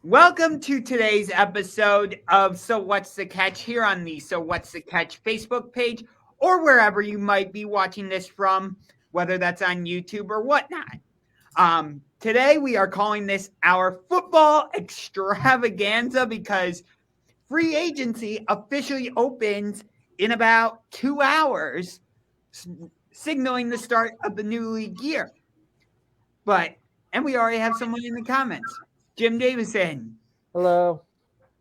Welcome to today's episode of So What's the Catch here on the So What's the Catch Facebook page or wherever you might be watching this from, whether that's on YouTube or whatnot. Today we are calling this our football extravaganza because free agency officially opens in about 2 hours, signaling the start of the new league year. And we already have someone in the comments. Jim Davison. Hello.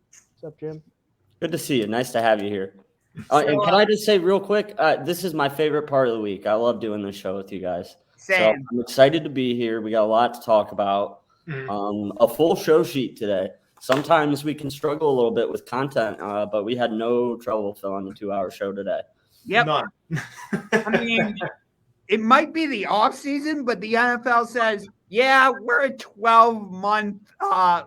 What's up, Jim? Good to see you. Nice to have you here. And can I just say real quick, this is my favorite part of the week. I love doing this show with you guys. Same. So I'm excited to be here. We got a lot to talk about. A full show sheet today. Sometimes we can struggle a little bit with content, but we had no trouble filling a 2-hour show today. Yep. None. I mean, it might be the offseason, but the NFL says, yeah, we're a 12-month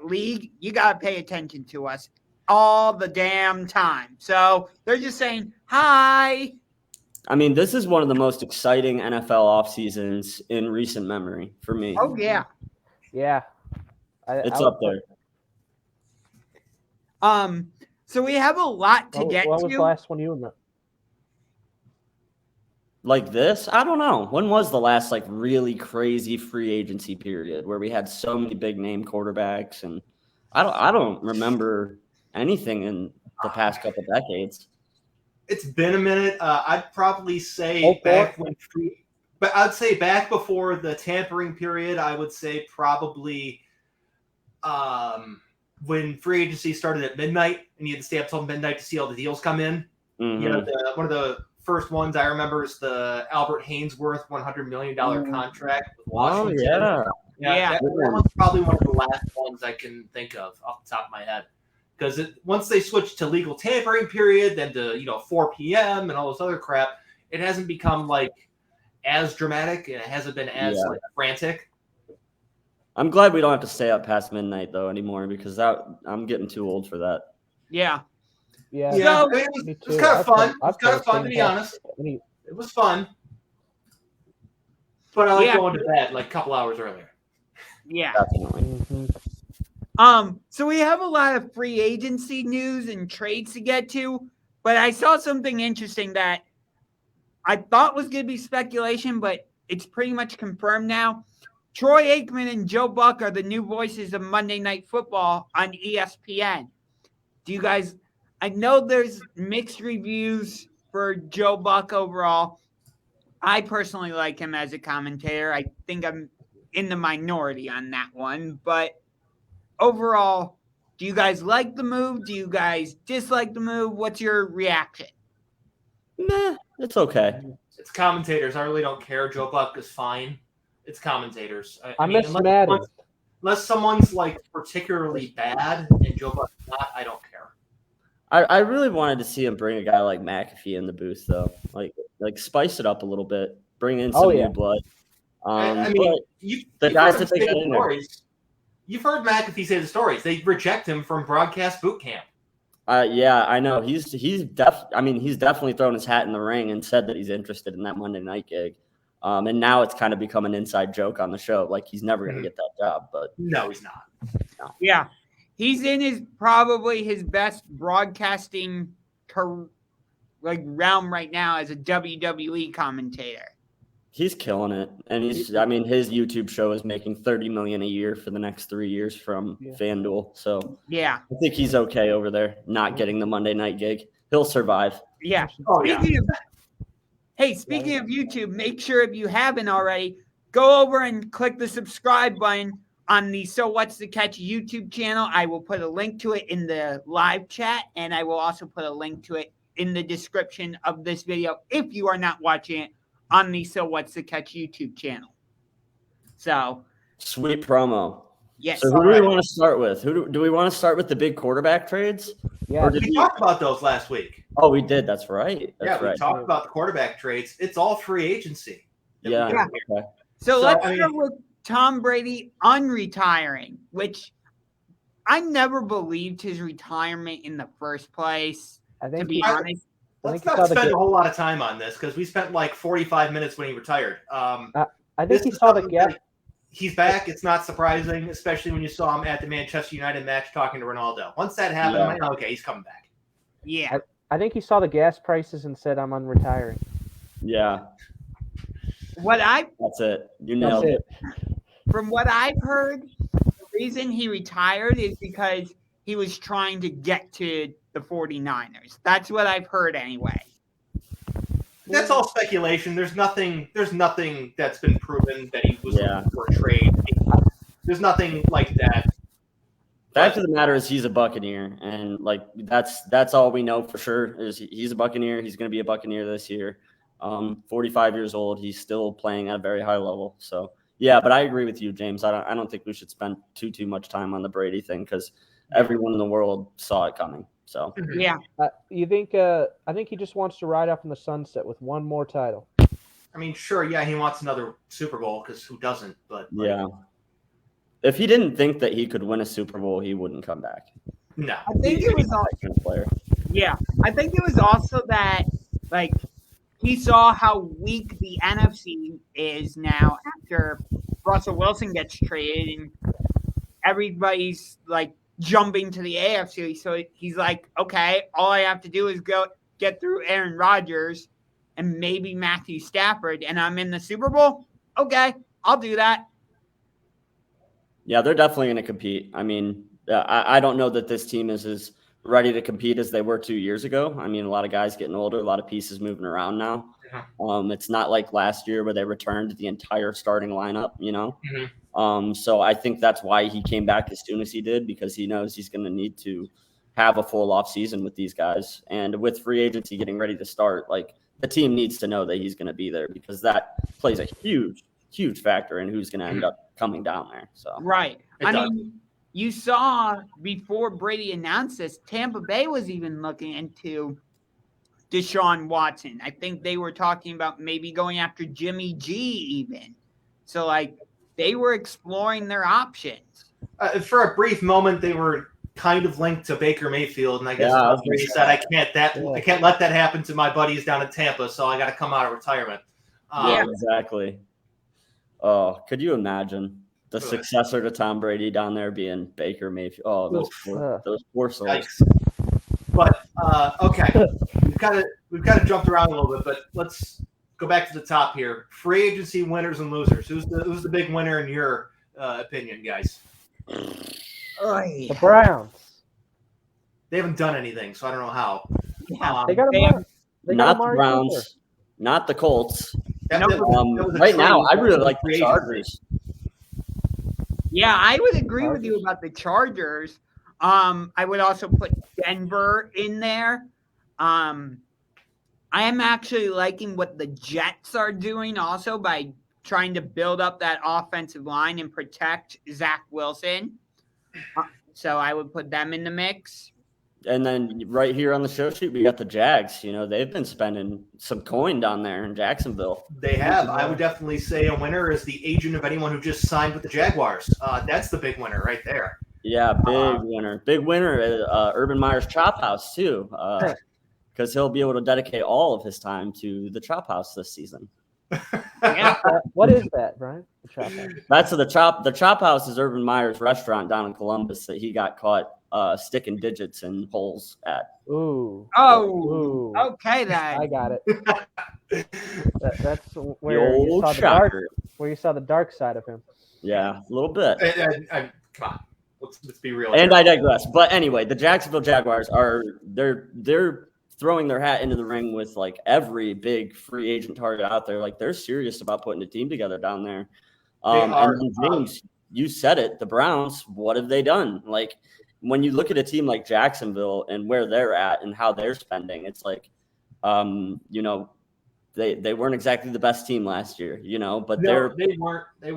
league. You got to pay attention to us all the damn time. So they're just saying, hi. I mean, this is one of the most exciting NFL off seasons in recent memory for me. Oh, yeah. Yeah. It's up there. So we have a lot to get When to. was the last one you were in? Like this? I don't know. When was the last really crazy free agency period where we had so many big name quarterbacks? And I don't remember anything in the past couple decades. It's been a minute. I'd probably say I'd say back before the tampering period. I would say probably when free agency started at midnight and you had to stay up till midnight to see all the deals come in. Mm-hmm. You know, one of the first ones I remember is the Albert Hainsworth $100 million contract with Washington. Yeah. That was probably one of the last ones I can think of off the top of my head. Because once they switched to legal tampering period, then to 4 p.m. and all this other crap, it hasn't become as dramatic and it hasn't been as frantic. I'm glad we don't have to stay up past midnight though anymore because I'm getting too old for that. Yeah. Yeah. So, it was kind of fun. It was kind of fun to be honest. It was fun. But I like going to bed a couple hours earlier. Yeah. Definitely. Mm-hmm. So we have a lot of free agency news and trades to get to, but I saw something interesting that I thought was going to be speculation, but it's pretty much confirmed now. Troy Aikman and Joe Buck are the new voices of Monday Night Football on ESPN. Do you guys... I know there's mixed reviews for Joe Buck overall. I personally like him as a commentator. I think I'm in the minority on that one. But overall, do you guys like the move? Do you guys dislike the move? What's your reaction? Meh, it's okay. It's commentators. I really don't care. Joe Buck is fine. It's commentators. I miss Madden. Unless someone's particularly bad and Joe Buck's not, I don't care. I really wanted to see him bring a guy like McAfee in the booth, though. Like spice it up a little bit, bring in some new blood. You've heard McAfee say the stories. They reject him from broadcast boot camp. Yeah, I know. He's definitely thrown his hat in the ring and said that he's interested in that Monday night gig. And now it's kind of become an inside joke on the show. Like he's never going to get that job, but no, he's not. No. Yeah. He's in probably his best broadcasting realm right now as a WWE commentator. He's killing it, and his YouTube show is making $30 million a year for the next 3 years from FanDuel. So yeah, I think he's okay over there, not getting the Monday night gig. He'll survive. Yeah. Speaking of YouTube, make sure if you haven't already, go over and click the subscribe button on the So What's the Catch YouTube channel. I will put a link to it in the live chat, and I will also put a link to it in the description of this video if you are not watching it on the So What's the Catch YouTube channel. So sweet promo. Yes. So who do we want to start with? Do we want to start with the big quarterback trades? Yeah. We talked about those last week. Oh, we did. That's right. We talked about the quarterback trades. It's all free agency. Yeah. Okay. So let's start with Tom Brady unretiring, which I never believed his retirement in the first place, to be honest. Let's not spend a whole lot of time on this because we spent 45 minutes when he retired. I think he saw the gap. he's back. It's not surprising, especially when you saw him at the Manchester United match talking to Ronaldo. Once that happened, I'm like, okay, he's coming back. Yeah. I think he saw the gas prices and said, "I'm unretiring." Yeah, that's it. You nailed it. From what I've heard, the reason he retired is because he was trying to get to the 49ers. That's what I've heard anyway. That's all speculation. There's nothing that's been proven that he was looking for a trade. There's nothing like that. Fact of the matter is he's a Buccaneer, and like that's all we know for sure is he's a Buccaneer. He's going to be a Buccaneer this year. 45 years old. He's still playing at a very high level. So yeah, but I agree with you, James. I don't think we should spend too much time on the Brady thing because everyone in the world saw it coming. So yeah, you think? I think he just wants to ride off in the sunset with one more title. I mean, sure, yeah, he wants another Super Bowl because who doesn't? But yeah. If he didn't think that he could win a Super Bowl, he wouldn't come back. No. I think it was I think it was also that like he saw how weak the NFC is now after Russell Wilson gets traded and everybody's like jumping to the AFC. So he's like, okay, all I have to do is go get through Aaron Rodgers and maybe Matthew Stafford and I'm in the Super Bowl. Okay, I'll do that. Yeah, they're definitely going to compete. I mean, I don't know that this team is as ready to compete as they were 2 years ago. I mean, a lot of guys getting older, a lot of pieces moving around now. It's not like last year where they returned the entire starting lineup, you know? So I think that's why he came back as soon as he did, because he knows he's going to need to have a full offseason with these guys. And with free agency getting ready to start, like the team needs to know that he's going to be there because that plays a huge factor in who's going to end up coming down there. So right. I mean, you saw before Brady announced this, Tampa Bay was even looking into Deshaun Watson. I think they were talking about maybe going after Jimmy G even. So like they were exploring their options. For a brief moment, they were kind of linked to Baker Mayfield, and I guess Brady said, "I can't let that happen to my buddies down in Tampa, so I got to come out of retirement." Yeah, exactly. Oh, could you imagine the successor to Tom Brady down there being Baker Mayfield? Oh, those poor souls. Yikes. But okay, we've kind of jumped around a little bit, but let's go back to the top here. Free agency winners and losers. Who's the big winner in your opinion, guys? The Browns. They haven't done anything, so I don't know how. Yeah, they got not the Browns, Cooper. Not the Colts. Right now, I really like the Chargers. Yeah, I would agree with you about the Chargers. I would also put Denver in there. I am actually liking what the Jets are doing also by trying to build up that offensive line and protect Zach Wilson. So I would put them in the mix. And then right here on the show sheet, we got the Jags. You know, they've been spending some coin down there in Jacksonville. They have. I would definitely say a winner is the agent of anyone who just signed with the Jaguars. That's the big winner right there. Yeah, big winner. Big winner is Urban Meyer's Chop House, too, because he'll be able to dedicate all of his time to the Chop House this season. Yeah. What is that, Brian? The Chop House. That's the Chop House is Urban Meyer's restaurant down in Columbus that he got caught sticking digits in holes at. Ooh. Oh. Okay, then. I got it. That's where you saw the dark side of him. Yeah, a little bit. Come on, let's be real. And I digress. But anyway, the Jacksonville Jaguars they're throwing their hat into the ring with like every big free agent target out there. Like they're serious about putting a team together down there. And then James, you said it. The Browns, what have they done? Like when you look at a team like Jacksonville and where they're at and how they're spending, it's like, you know, they weren't exactly the best team last year, you know, but they weren't. They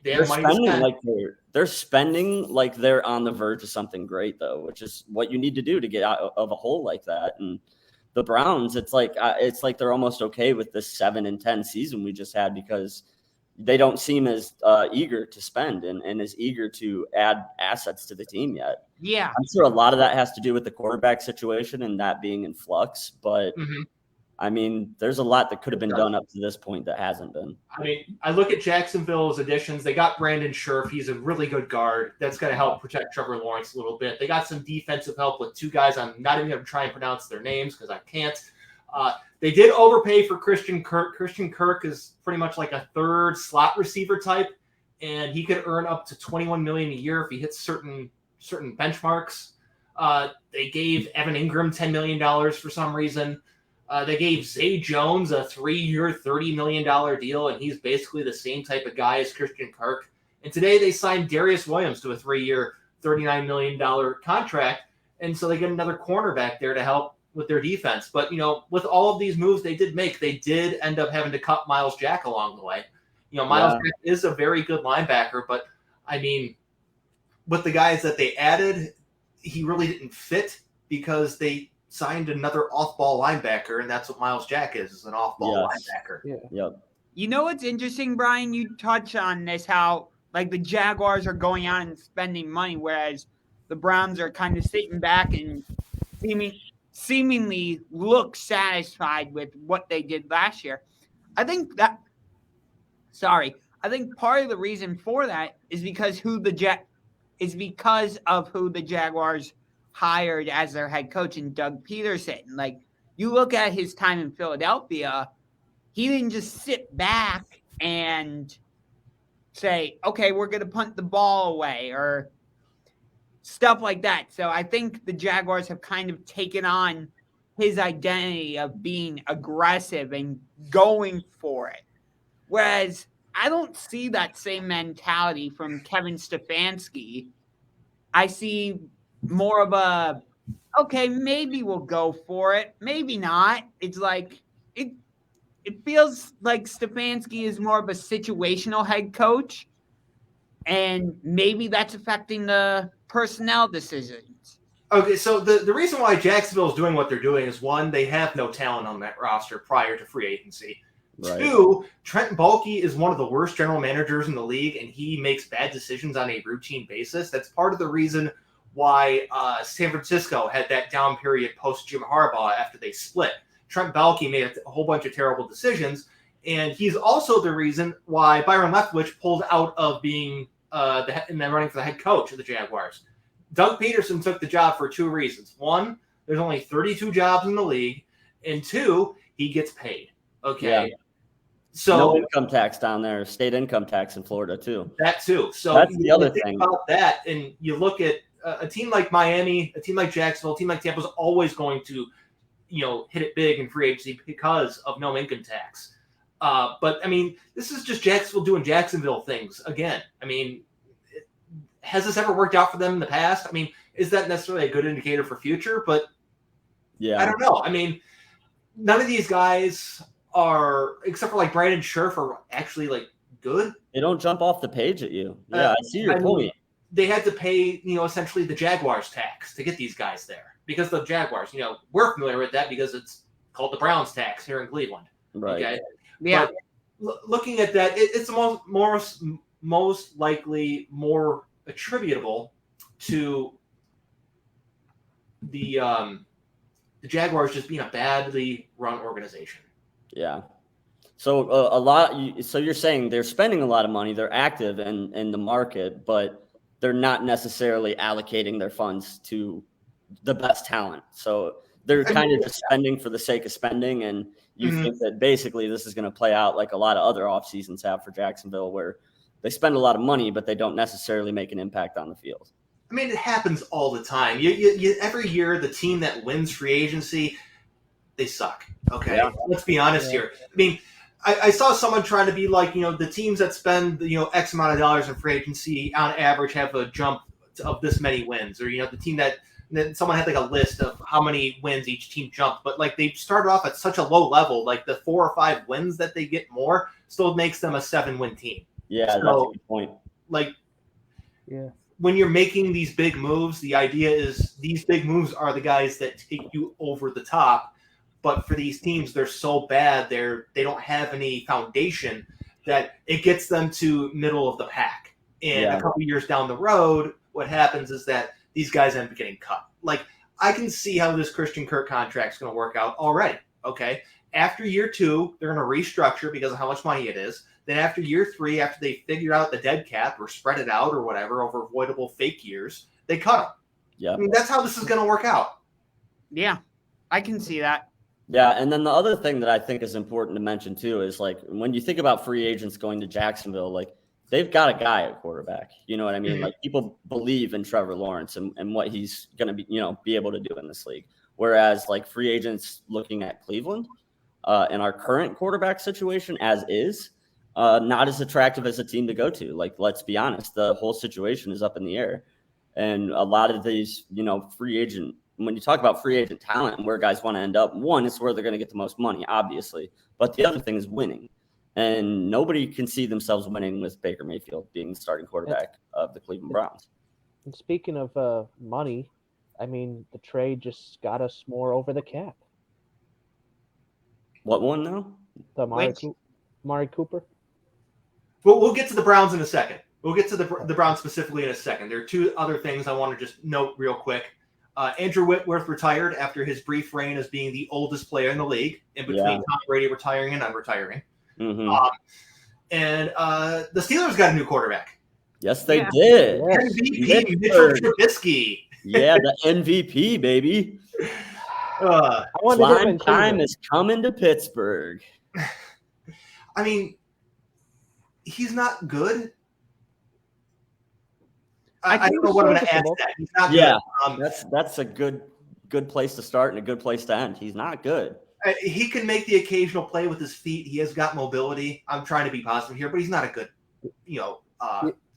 had money to spend. They're spending like they're on the verge of something great, though, which is what you need to do to get out of a hole like that. And the Browns, it's like they're almost okay with this 7-10 season we just had because they don't seem as eager to spend and as eager to add assets to the team yet. Yeah, I'm sure a lot of that has to do with the quarterback situation and that being in flux, but I mean, there's a lot that could have been done up to this point that hasn't been. I mean, I look at Jacksonville's additions. They got Brandon Scherf. He's a really good guard. That's going to help protect Trevor Lawrence a little bit. They got some defensive help with two guys. I'm not even going to try and pronounce their names because I can't. They did overpay for Christian Kirk. Christian Kirk is pretty much like a third slot receiver type, and he could earn up to $21 million a year if he hits certain benchmarks. They gave Evan Ingram $10 million for some reason. They gave Zay Jones a 3-year, $30 million deal, and he's basically the same type of guy as Christian Kirk. And today they signed Darius Williams to a 3-year, $39 million contract, and so they get another cornerback there to help with their defense. But, with all of these moves they did end up having to cut Miles Jack along the way. Miles Jack is a very good linebacker, but, I mean, with the guys that they added, he really didn't fit because they signed another off-ball linebacker, and that's what Miles Jack is an off-ball linebacker. Yeah. Yep. You know what's interesting, Brian? You touch on this, how like the Jaguars are going out and spending money, whereas the Browns are kind of sitting back and seemingly look satisfied with what they did last year. I think part of the reason for that is because of who the Jaguars hired as their head coach in Doug Peterson. Like, you look at his time in Philadelphia, he didn't just sit back and say, okay, we're going to punt the ball away or stuff like that. So I think the Jaguars have kind of taken on his identity of being aggressive and going for it. Whereas I don't see that same mentality from Kevin Stefanski. I see more of a, okay, maybe we'll go for it, maybe not. It's like it feels like Stefanski is more of a situational head coach, and maybe that's affecting the personnel decisions. Okay, so the reason why Jacksonville is doing what they're doing is, one, they have no talent on that roster prior to free agency. Right. Two, Trent Baalke is one of the worst general managers in the league, and he makes bad decisions on a routine basis. That's part of the reason why San Francisco had that down period post Jim Harbaugh after they split. Trent Baalke made a whole bunch of terrible decisions, and he's also the reason why Byron Leftwich pulled out of being in the running for the head coach of the Jaguars. Doug Peterson took the job for two reasons. One, there's only 32 jobs in the league, and two, he gets paid. Okay. Yeah. So no income tax down there, state income tax in Florida too. That too. So that's the other thing about that, and you look at a team like Miami, a team like Jacksonville, a team like Tampa is always going to, hit it big in free agency because of no income tax. But I mean, this is just Jacksonville doing Jacksonville things again. I mean, has this ever worked out for them in the past? I mean, is that necessarily a good indicator for future? But yeah, I don't know. I mean, none of these guys are, except for like Brandon Scherf, are actually like good. They don't jump off the page at you. Yeah, I see your point. They had to pay, essentially the Jaguars tax to get these guys there because the Jaguars, we're familiar with that because it's called the Browns tax here in Cleveland. Right. Okay. Yeah. But looking at that, it's most likely more attributable to the Jaguars just being a badly run organization. Yeah. So so you're saying they're spending a lot of money, they're active in the market, but they're not necessarily allocating their funds to the best talent. So they're kind of just spending for the sake of spending. And you think that basically this is going to play out like a lot of other off seasons have for Jacksonville, where they spend a lot of money, but they don't necessarily make an impact on the field. I mean, it happens all the time. You every year, the team that wins free agency, they suck. Okay. Yeah. Let's be honest here. I mean, I saw someone trying to be like, the teams that spend, X amount of dollars in free agency on average have a jump of this many wins, or, the team that someone had like a list of how many wins each team jumped, but like they started off at such a low level, like the 4 or 5 wins that they get more still makes them a 7-win team. Yeah. So, that's a good point. Like, when you're making these big moves, the idea is these big moves are the guys that take you over the top. But for these teams, they're so bad, they don't have any foundation that it gets them to middle of the pack. And a couple years down the road, what happens is that these guys end up getting cut. Like, I can see how this Christian Kirk contract is going to work out already. Okay, After year 2, they're going to restructure because of how much money it is. Then after year 3, after they figure out the dead cap or spread it out or whatever over avoidable fake years, they cut them. Yeah. I mean, that's how this is going to work out. Yeah, I can see that. Yeah, and then the other thing that I think is important to mention too is like when you think about free agents going to Jacksonville, like they've got a guy at quarterback. You know what I mean? Like people believe in Trevor Lawrence and what he's going to be able to do in this league. Whereas like free agents looking at Cleveland and our current quarterback situation as is, not as attractive as a team to go to. Like, let's be honest, the whole situation is up in the air. And a lot of these, free agent, when you talk about free agent talent and where guys want to end up, one, it's where they're going to get the most money, obviously. But the other thing is winning. And nobody can see themselves winning with Baker Mayfield being the starting quarterback of the Cleveland Browns. And speaking of money, I mean, the trade just got us more over the cap. What one now? The Mari Cooper. We'll get to the Browns in a second. We'll get to the Browns specifically in a second. There are two other things I want to just note real quick. Andrew Whitworth retired after his brief reign as being the oldest player in the league, in between Tom Brady retiring and unretiring. Mm-hmm. And the Steelers got a new quarterback. Yes, they did. MVP Mitchell Trubisky. Yeah, the MVP, baby. Slime time is coming to Pittsburgh. I mean, he's not good. I don't know what I'm going to add to that. He's not good. That's a good place to start and a good place to end. He's not good. He can make the occasional play with his feet. He has got mobility. I'm trying to be positive here, but he's not a good,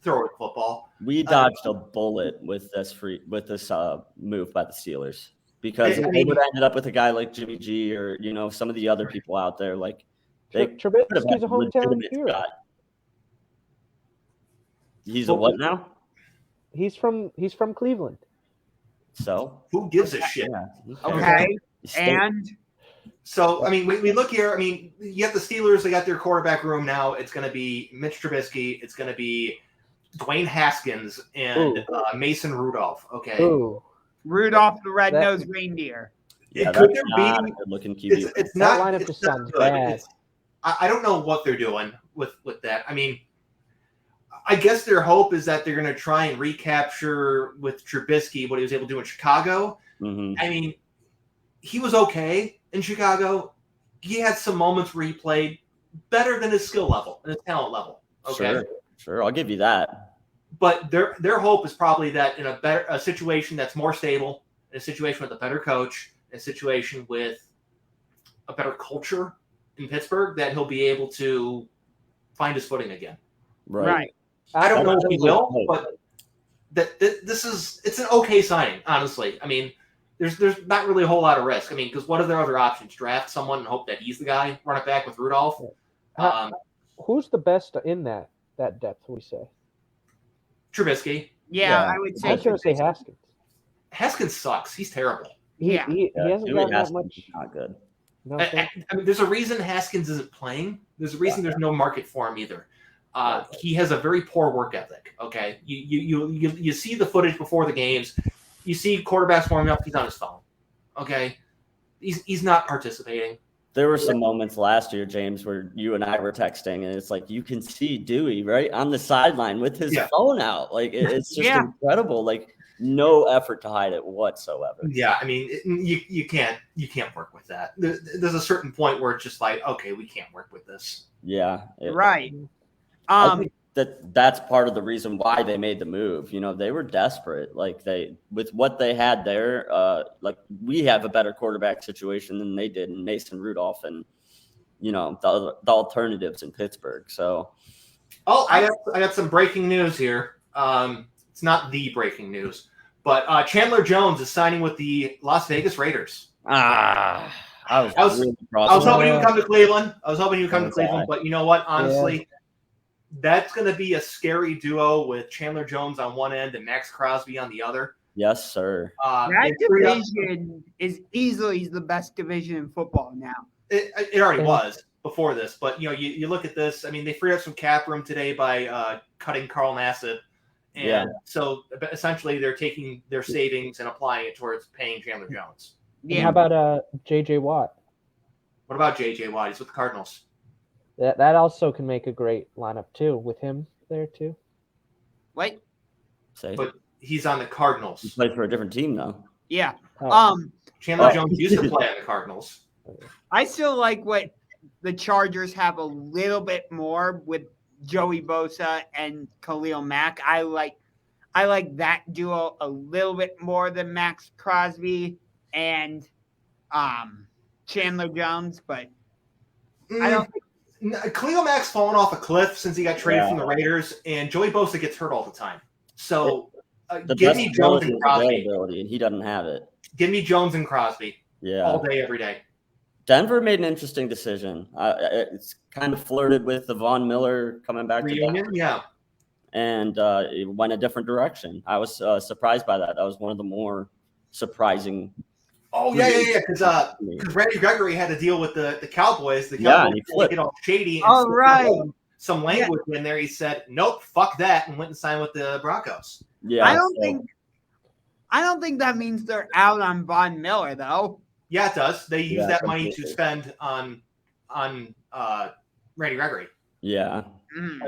thrower of football. We dodged a bullet with this move by the Steelers because they would have ended up with a guy like Jimmy G or some of the other people out there. Like Trubisky's a hometown hero. He's a what now? He's from Cleveland. So who gives a shit? Yeah. Okay. And so I mean, we look here. I mean, you have the Steelers. They got their quarterback room now. It's going to be Mitch Trubisky. It's going to be Dwayne Haskins and Mason Rudolph. Okay. Ooh. Rudolph the red-nosed reindeer. Yeah, could there be a good looking QB? It's not. That lineup just sounds bad. I don't know what they're doing with that. I mean, I guess their hope is that they're going to try and recapture with Trubisky what he was able to do in Chicago. Mm-hmm. I mean, he was okay in Chicago. He had some moments where he played better than his skill level and his talent level. Okay, sure, I'll give you that. But their hope is probably that in a situation that's more stable, in a situation with a better coach, in a situation with a better culture in Pittsburgh, that he'll be able to find his footing again. Right. I don't know if he will, but it's an okay signing, honestly. I mean, there's not really a whole lot of risk. I mean, because what are their other options? Draft someone and hope that he's the guy, run it back with Rudolph. Who's the best in that depth, would you say? Trubisky. Yeah, I would say. I was going to say Haskins. Haskins sucks. He's terrible. He hasn't gotten that much. Not good. I mean, there's a reason Haskins isn't playing. There's a reason there's no market for him either. He has a very poor work ethic. Okay, you see the footage before the games. You see quarterbacks warming up. He's on his phone. Okay, he's not participating. There were some moments last year, James, where you and I were texting, and it's like you can see Dewey right on the sideline with his phone out. Like it's just incredible. Like no effort to hide it whatsoever. Yeah, I mean you can't work with that. There's a certain point where it's just like, okay, we can't work with this. Yeah, right. I think that's part of the reason why they made the move. They were desperate. Like with what they had there, like we have a better quarterback situation than they did in Mason Rudolph and the alternatives in Pittsburgh. So, I got some breaking news here. It's not the breaking news, but Chandler Jones is signing with the Las Vegas Raiders. I was hoping he would come to Cleveland. But you know what? Honestly. That's going to be a scary duo with Chandler Jones on one end and Max Crosby on the other. Yes, sir. That division is easily the best division in football now. It already was before this, but you look at this. I mean, they freed up some cap room today by cutting Carl Nassib, and so essentially they're taking their savings and applying it towards paying Chandler Jones. Yeah. And how about J.J. Watt? What about J.J. Watt? He's with the Cardinals. That also can make a great lineup too with him there too. What? Say, But he's on the he Cardinals. played for a different team though. Yeah. Oh. Chandler Jones used to play on the Cardinals. I still like what the Chargers have a little bit more with Joey Bosa and Khalil Mack. I like that duo a little bit more than Max Crosby and Chandler Jones, but I don't think Khalil Mack's fallen off a cliff since he got traded from the Raiders, and Joey Bosa gets hurt all the time. So give me Jones and Crosby. And he doesn't have it. Give me Jones and Crosby Yeah. all day, every day. Denver made an interesting decision. It's kind of flirted with the Von Miller coming back Reunion, to yeah. and it went a different direction. I was surprised by that. That was one of the more surprising. Oh, yeah. Because Randy Gregory had to deal with the Cowboys. The Yeah, Cowboys and he flipped. get all shady. And Oh, right. Some language in there. He said, nope, fuck that, and went and signed with the Broncos. Yeah, I don't think that means they're out on Von Miller though. Yeah, it does. They use Yeah, that money to completely. spend on Randy Gregory. Yeah, Mm.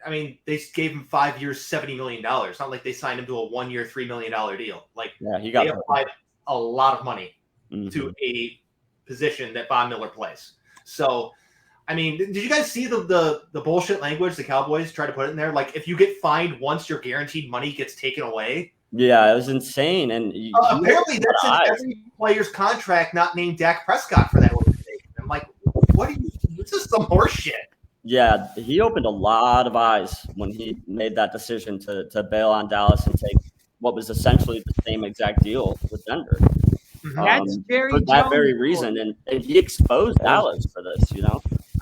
I mean, they gave him 5 years, $70 million. It's not like they signed him to a 1 year, $3 million deal. Like, yeah. He got they applied a lot of money Mhm. to a position that Von Miller plays. So, I mean, did you guys see the bullshit language the Cowboys tried to put in there? Like, if you get fined once, your guaranteed money gets taken away. Yeah, it was insane. And Apparently, that's in every player's contract, not named Dak Prescott for that organization. I'm like, what are you? This is some horse shit. Yeah, he opened a lot of eyes when he made that decision to bail on Dallas and take what was essentially the same exact deal with Denver. That's Jerry For that very Jones' reason, and he exposed Dallas for this.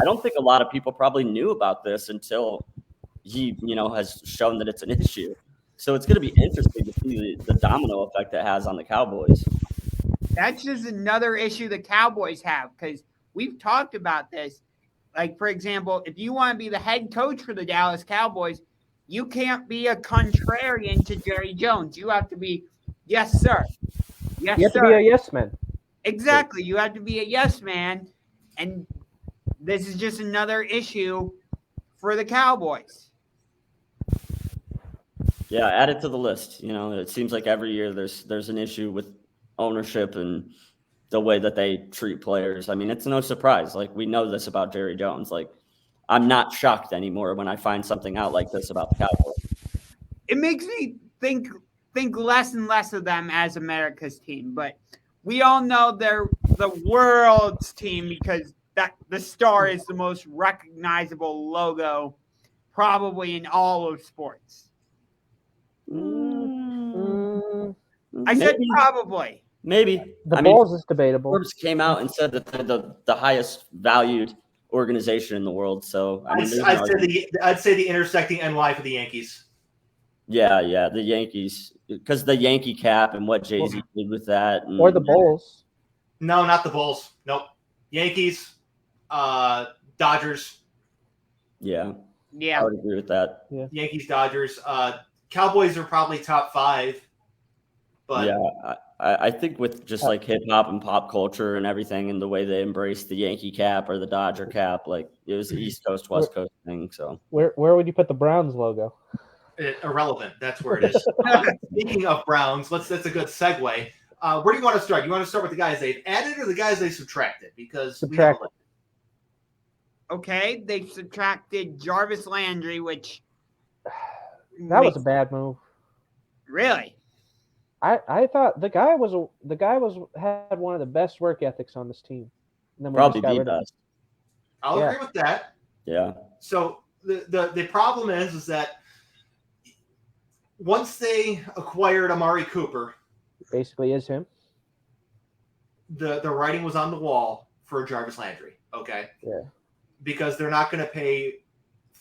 I don't think a lot of people probably knew about this until he, has shown that it's an issue. So it's going to be interesting to see the domino effect it has on the Cowboys. That's just another issue the Cowboys have because we've talked about this. Like, for example, if you want to be the head coach for the Dallas Cowboys, you can't be a contrarian to Jerry Jones. You have to be, yes, sir. Yes, You have sir. to be a yes man. Exactly. You have to be a yes man. And this is just another issue for the Cowboys. Yeah, add it to the list. It seems like every year there's an issue with ownership and the way that they treat players. I mean, it's no surprise. Like, we know this about Jerry Jones. Like, I'm not shocked anymore when I find something out like this about the Cowboys. It makes me think less and less of them as America's team, but we all know they're the world's team because the star is the most recognizable logo probably in all of sports. I said probably. Maybe. The Bulls is debatable. Forbes came out and said that they're the highest valued organization in the world. So I'd say the intersecting NY for the Yankees. Yeah, the Yankees, because the Yankee cap and what Jay-Z did with that, Or the Bulls. No, not the Bulls. Nope. Yankees, Dodgers. Yeah, Yeah. I would agree with that. Yeah. Yankees, Dodgers. Cowboys are probably top 5. But yeah, I think with just like hip hop and pop culture and everything and the way they embraced the Yankee cap or the Dodger cap, like it was the East Coast, West Coast thing. So Where would you put the Browns logo? irrelevant. That's where it is. Speaking of Browns, that's a good segue. Where do you want to start? You want to start with the guys they've added or the guys they subtracted? Because Subtracted. Okay, they subtracted Jarvis Landry, which That was a bad move. really. I thought the guy had one of the best work ethics on this team. And then we probably just got the rid of him. best. I'll agree with that. Yeah. So the problem is that once they acquired Amari Cooper, Basically is him. the writing was on the wall for Jarvis Landry. Okay. Yeah. Because they're not going to pay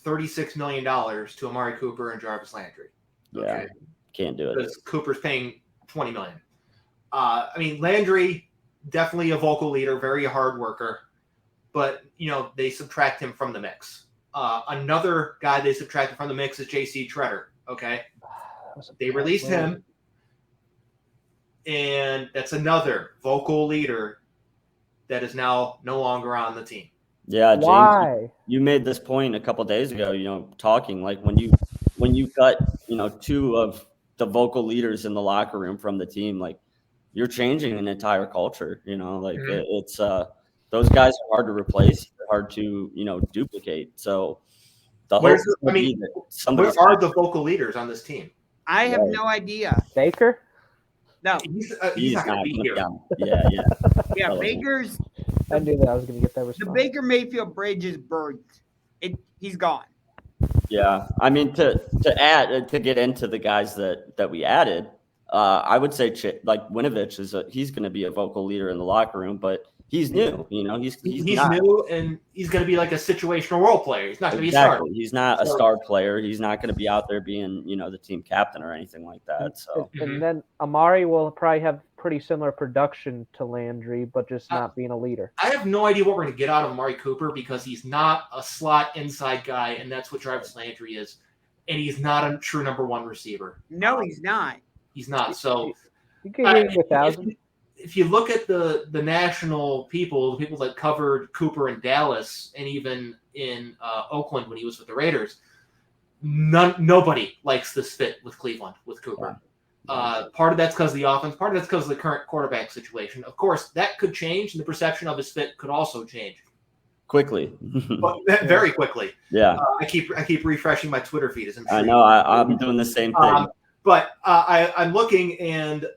$36 million to Amari Cooper and Jarvis Landry. Yeah. Can't do it. Because Cooper's paying $20 million. I mean, Landry, definitely a vocal leader, very hard worker, but they subtract him from the mix. Another guy they subtracted from the mix is J.C. Treader. Okay, they released him, and that's another vocal leader that is now no longer on the team. Yeah, James, Why? you made this point a couple days ago, talking like when you cut, two of the vocal leaders in the locker room from the team, like you're changing an entire culture, it's those guys are hard to replace, they're hard to, duplicate. So the hope would be that somebody's where are the vocal leaders on this team? I have no idea. Baker? No. He's not going to be here. Yeah. Yeah, Baker's I knew that I was going to get that the response. Baker Mayfield bridge is burned. He's gone. Yeah, I mean to get into the guys that we added, I would say like Winovich he's going to be a vocal leader in the locker room, but he's new. He's new, and he's going to be like a situational role player. He's not going to be a exactly. star. He's not a star player. He's not going to be out there being the team captain or anything like that. So and then Amari will probably have pretty similar production to Landry, but just not being a leader. I have no idea what we're going to get out of Amari Cooper because he's not a slot inside guy, and that's what Jarvis Landry is. And he's not a true number one receiver. No, he's not. He's not. So You can get him 1,000. if you look at the national people, the people that covered Cooper in Dallas and even in Oakland when he was with the Raiders, nobody likes this fit with Cleveland with Cooper. Part of that's because of the offense. Part of that's because of the current quarterback situation. Of course, that could change, and the perception of his fit could also change quickly, but very quickly. Yeah, I keep refreshing my Twitter feed as I'm sure I know. I'm doing the same thing. But I'm looking, and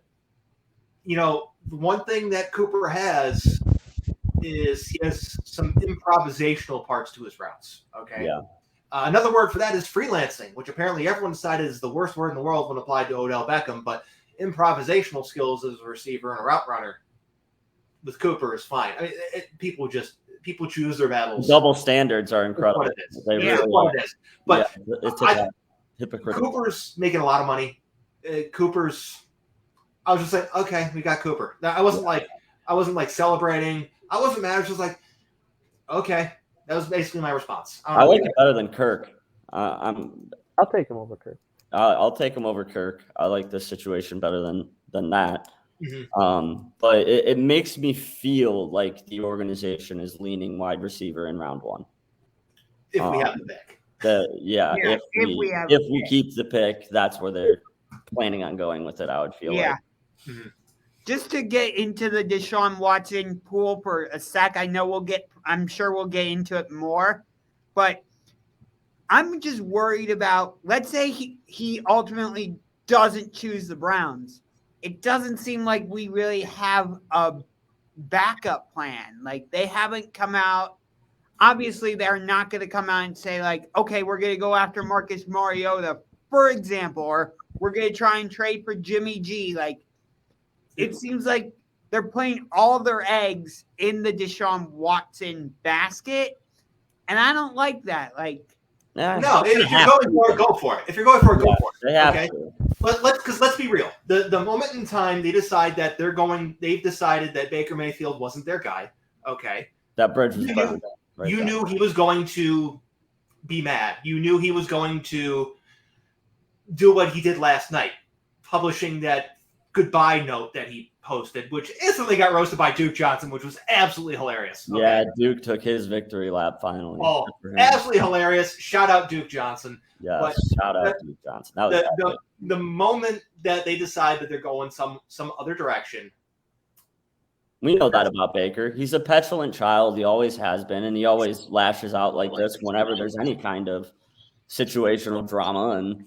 the one thing that Cooper has is he has some improvisational parts to his routes. Okay. Yeah. Another word for that is freelancing, which apparently everyone decided is the worst word in the world when applied to Odell Beckham. But improvisational skills as a receiver and a route runner with Cooper is fine. I mean, people choose their battles. Double standards are incredible. They really are. But yeah, it's hypocritical. Cooper's making a lot of money. I was just like, okay, we got Cooper. Now, I wasn't like celebrating. I wasn't mad. I was just like, okay. That was basically my response. I like it better than Kirk. I'll take him over Kirk. I'll take him over Kirk. I like this situation better than that. Mm-hmm. But it makes me feel like the organization is leaning wide receiver in round one. If we have the pick. If we keep the pick, that's where they're planning on going with it. I would feel like. Mm-hmm. Just to get into the Deshaun Watson pool for a sec, I'm sure we'll get into it more, but I'm just worried about, let's say he ultimately doesn't choose the Browns. It doesn't seem like we really have a backup plan. Like, they haven't come out. Obviously, they're not going to come out and say, like, okay, we're going to go after Marcus Mariota, for example, or we're going to try and trade for Jimmy G. Like, it seems like they're playing all their eggs in the Deshaun Watson basket, and I don't like that. Like, no, if you're going for it, go for it. If you're going for it, go for it. They have okay? to. But let's be real. The moment in time they decide that they've decided that Baker Mayfield wasn't their guy. Okay, that bridge was burned. You knew he was going to be mad. You knew he was going to do what he did last night, publishing that goodbye note that he posted, which instantly got roasted by Duke Johnson, which was absolutely hilarious. Okay? Yeah, Duke took his victory lap finally. Oh, absolutely hilarious. Shout out Duke Johnson. Yeah, shout out Duke Johnson. That was the moment that they decide that they're going some other direction. We know that about Baker. He's a petulant child. He always has been, and he always lashes out like this whenever there's any kind of situational drama. And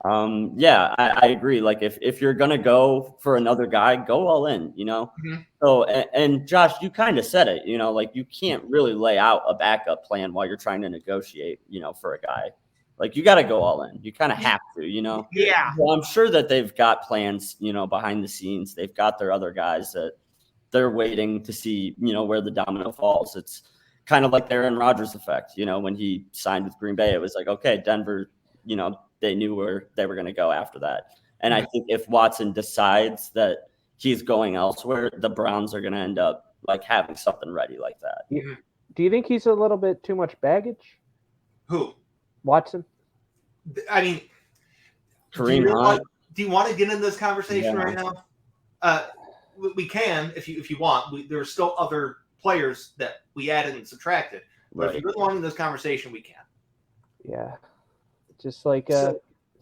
I agree. Like if you're gonna go for another guy, go all in. Mm-hmm. So and Josh, you kind of said it. Like you can't really lay out a backup plan while you're trying to negotiate. For a guy, like you got to go all in. You kind of have to. Yeah. Well, I'm sure that they've got plans. Behind the scenes, they've got their other guys that they're waiting to see. Where the domino falls. It's kind of like the Aaron Rodgers effect. When he signed with Green Bay, it was like, okay, Denver. They knew where they were going to go after that. And I think if Watson decides that he's going elsewhere, the Browns are going to end up like having something ready like that. Do you think he's a little bit too much baggage? Who? Watson? I mean, Kareem Hunt. Do you want to get into this conversation right now? We can if you want. There are still other players that we added and subtracted. But if you really want in this conversation, we can. Yeah. Just like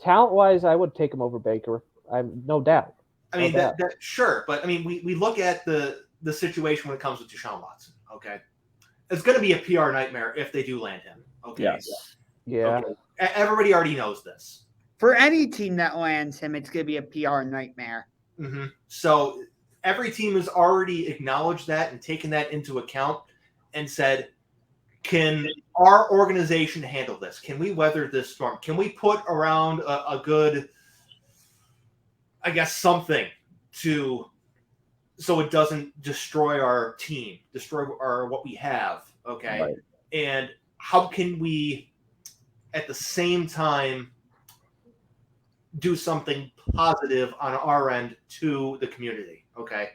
talent-wise, I would take him over Baker. I'm no doubt. I mean, that sure, but I mean, we look at the situation when it comes with Deshaun Watson. Okay, it's going to be a PR nightmare if they do land him. Okay. Yes. Yeah. Okay. Everybody already knows this. For any team that lands him, it's going to be a PR nightmare. Mm-hmm. So every team has already acknowledged that and taken that into account and said, can our organization handle this? Can we weather this storm? Can we put around a good, I guess, something so it doesn't destroy our team, destroy what we have, okay? Right. And how can we, at the same time, do something positive on our end to the community, okay?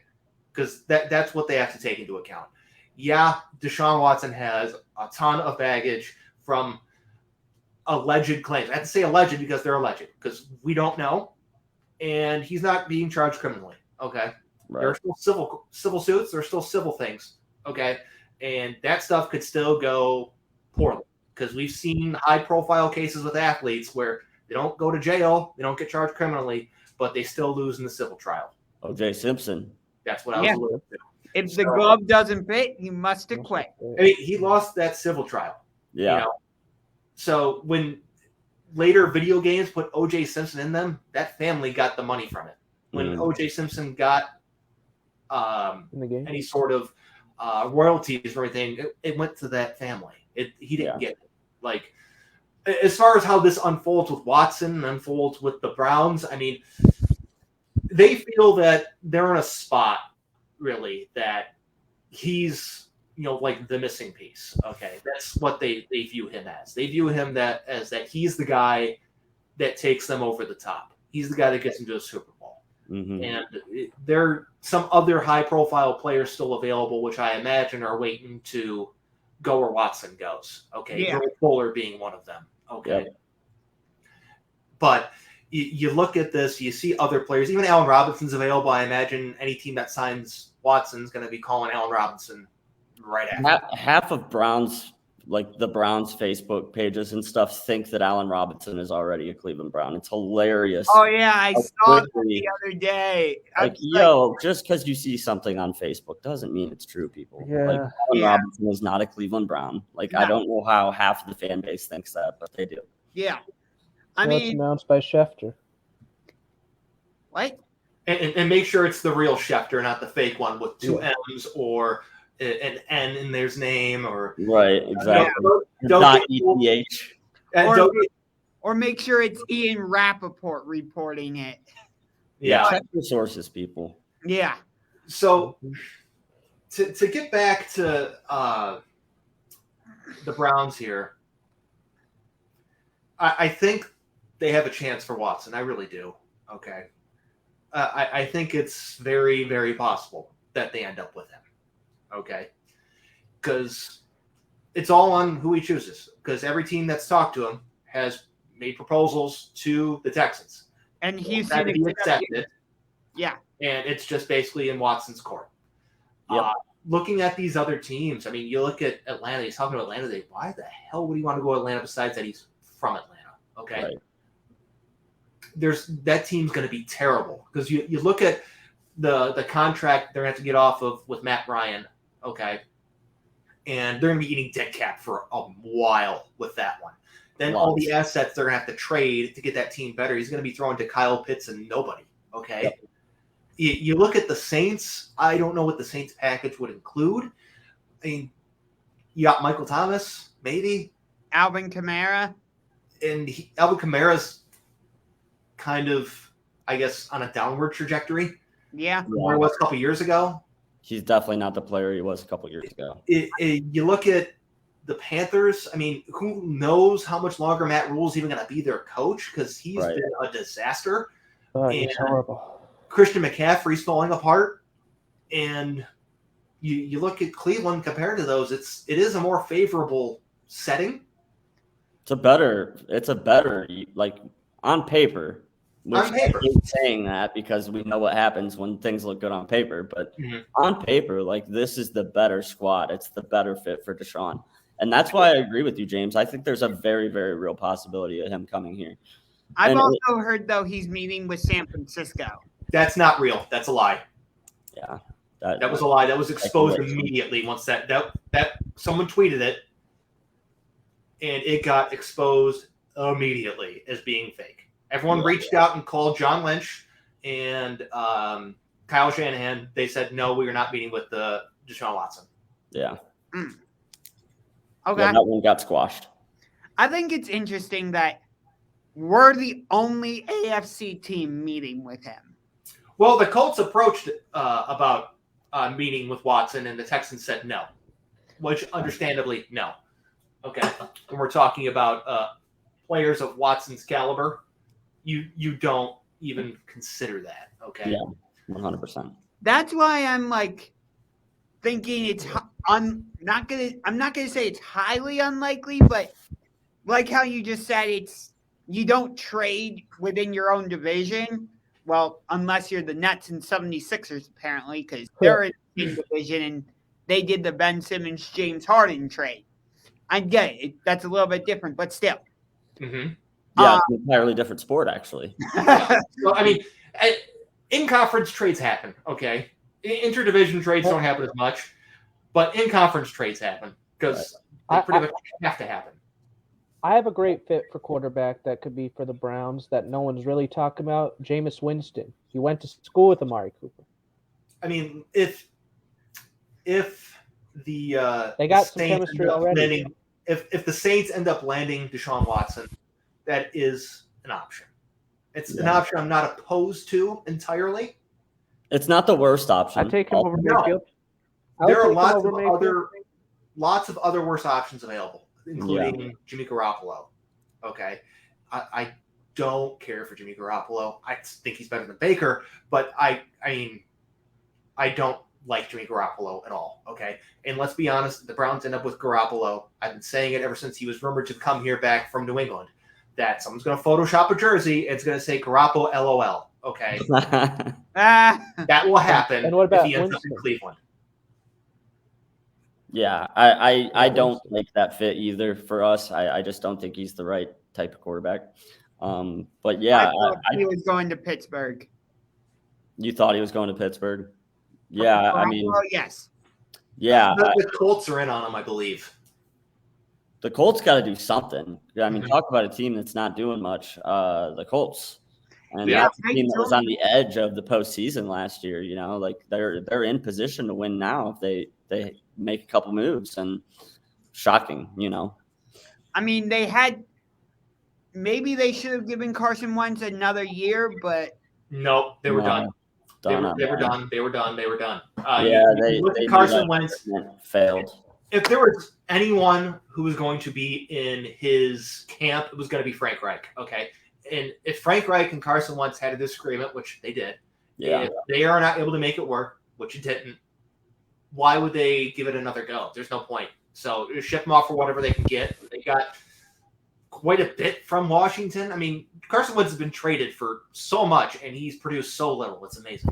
Because that's what they have to take into account. Yeah, Deshaun Watson has a ton of baggage from alleged claims. I have to say alleged because they're alleged, because we don't know. And he's not being charged criminally, okay? Right. There are still civil suits. There are still civil things, okay? And that stuff could still go poorly because we've seen high-profile cases with athletes where they don't go to jail, they don't get charged criminally, but they still lose in the civil trial. O.J. Simpson. That's what I was alluding to. If the glove doesn't fit, you must acquit. I mean, he lost that civil trial. Yeah. You know? So when later video games put O.J. Simpson in them, that family got the money from it. When O.J. Simpson got In the game. any sort of royalties or anything, it went to that family. He didn't get it. Like, as far as how this unfolds with Watson and unfolds with the Browns, I mean, they feel that they're in a spot, really, that he's, like the missing piece. Okay, that's what they view him as. They view him as that he's the guy that takes them over the top. He's the guy that gets them to a Super Bowl. Mm-hmm. And there are some other high-profile players still available, which I imagine are waiting to go where Watson goes. Okay, Yeah. Will Fuller being one of them. Okay, Yep. But you look at this, you see other players. Even Allen Robinson's available. I imagine any team that signs Watson's going to be calling Allen Robinson right after. Half of Browns, like the Browns Facebook pages and stuff, think that Allen Robinson is already a Cleveland Brown. It's hilarious. Oh, yeah, I How saw that quickly- the other day. Like, just because you see something on Facebook doesn't mean it's true, people. Yeah. Like, Allen Yeah. Robinson is not a Cleveland Brown. Like, I No. don't know how half of the fan base thinks that, but they do. Yeah. I Well, it's mean, announced by Schefter. what? And make sure it's the real Schefter, not the fake one with two Yeah. M's or an N in their name. Or Right, exactly. Don't Not get fooled. ETH. And Or- don't get- Or make sure it's Ian Rappaport reporting it. yeah. Check your sources, people. Yeah. So to get back to the Browns here, I think they have a chance for Watson. I really do. Okay. I think it's very, very possible that they end up with him. Okay. Because it's all on who he chooses. Because every team that's talked to him has made proposals to the Texans. And That Houston he accepted. accepted. Yeah. And it's just basically in Watson's court. Yep. Looking at these other teams, I mean, you look at Atlanta. He's talking about Atlanta. Why the hell would he want to go to Atlanta besides that he's from Atlanta? Okay. Right. That team's going to be terrible because you look at the contract they're going to have to get off of with Matt Ryan. Okay. And they're going to be eating dead cap for a while with that one. Then all the assets they're going to have to trade to get that team better. He's going to be throwing to Kyle Pitts and nobody. Okay. Yep. You look at the Saints. I don't know what the Saints package would include. I mean, you got Michael Thomas, maybe. Alvin Kamara. And Alvin Kamara's kind of, I guess, on a downward trajectory. Yeah. Where it was a couple years ago. He's definitely not the player he was a couple years ago. You look at the Panthers. I mean, who knows how much longer Matt Rule's even going to be their coach because he's Right. been a disaster. Oh, he's And- horrible. Christian McCaffrey's falling apart, and you look at Cleveland compared to those. It is a more favorable setting. It's a better, like on paper, Which On paper. I hate saying that because we know what happens when things look good on paper. But on paper, like this is the better squad. It's the better fit for Deshaun. And that's why I agree with you, James. I think there's a very, very real possibility of him coming here. I've And also heard, though, he's meeting with San Francisco. That's not real. That's a lie. Yeah. That was a lie. That was exposed immediately once that someone tweeted it, and it got exposed immediately as being fake. Everyone reached out and called John Lynch and Kyle Shanahan. They said, no, we are not meeting with Deshaun Watson. Yeah. Okay. Yeah, that one got squashed. I think it's interesting that we're the only AFC team meeting with him. Well, the Colts approached about meeting with Watson, and the Texans said no, which understandably, no. Okay. And we're talking about players of Watson's caliber. You don't even consider that. Okay. Yeah, 100%. That's why I'm like thinking it's I'm not gonna say it's highly unlikely, but like how you just said, you don't trade within your own division. Well, unless you're the Nets and 76ers, apparently, because they're in the same division and they did the Ben Simmons, James Harden trade. I get it. That's a little bit different, but still. Mm-hmm. Yeah, it's an entirely different sport, actually. Well, I mean, in-conference trades happen, okay? Interdivision trades don't happen as much, but in-conference trades happen because they pretty much have to happen. I have a great fit for quarterback that could be for the Browns that no one's really talking about. Jameis Winston. He went to school with Amari Cooper. I mean, if the they got some Saints chemistry end up already. landing, if the Saints end up landing Deshaun Watson, that is an option. It's an option I'm not opposed to entirely. It's not the worst option. I take him over No. Mayfield. There are lots of other worse options available, including Jimmy Garoppolo. Okay, I don't care for Jimmy Garoppolo. I think he's better than Baker, but I mean, I don't like Jimmy Garoppolo at all. Okay, and let's be honest, the Browns end up with Garoppolo. I've been saying it ever since he was rumored to come here back from New England. That someone's going to Photoshop a jersey. It's going to say Garoppolo LOL. Okay, that will happen. And what about if he ends up Winston? in Cleveland? Yeah, I don't like that fit either for us. I just don't think he's the right type of quarterback. But yeah, I thought he was going to Pittsburgh. You thought he was going to Pittsburgh? Yeah, I mean, yes. Yeah, the Colts are in on him, I believe. The Colts got to do something. I mean, talk about a team that's not doing much. The Colts, and that's a team that was on the edge of the postseason last year. You know, like they're in position to win now if they make a couple moves. And shocking, you know. I mean, maybe they should have given Carson Wentz another year, but nope, they were done. They were done. Carson Wentz failed. If there was anyone who was going to be in his camp, it was going to be Frank Reich. Okay, and if Frank Reich and Carson Wentz had a disagreement, which they did, if they are not able to make it work, which it didn't, why would they give it another go? There's no point. So just ship them off for whatever they can get. They got quite a bit from Washington. I mean, Carson Wentz has been traded for so much, and he's produced so little. It's amazing.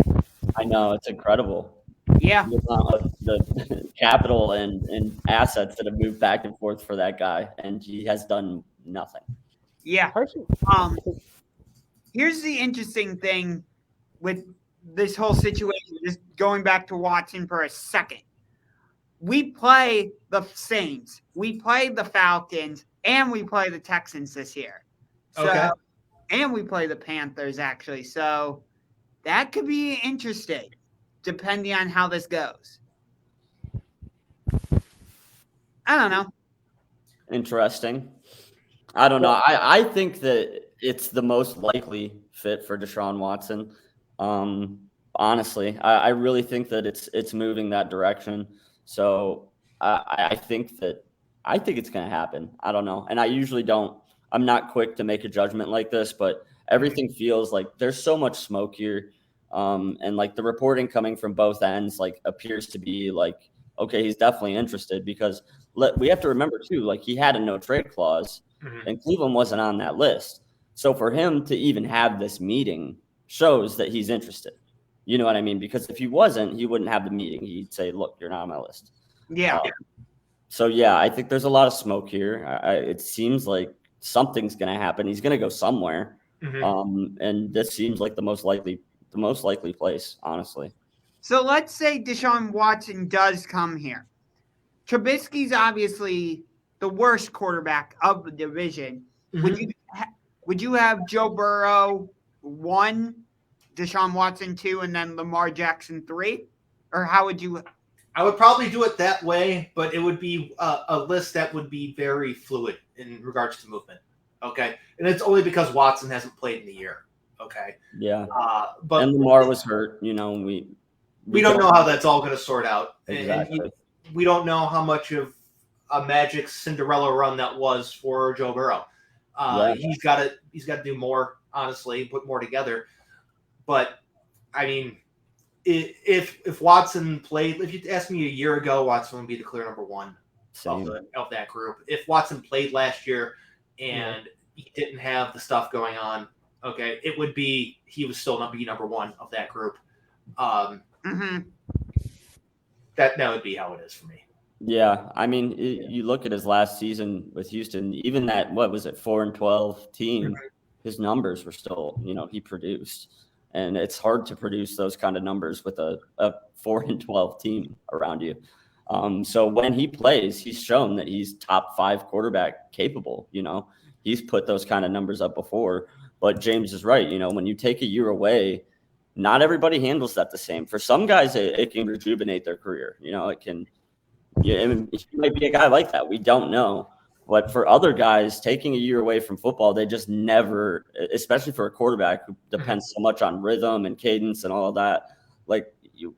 I know, it's incredible. Yeah, the capital and assets that have moved back and forth for that guy, and he has done nothing. Yeah. Here's the interesting thing with this whole situation. Just going back to Watson for a second, we play the Saints, we play the Falcons, and we play the Texans this year. So, and we play the Panthers actually. So that could be interesting, depending on how this goes. I don't know. Interesting. I don't know. I think that it's the most likely fit for Deshaun Watson. Honestly, I really think that it's moving that direction. So I think it's going to happen. I don't know. And I usually don't. I'm not quick to make a judgment like this, but everything feels like there's so much smoke here. And like the reporting coming from both ends, like appears to be like, okay, he's definitely interested because we have to remember too, like he had a no trade clause and Cleveland wasn't on that list. So for him to even have this meeting shows that he's interested. You know what I mean? Because if he wasn't, he wouldn't have the meeting. He'd say, look, you're not on my list. Yeah. So, yeah, I think there's a lot of smoke here. It seems like something's going to happen. He's going to go somewhere. And this seems like the most likely place, honestly. So let's say Deshaun Watson does come here. Trubisky's obviously the worst quarterback of the division. Would you have Joe Burrow 1, Deshaun Watson 2, and then Lamar Jackson 3? Or how would you? I would probably do it that way, but it would be a list that would be very fluid in regards to movement. Okay, and it's only because Watson hasn't played in the year. Okay. Yeah. But and Lamar was hurt. You know, we don't know how that's all going to sort out. Exactly. And we don't know how much of a magic Cinderella run that was for Joe Burrow. He's got to do more, honestly, put more together. But I mean, if Watson played, if you asked me a year ago, Watson would be the clear number 1 of that group. If Watson played last year and he didn't have the stuff going on, okay, it would be he was still number 1 of that group. That would be how it is for me. Yeah, I mean, you look at his last season with Houston, even that, 4-12 team, his numbers were still, he produced. And it's hard to produce those kind of numbers with a 4-12 team around you. So when he plays, he's shown that he's top 5 quarterback capable. He's put those kind of numbers up before. But James is right. When you take a year away, not everybody handles that the same. For some guys, it can rejuvenate their career. It can. It might be a guy like that. We don't know. But for other guys, taking a year away from football, they just never, especially for a quarterback who depends so much on rhythm and cadence and all of that,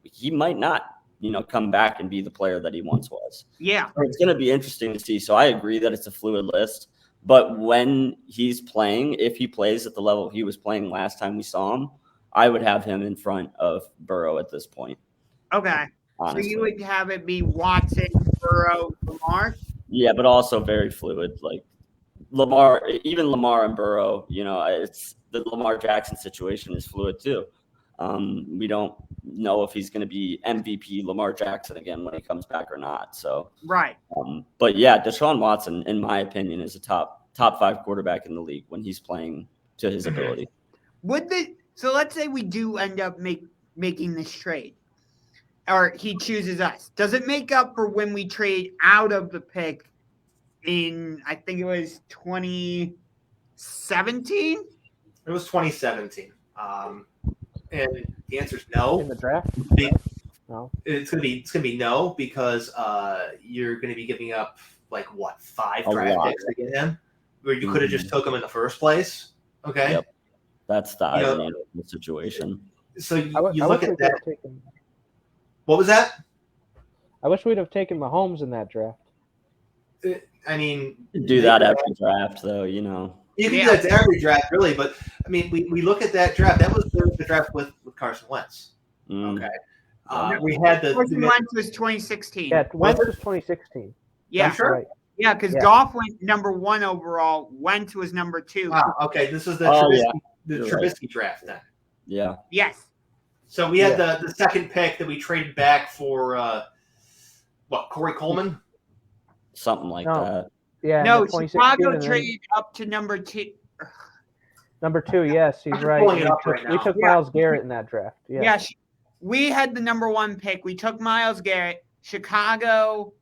he might not, come back and be the player that he once was. Yeah. So it's going to be interesting to see. So I agree that it's a fluid list. But when he's playing, if he plays at the level he was playing last time we saw him, I would have him in front of Burrow at this point. Okay. Honestly. So you would have it be Watson, Burrow, Lamar? Yeah, but also very fluid. Like Lamar and Burrow, it's the Lamar Jackson situation is fluid too. We don't know if he's going to be MVP Lamar Jackson again when he comes back or not. So right. But yeah, Deshaun Watson, in my opinion, is a top 5 quarterback in the league when he's playing to his ability. So let's say we do end up making this trade, or he chooses us. Does it make up for when we trade out of the pick in, I think it was 2017? It was 2017. And the answer is no. In the draft? No. It's gonna be no, because you're gonna be giving up 5 draft picks to get him, where you could have just took him in the first place. Okay. Yep. That's the irony of the situation. So you look at that. What was that? I wish we'd have taken Mahomes in that draft. I mean, do that every draft, though. You can do that to every draft, really. But I mean, we look at that draft. That was the draft with Carson Wentz. Okay. We had Carson Wentz was 2016. Yeah, Wentz was 2016. Yeah, I'm sure. Right. Yeah, because Goff went number 1 overall. Wentz was number 2. Wow. Okay, this is the Trubisky draft then. Yeah. Yes. So we had the second pick that we traded back for Corey Coleman? Something like that. Yeah. No, Chicago traded up to number 2. Number 2, yes, he's right. We took Myles Garrett in that draft. Yeah, we had the number 1 pick. We took Myles Garrett. Chicago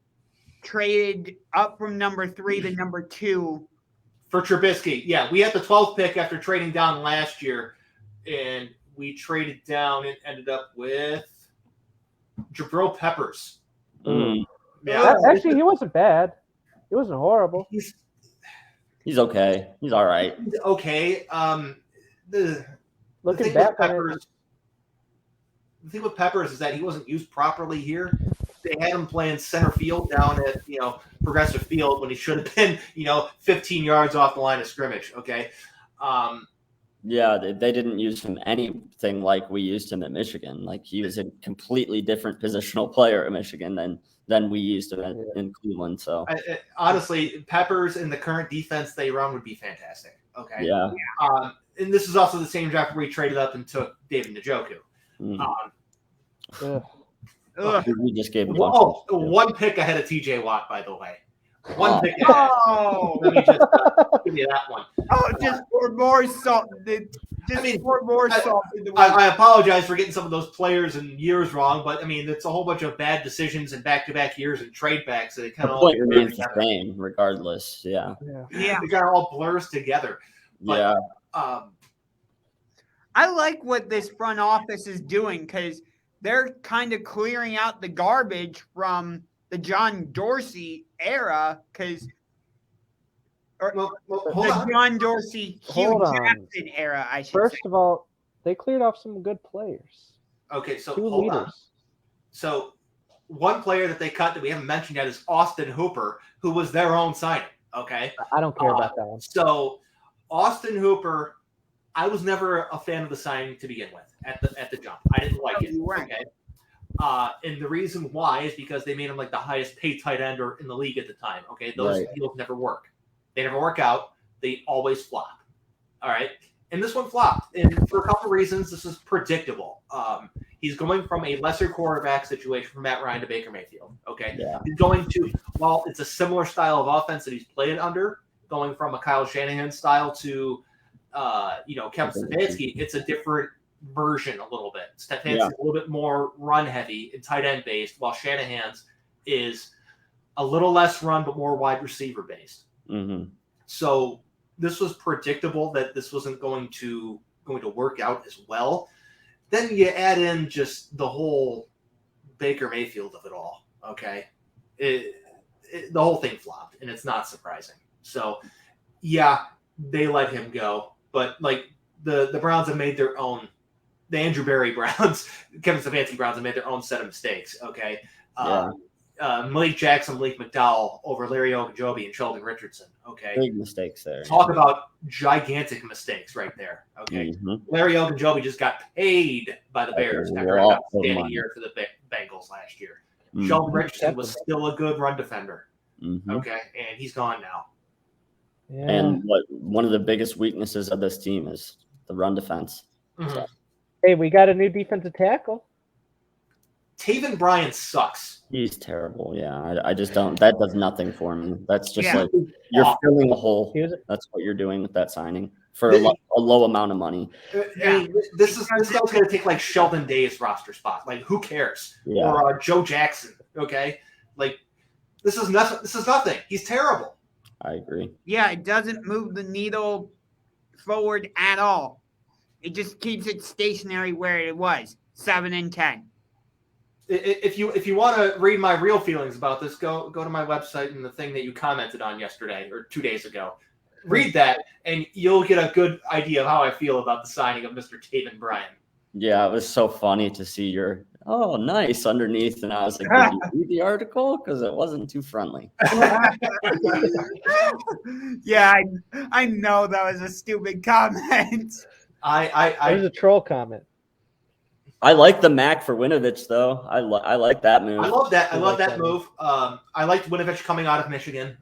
traded up from number 3 to number 2. For Trubisky. Yeah, we had the 12th pick after trading down last year, and we traded down and ended up with Jabril Peppers. Yeah. Actually, he wasn't bad. He wasn't horrible. He's okay. He's all right. He's okay. Looking back on it, the thing with Peppers is that he wasn't used properly here. They had him playing center field down at Progressive Field when he should have been 15 yards off the line of scrimmage. Okay. Yeah, they didn't use him anything like we used him at Michigan. Like he was a completely different positional player at Michigan than we used him in Cleveland. So honestly, Peppers in the current defense they run would be fantastic. Okay. Yeah. And this is also the same draft where we traded up and took David Njoku. Ugh. We just gave him one pick ahead of TJ Watt, by the way. One pick ahead. Oh, Let me just give you that one. oh, just for more salt. For more salt. In the I apologize for getting some of those players and years wrong, but I mean, it's a whole bunch of bad decisions and back-to-back years and trade backs that it kind The of point remains the same, regardless. Yeah. Yeah. It kind of all blurs together. But, I like what this front office is doing because they're kind of clearing out the garbage from the John Dorsey era because the John Dorsey Hugh Jackson era, I should say. First of all, they cleared off some good players. Okay, so 2 hold leaders. on. So one player that they cut that we haven't mentioned yet is Austin Hooper, who was their own signing. Okay, I don't care about that one. So Austin Hooper, I was never a fan of the signing to begin with at the jump. I didn't like it. You weren't. Okay. And the reason why is because they made him like the highest paid tight end in the league at the time. Okay, those deals never work. They never work out. They always flop. All right, and this one flopped, and for a couple of reasons, this is predictable. He's going from a lesser quarterback situation from Matt Ryan to Baker Mayfield. Okay, he's going to it's a similar style of offense that he's played under, going from a Kyle Shanahan style to Kevin Stefanski. It's a different version a little bit. Stefanski's a little bit more run heavy and tight end based, while Shanahan's is a little less run but more wide receiver based. Mm-hmm. So this was predictable that this wasn't going to work out as well. Then you add in just the whole Baker Mayfield of it all. Okay, the whole thing flopped, and it's not surprising. So they let him go, but like the Browns have made their own. The Andrew Berry Browns, Kevin Stefanski Browns have made their own set of mistakes. Okay. Malik Jackson, Malik McDowell over Larry Ogunjobi and Sheldon Richardson. Okay. Big mistakes there. Talk about gigantic mistakes right there. Okay. Mm-hmm. Larry Ogunjobi just got paid by the Bears after an outstanding year for the Bengals last year. Mm-hmm. Sheldon Richardson was still a good run defender. Mm-hmm. Okay. And he's gone now. Yeah. And one of the biggest weaknesses of this team is the run defense. Mm-hmm. So. Hey, we got a new defensive tackle. Taven Bryan sucks. He's terrible. Yeah, I just don't. That does nothing for me. That's just like you're filling a hole. That's what you're doing with that signing for a low amount of money. I mean, this guy's going to take like Sheldon Day's roster spot. Like, who cares? Yeah. Or Joe Jackson. Okay, like this is nothing. This is nothing. He's terrible. I agree. Yeah, it doesn't move the needle forward at all. It just keeps it stationary where it was, 7 and 10. If you want to read my real feelings about this, go to my website and the thing that you commented on yesterday or 2 days ago. Read that, and you'll get a good idea of how I feel about the signing of Mr. Taven Bryan. Yeah, it was so funny to see your nice underneath, and I was like, did you read the article? Because it wasn't too friendly. Yeah, I know that was a stupid comment. It was a troll comment. I like the Mac for Winovich, though. I like that move. I love that. I love that move. I liked Winovich coming out of Michigan.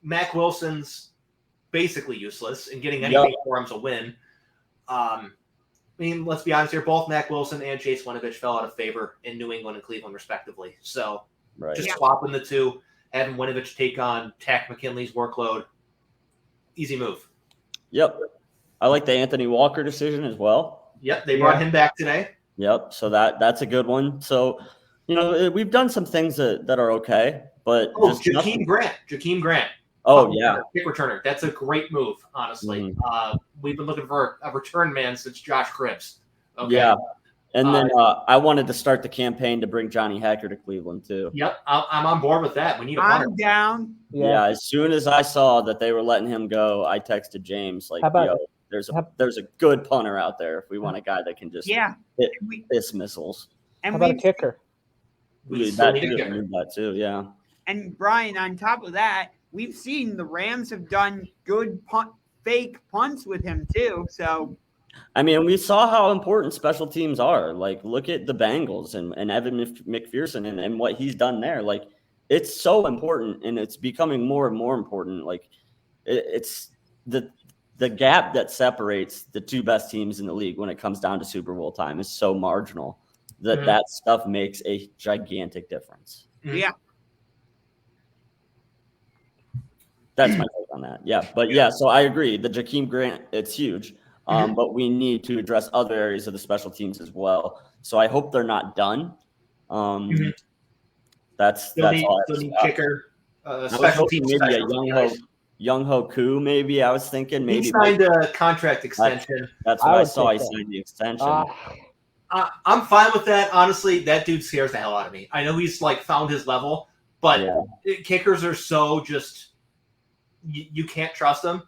Mac Wilson's basically useless, and getting anything for him's a win. I mean, let's be honest here. Both Mac Wilson and Chase Winovich fell out of favor in New England and Cleveland, respectively. So just swapping the two, having Winovich take on Tack McKinley's workload, easy move. Yep. I like the Anthony Walker decision as well. Yep, they brought him back today. Yep, so that's a good one. So, we've done some things that are okay, but Jakeem Grant. Oh, yeah. Kick returner. That's a great move, honestly. Mm-hmm. We've been looking for a return man since Josh Cribbs. Okay. Yeah, and then I wanted to start the campaign to bring Johnny Hacker to Cleveland, too. Yep, I'm on board with that. We need a punter. I'm down. Yeah, as soon as I saw that they were letting him go, I texted James, like, there's a good punter out there if we want a guy that can just hit missiles. And how about a kicker? We still need a kicker. That too, yeah. And Brian, on top of that, we've seen the Rams have done good fake punts with him too. So, I mean, we saw how important special teams are. Like, look at the Bengals and Evan McPherson and what he's done there. Like, it's so important, and it's becoming more and more important. Like, it's the gap that separates the two best teams in the league when it comes down to Super Bowl time is so marginal that that stuff makes a gigantic difference. Yeah. That's my take on that. Yeah. But yeah, so I agree. The Jakeem Grant, it's huge. But we need to address other areas of the special teams as well. So I hope they're not done. That's all. Kicker, special teams, maybe a Young Ho Koo. Maybe I was thinking maybe he signed a contract extension. That's what I saw. He signed the extension. I'm fine with that. Honestly, that dude scares the hell out of me. I know he's like found his level, but kickers are so just you can't trust them.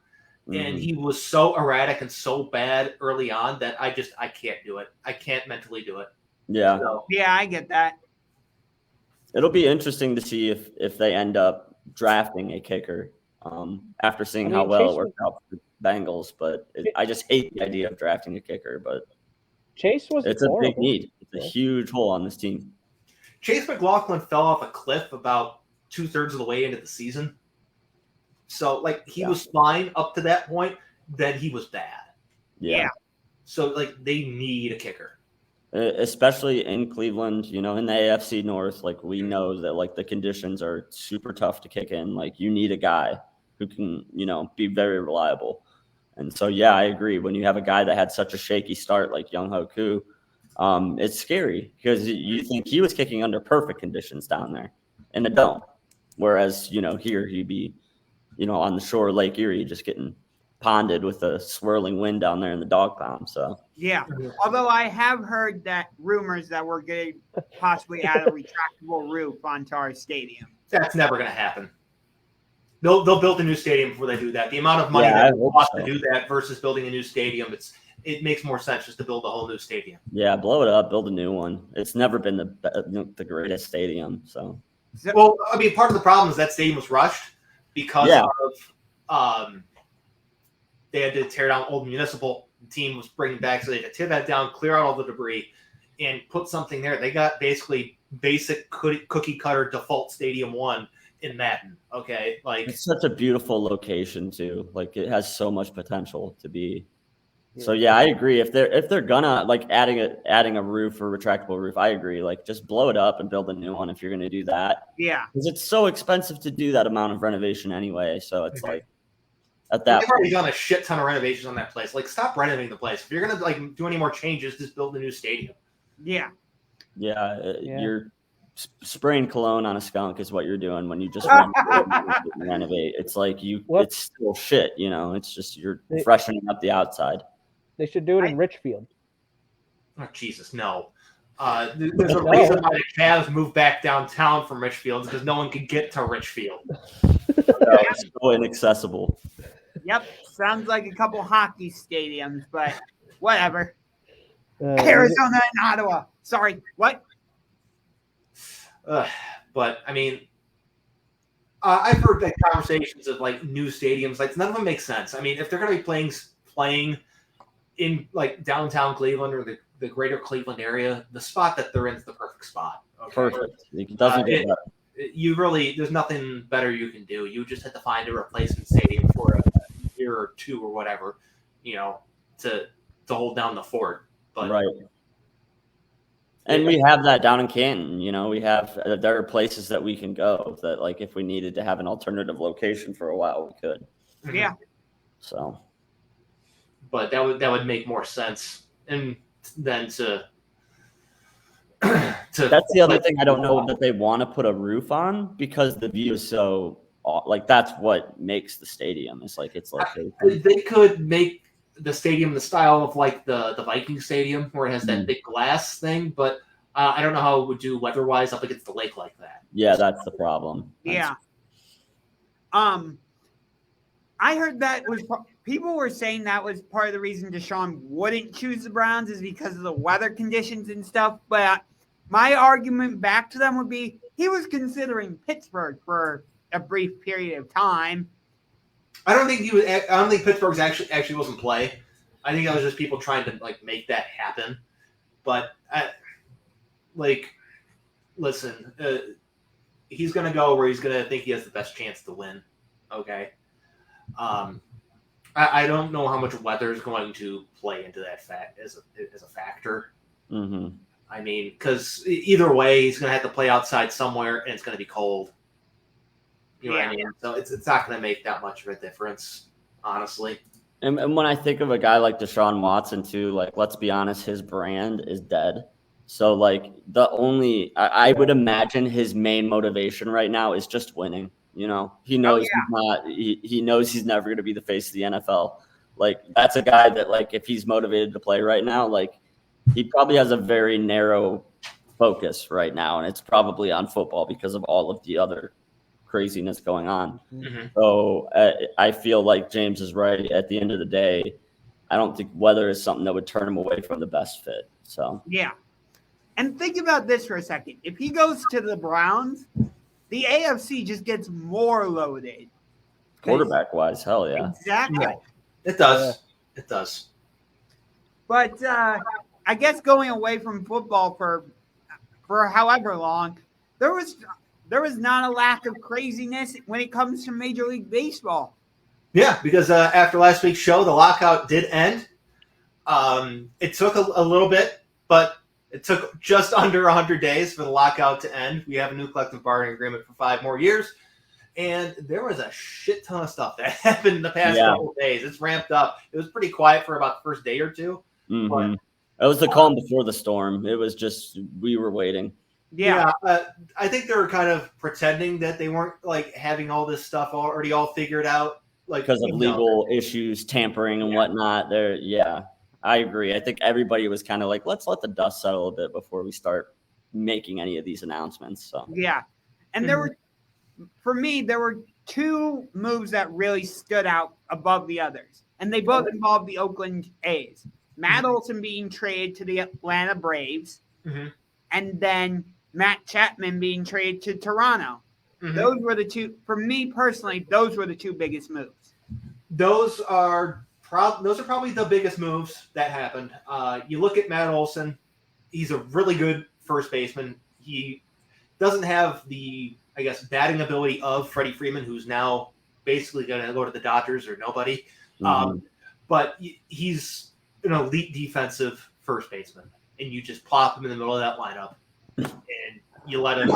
And he was so erratic and so bad early on that I can't do it. I can't mentally do it. Yeah. So, yeah, I get that. It'll be interesting to see if they end up drafting a kicker after seeing how well it worked out for the Bengals. But I just hate the idea of drafting a kicker. But Chase was it's horrible. A big need. It's a huge hole on this team. Chase McLaughlin fell off a cliff about 2/3 of the way into the season. So, like, he was fine up to that point. Then he was bad. Yeah. So, like, they need a kicker. Especially in Cleveland, in the AFC North, like, we know that, like, the conditions are super tough to kick in. Like, you need a guy who can, be very reliable. And so, yeah, I agree. When you have a guy that had such a shaky start like Young Ho Koo, it's scary because you think he was kicking under perfect conditions down there in the dome. Whereas, here he'd be on the shore of Lake Erie, just getting ponded with a swirling wind down there in the dog pound. So yeah, although I have heard that rumors that we're going to possibly add a retractable roof onto our stadium. That's never going to happen. They'll build a new stadium before they do that. The amount of money that it costs to do that versus building a new stadium, it makes more sense just to build a whole new stadium. Yeah, blow it up, build a new one. It's never been the greatest stadium. So well, I mean, part of the problem is that stadium was rushed because of they had to tear down old municipal. The team was bringing back, so they had to tear that down, clear out all the debris, and put something there. They got basically basic cookie cutter default Stadium 1 in Madden. Okay, like it's such a beautiful location too. Like it has so much potential to be. So yeah, I agree. If they're gonna like adding a roof or retractable roof, I agree. Like just blow it up and build a new one if you're gonna do that. Yeah, because it's so expensive to do that amount of renovation anyway. So it's like at that. They've already done a shit ton of renovations on that place. Like stop renovating the place. If you're gonna like do any more changes, just build a new stadium. Yeah. You're spraying cologne on a skunk is what you're doing when you just renovate. It's like it's still shit. It's just you're freshening up the outside. They should do it in Richfield. Oh, Jesus, no. There's a reason why the Cavs moved back downtown from Richfield because no one could get to Richfield. It's so inaccessible. Yep. Sounds like a couple hockey stadiums, but whatever. Arizona and Ottawa. Sorry, what? But, I mean, I've heard like conversations of like new stadiums. Like none of them make sense. I mean, if they're going to be playing in like downtown Cleveland or the greater Cleveland area, the spot that they're in is the perfect spot. Okay? Perfect. It doesn't get better. There's nothing better you can do. You just have to find a replacement stadium for a year or two or whatever, to hold down the fort. But right. And we have that down in Canton. There are places that we can go that, like, if we needed to have an alternative location for a while, we could. Yeah. So. But that would make more sense, and then to that's the other thing. I don't know that they want to put a roof on because the view is so like that's what makes the stadium. It's like they could make the stadium the style of like the Viking Stadium where it has that big glass thing, but I don't know how it would do weather-wise up against the lake like that. Yeah, that's the problem. Yeah. I heard that was people were saying that was part of the reason Deshaun wouldn't choose the Browns is because of the weather conditions and stuff. But my argument back to them would be he was considering Pittsburgh for a brief period of time. I don't think Pittsburgh's actually wasn't play. I think that was just people trying to like make that happen. But listen, he's gonna go where he's gonna think he has the best chance to win. Okay. I don't know how much weather is going to play into that fact as a factor. Mm-hmm. I mean, because either way, he's going to have to play outside somewhere, and it's going to be cold. You know what I mean? So it's not going to make that much of a difference, honestly. And when I think of a guy like Deshaun Watson too, like, let's be honest, his brand is dead. So like I would imagine his main motivation right now is just winning. You know, he knows he knows he's never going to be the face of the NFL. Like, that's a guy that, like, if he's motivated to play right now, like, he probably has a very narrow focus right now, and it's probably on football because of all of the other craziness going on. Mm-hmm. So I feel like James is right. At the end of the day, I don't think weather is something that would turn him away from the best fit. So yeah. And think about this for a second. If he goes to the Browns, the AFC just gets more loaded. quarterback wise, hell yeah. Exactly. Yeah. It does. Yeah. It does. But I guess going away from football for however long, there was not a lack of craziness when it comes to Major League Baseball. Yeah, because after last week's show, the lockout did end. It took a little bit, but it took just under 100 days for the lockout to end. We have a new collective bargaining agreement for 5 more years. And there was a shit ton of stuff that happened in the past couple of days. It's ramped up. It was pretty quiet for about the first day or two. Mm-hmm. It was the calm before the storm. It was just, we were waiting. Yeah. I think they were kind of pretending that they weren't like having all this stuff already all figured out. Like, because of legal issues, tampering and whatnot. I agree. I think everybody was kind of like, let's let the dust settle a bit before we start making any of these announcements. So yeah. And there were 2 moves that really stood out above the others. And they both involved the Oakland A's. Matt Olson being traded to the Atlanta Braves. Mm-hmm. And then Matt Chapman being traded to Toronto. Mm-hmm. Those were the 2, for me personally, those were the 2 biggest moves. Those are probably the biggest moves that happened. You look at Matt Olson, he's a really good first baseman. He doesn't have the, I guess, batting ability of Freddie Freeman, who's now basically going to go to the Dodgers or nobody. Mm-hmm. But he's an elite defensive first baseman, and you just plop him in the middle of that lineup, and you let him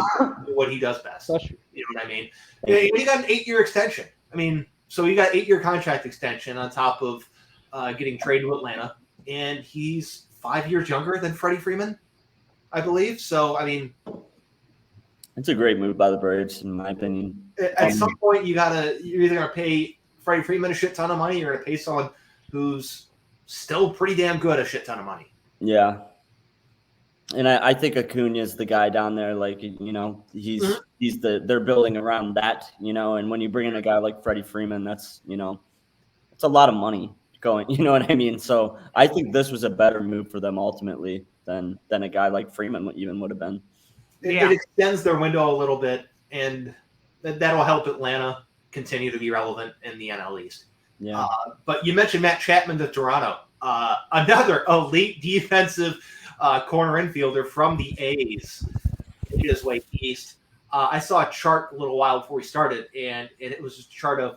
do what he does best. You know what I mean? You got an 8-year extension. I mean, so you got 8-year contract extension on top of getting traded to Atlanta, and he's 5 years younger than Freddie Freeman, I believe. So, I mean, it's a great move by the Braves, in my opinion. At some point, you're either going to pay Freddie Freeman a shit ton of money, or you're going to pay someone who's still pretty damn good a shit ton of money. Yeah. And I think Acuna is the guy down there. Like, you know, they're building around that, you know, and when you bring in a guy like Freddie Freeman, that's, you know, it's a lot of money going, you know what I mean? So I think this was a better move for them ultimately than a guy like Freeman even would have been. It extends their window a little bit, and that'll help Atlanta continue to be relevant in the NL East. Yeah. But you mentioned Matt Chapman to Toronto, another elite defensive corner infielder from the A's. His way east. I saw a chart a little while before we started, and it was a chart of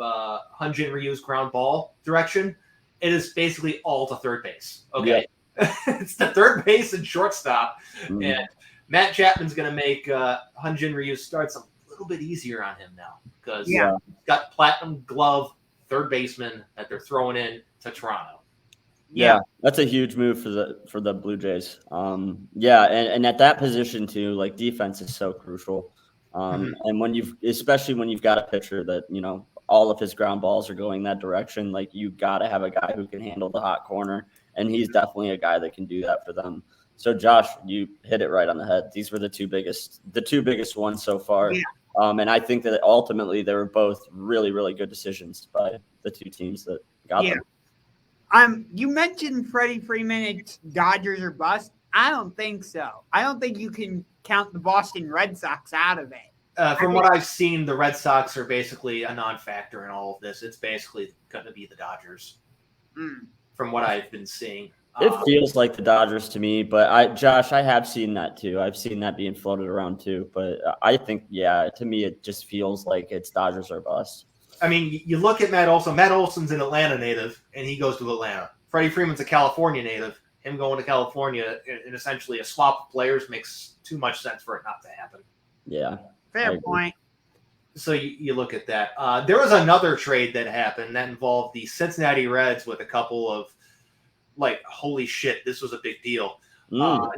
Hyun-Jin Ryu's ground ball direction. It is basically all to third base. Okay. Yeah. It's the third base and shortstop. Mm-hmm. And Matt Chapman's going to make Hyun-Jin Ryu's starts a little bit easier on him now because he's got platinum glove third baseman that they're throwing in to Toronto. Yeah, that's a huge move for the Blue Jays. And at that position too, like, defense is so crucial. And especially when you've got a pitcher that, you know, all of his ground balls are going that direction, like, you got to have a guy who can handle the hot corner, and he's definitely a guy that can do that for them. So Josh, you hit it right on the head. These were the two biggest ones so far. Yeah. And I think that ultimately they were both really, really good decisions by the 2 teams that got them. You mentioned Freddie Freeman, it's Dodgers or bust. I don't think so. I don't think you can count the Boston Red Sox out of it. From what I've seen, the Red Sox are basically a non-factor in all of this. It's basically going to be the Dodgers. From what I've been seeing. It feels like the Dodgers to me, but Josh, I have seen that too. I've seen that being floated around too. But I think, to me, it just feels like it's Dodgers or bust. I mean, you look at Matt Olson. Matt Olson's an Atlanta native, and he goes to Atlanta. Freddie Freeman's a California native. Him going to California and essentially a swap of players makes too much sense for it not to happen. Yeah. Fair point. So you look at that. There was another trade that happened that involved the Cincinnati Reds with a couple of, like, holy shit, this was a big deal.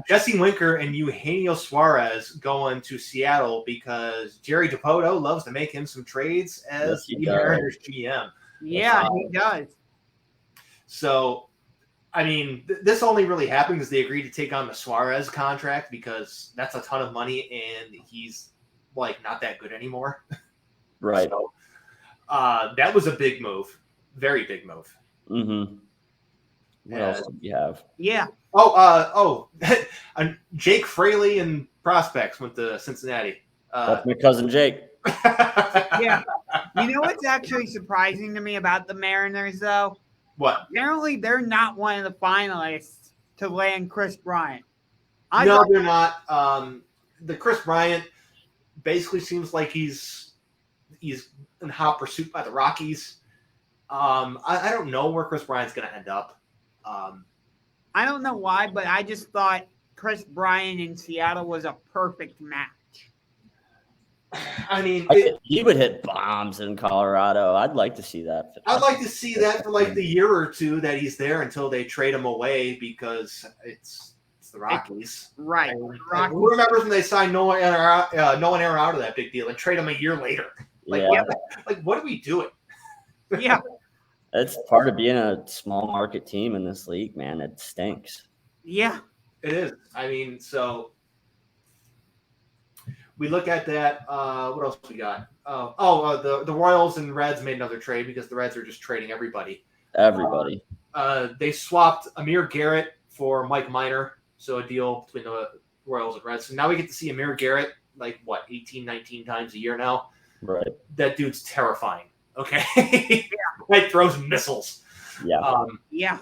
Jesse Winker and Eugenio Suarez going to Seattle because Jerry Dipoto loves to make him some trades as the Mariners GM. Yeah, he does. So, I mean, this only really happened because they agreed to take on the Suarez contract because that's a ton of money and he's, like, not that good anymore. Right. So, that was a big move. Very big move. Mm-hmm. What else do you have? Yeah. Jake Fraley and prospects went to Cincinnati. That's my cousin Jake. Yeah. You know what's actually surprising to me about the Mariners, though? What? Apparently, they're not one of the finalists to land Chris Bryant. No, they're not. The Chris Bryant basically seems like he's in hot pursuit by the Rockies. I don't know where Chris Bryant's going to end up. I don't know why, but I just thought Chris Bryant in Seattle was a perfect match. I mean, he would hit bombs in Colorado. I'd like to see that. I'd like to see that for like the year or two that he's there until they trade him away because it's the Rockies. Right. And who remembers when they signed Nolan Arenado that big deal and trade him a year later? Like, like what are we doing? Yeah. It's part of being a small market team in this league, man. It stinks. Yeah. It is. I mean, so we look at that. What else we got? The Royals and Reds made another trade because the Reds are just trading everybody. Everybody. They swapped Amir Garrett for Mike Minor, so a deal between the Royals and Reds. So now we get to see Amir Garrett, 18, 19 times a year now. Right. That dude's terrifying. Okay. Like throws missiles. Yeah. Yeah.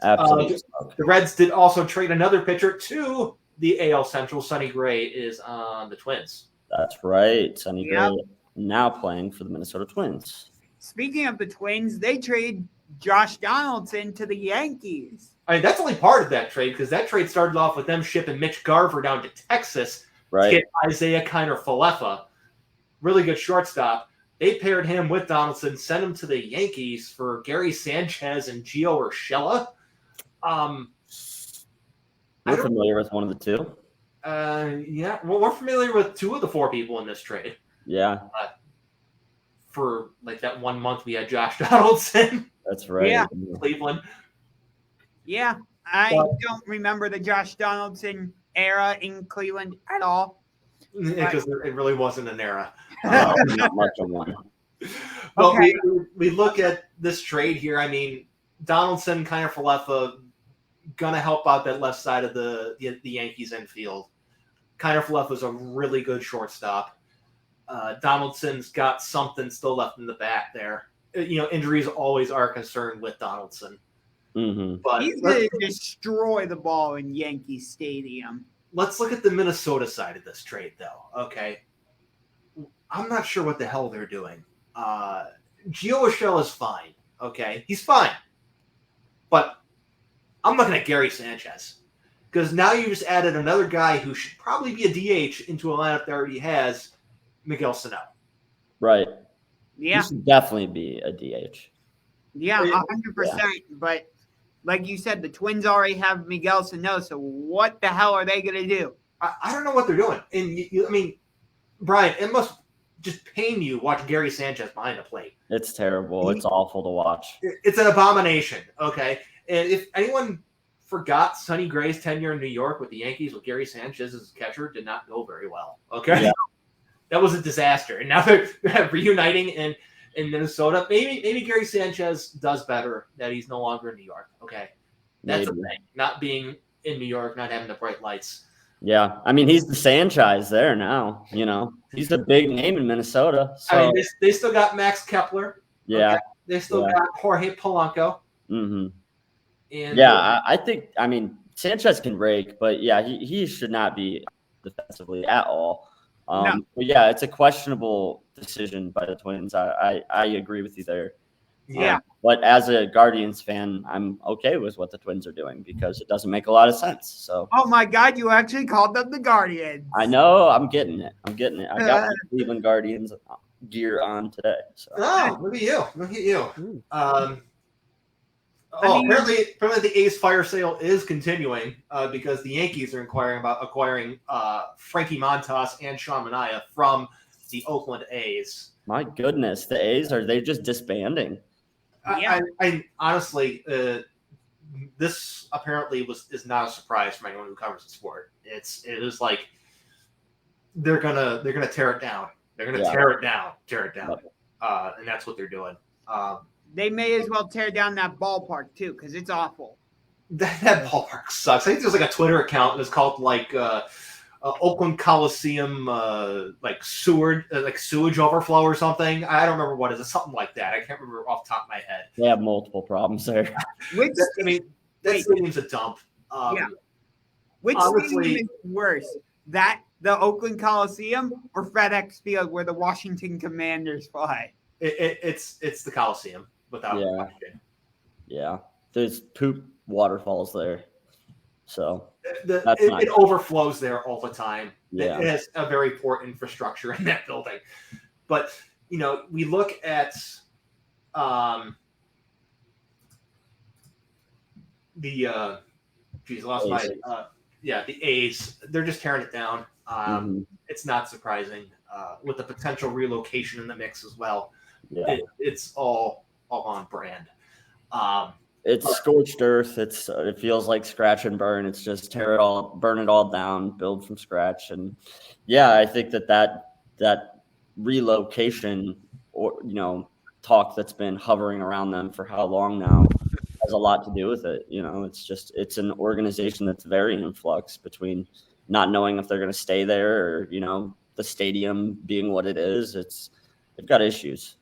Absolutely. The Reds did also trade another pitcher to the AL Central. Sonny Gray is on the Twins. That's right. Sonny Gray now playing for the Minnesota Twins. Speaking of the Twins, they trade Josh Donaldson to the Yankees. I mean, that's only part of that trade because that trade started off with them shipping Mitch Garver down to Texas to get Isaiah Kiner-Falefa. Really good shortstop. They paired him with Donaldson, sent him to the Yankees for Gary Sanchez and Gio Urshela. We're familiar with one of the two. Yeah. Well, we're familiar with two of the four people in this trade. Yeah. For that 1 month we had Josh Donaldson. That's right. Yeah. Cleveland. Yeah. I don't remember the Josh Donaldson era in Cleveland at all. Because it really wasn't an era. Not much of one. But Okay. we look at this trade here. I mean, Donaldson, Kiner-Falefa, gonna help out that left side of the Yankees infield. Kiner-Falefa's a really good shortstop. Donaldson's got something still left in the back there. Injuries always are a concern with Donaldson. Mm-hmm. But He's going to destroy the ball in Yankee Stadium. let's look at the Minnesota side of this trade, though. Okay. I'm not sure what the hell they're doing. Gio Urshela is fine. Okay. He's fine. But I'm looking at Gary Sanchez. Because now you just added another guy who should probably be a DH into a lineup that already has Miguel Sano. Right. Yeah. He should definitely be a DH. Yeah, 100%. But like you said, the Twins already have Miguel Sano, so what the hell are they going to do? I don't know what they're doing. And, I mean, Brian, it must just pain you watch Gary Sanchez behind the plate. It's terrible. It's awful to watch. It's an abomination, okay? And if anyone forgot, Sonny Gray's tenure in New York with the Yankees with Gary Sanchez as catcher did not go very well, okay? Yeah. That was a disaster. And now they're reuniting in Minnesota. Maybe Gary Sanchez does better that he's no longer in New York, okay? That's the thing. Not being in New York, not having the bright lights. Yeah. I mean, he's the franchise there now, you know. He's a big name in Minnesota. So. I mean, they still got Max Kepler. Yeah. Okay? They still got Jorge Polanco. Mm-hmm. And yeah, I think, Sanchez can rake, but yeah, he should not be defensively at all. No. But yeah, it's a questionable decision by the Twins. I agree with you there. Yeah. But as a Guardians fan, I'm okay with what the Twins are doing because it doesn't make a lot of sense. So. Oh my God! You actually called them the Guardians. I know. I'm getting it. I got my Cleveland Guardians gear on today. So. Oh, look at you! Look at you. I mean- Apparently the A's fire sale is continuing because the Yankees are inquiring about acquiring Frankie Montas and Sean Manaea from the Oakland A's. My goodness, the A's, are they just disbanding? Yeah. I honestly, this apparently is not a surprise for anyone who covers the sport. It is like they're gonna tear it down. They're gonna tear it down, and that's what they're doing. They may as well tear down that ballpark too, because it's awful. That ballpark sucks. I think there's like a Twitter account that's called like Oakland Coliseum, like sewage overflow or something. I don't remember what it is. It's something like that. I can't remember off the top of my head. They have multiple problems there. Which that stadium's a dump. Which honestly- stadium is worse? The Oakland Coliseum or FedEx Field where the Washington Commanders play? It's the Coliseum without question. Yeah, there's poop waterfalls there. So It overflows there all the time. Yeah. It has a very poor infrastructure in that building. But, we look at the A's. They're just tearing it down. It's not surprising with the potential relocation in the mix as well. Yeah. It's all on brand. It's scorched earth. It feels like scratch and burn. It's just burn it all down, build from scratch. And yeah, I think that relocation or talk that's been hovering around them for how long now has a lot to do with it. It's an organization that's very in flux between not knowing if they're going to stay there or the stadium being what it is. They've got issues.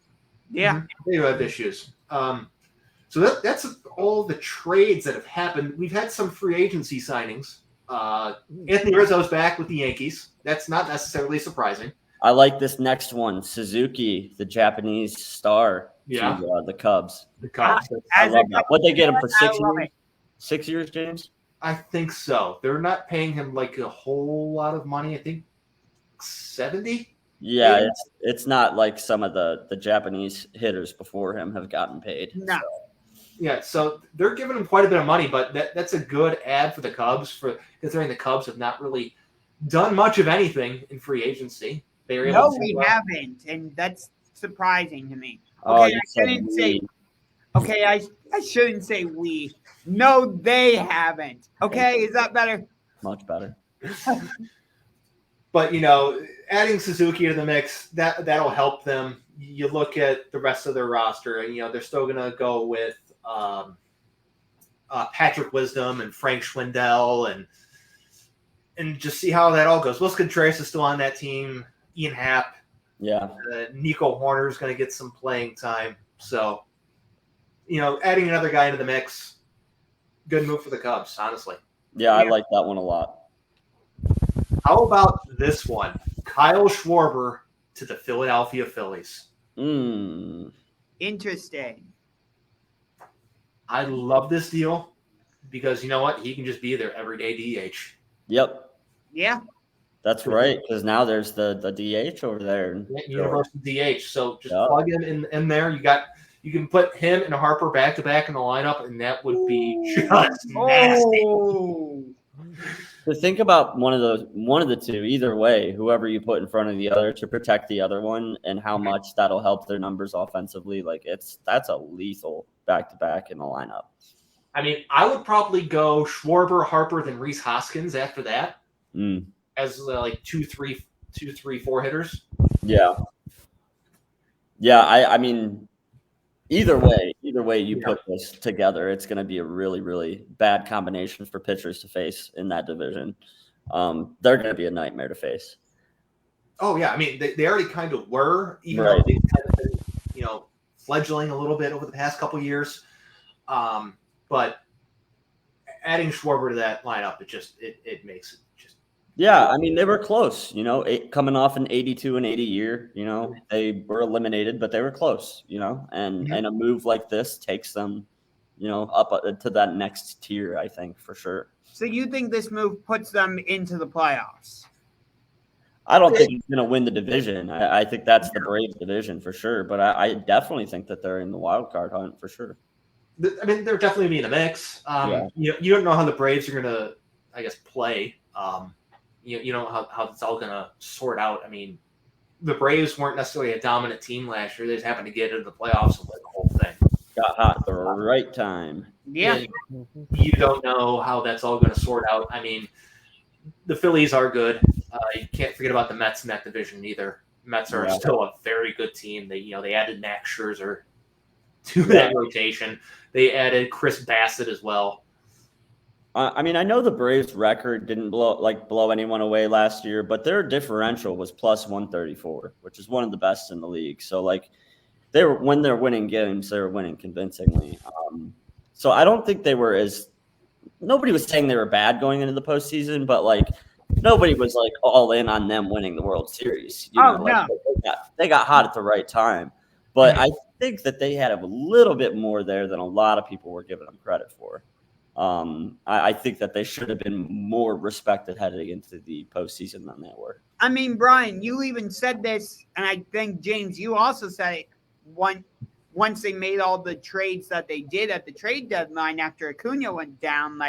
Yeah, they do have issues. So that's all the trades that have happened. We've had some free agency signings. Anthony Rizzo's back with the Yankees. That's not necessarily surprising. I like this next one, Suzuki, the Japanese star, to the Cubs. The Cubs. I love that. What they get him for 6 I love years? it. 6 years, James? I think so. They're not paying him like a whole lot of money. I think 70. Yeah, it's not like some of the Japanese hitters before him have gotten paid. No. So. Yeah, so they're giving him quite a bit of money, but that's a good ad for the Cubs, considering the Cubs have not really done much of anything in free agency. They were able No, to, we haven't, and that's surprising to me. Oh, Okay, you I said shouldn't say. we. Okay, I shouldn't say we. No, they haven't. Okay, is that better? Much better. But adding Suzuki to the mix, that'll help them. You look at the rest of their roster, and they're still gonna go with Patrick Wisdom and Frank Schwindel, and just see how that all goes. Wilson Contreras is still on that team. Ian Happ, Yeah. Nico Horner is going to get some playing time. So, adding another guy into the mix, good move for the Cubs, honestly. Yeah, I like that one a lot. How about this one? Kyle Schwarber to the Philadelphia Phillies. Interesting. I love this deal because you know what? He can just be their everyday DH. Yep. Yeah. That's right, because now there's the DH over there. Universal DH. So just plug him in there. You can put him and Harper back to back in the lineup, and that would be just nasty. Oh. So think about one of the two, either way, whoever you put in front of the other to protect the other one, and how much that'll help their numbers offensively. Like that's a lethal back to back in the lineup. I mean, I would probably go Schwarber, Harper, then Rhys Hoskins after that as like 2, 3, 4 hitters. Yeah. Yeah, I mean, either way you put this together, it's going to be a really, really bad combination for pitchers to face in that division. They're going to be a nightmare to face. Oh yeah, I mean they already kind of were, even Right. though they've kind of been, fledgling a little bit over the past couple years. But adding Schwarber to that lineup, it makes it just Yeah, I mean, they were close, coming off an 82 and 80 year, they were eliminated, but they were close, and a move like this takes them, up to that next tier, I think, for sure. So you think this move puts them into the playoffs? I don't think he's going to win the division. I think that's the Braves division for sure, but I definitely think that they're in the wild card hunt for sure. I mean, they're definitely being a mix. You don't know how the Braves are going to, I guess, play. You don't know how it's all going to sort out. I mean, the Braves weren't necessarily a dominant team last year. They just happened to get into the playoffs and win the whole thing. Got hot at the right time. Yeah. You don't know how that's all going to sort out. I mean, the Phillies are good. You can't forget about the Mets in that division either. Mets are still a very good team. They added Max Scherzer to that rotation. They added Chris Bassett as well. I mean, I know the Braves record didn't blow anyone away last year, but their differential was plus 134, which is one of the best in the league. So when they're winning games, they were winning convincingly. So I don't think they were nobody was saying they were bad going into the postseason, but nobody was all in on them winning the World Series. They got hot at the right time, but I think that they had a little bit more there than a lot of people were giving them credit for. I think that they should have been more respected heading into the postseason than they were. I mean, Brian, you even said this, and I think, James, you also said it once they made all the trades that they did at the trade deadline after Acuna went down.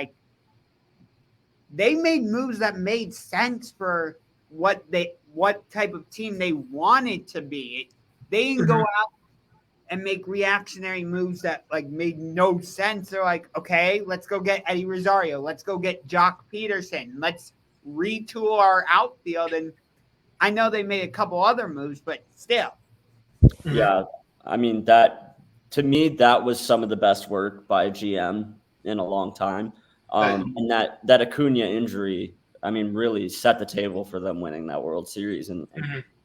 They made moves that made sense for what type of team they wanted to be. They didn't go out and make reactionary moves that made no sense. They're like, okay, let's go get Eddie Rosario. Let's go get Jock Peterson. Let's retool our outfield. And I know they made a couple other moves, but still. Yeah. I mean, to me, that was some of the best work by a GM in a long time. And that Acuna injury, I mean, really set the table for them winning that World Series, and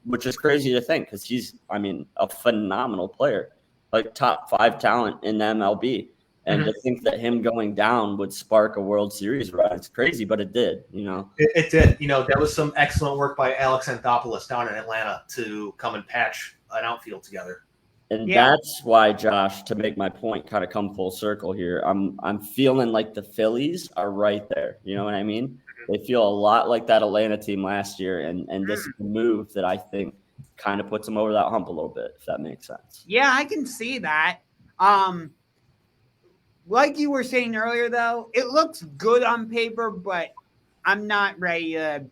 which is crazy to think because he's, I mean, a phenomenal player, top 5 talent in the MLB. And to think that him going down would spark a World Series run, it's crazy, but it did, It did. That was some excellent work by Alex Anthopoulos down in Atlanta to come and patch an outfield together. And that's why, Josh, to make my point kind of come full circle here, I'm feeling like the Phillies are right there. You know what I mean? They feel a lot like that Atlanta team last year, and this is a move that I think kind of puts them over that hump a little bit, if that makes sense. Yeah, I can see that. Like you were saying earlier, though, it looks good on paper, but I'm not ready to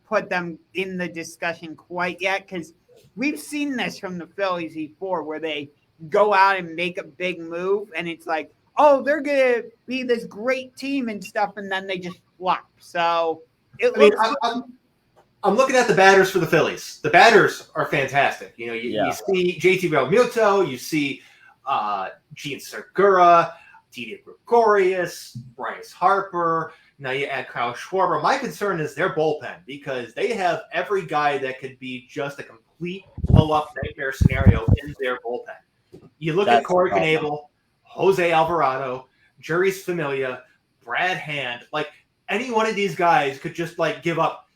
put them in the discussion quite yet because we've seen this from the Phillies before where they go out and make a big move and it's like, oh, they're going to be this great team and stuff, and then they just flop. So I'm looking at the batters for the Phillies. The batters are fantastic. You see JT Realmuto, you see Gene Segura, Didi Gregorius, Bryce Harper. Now you add Kyle Schwarber. My concern is their bullpen because they have every guy that could be just a complete blow-up nightmare scenario in their bullpen. You look at Corey Knebel, Jose Alvarado, Juris Familia, Brad Hand. Any one of these guys could just give up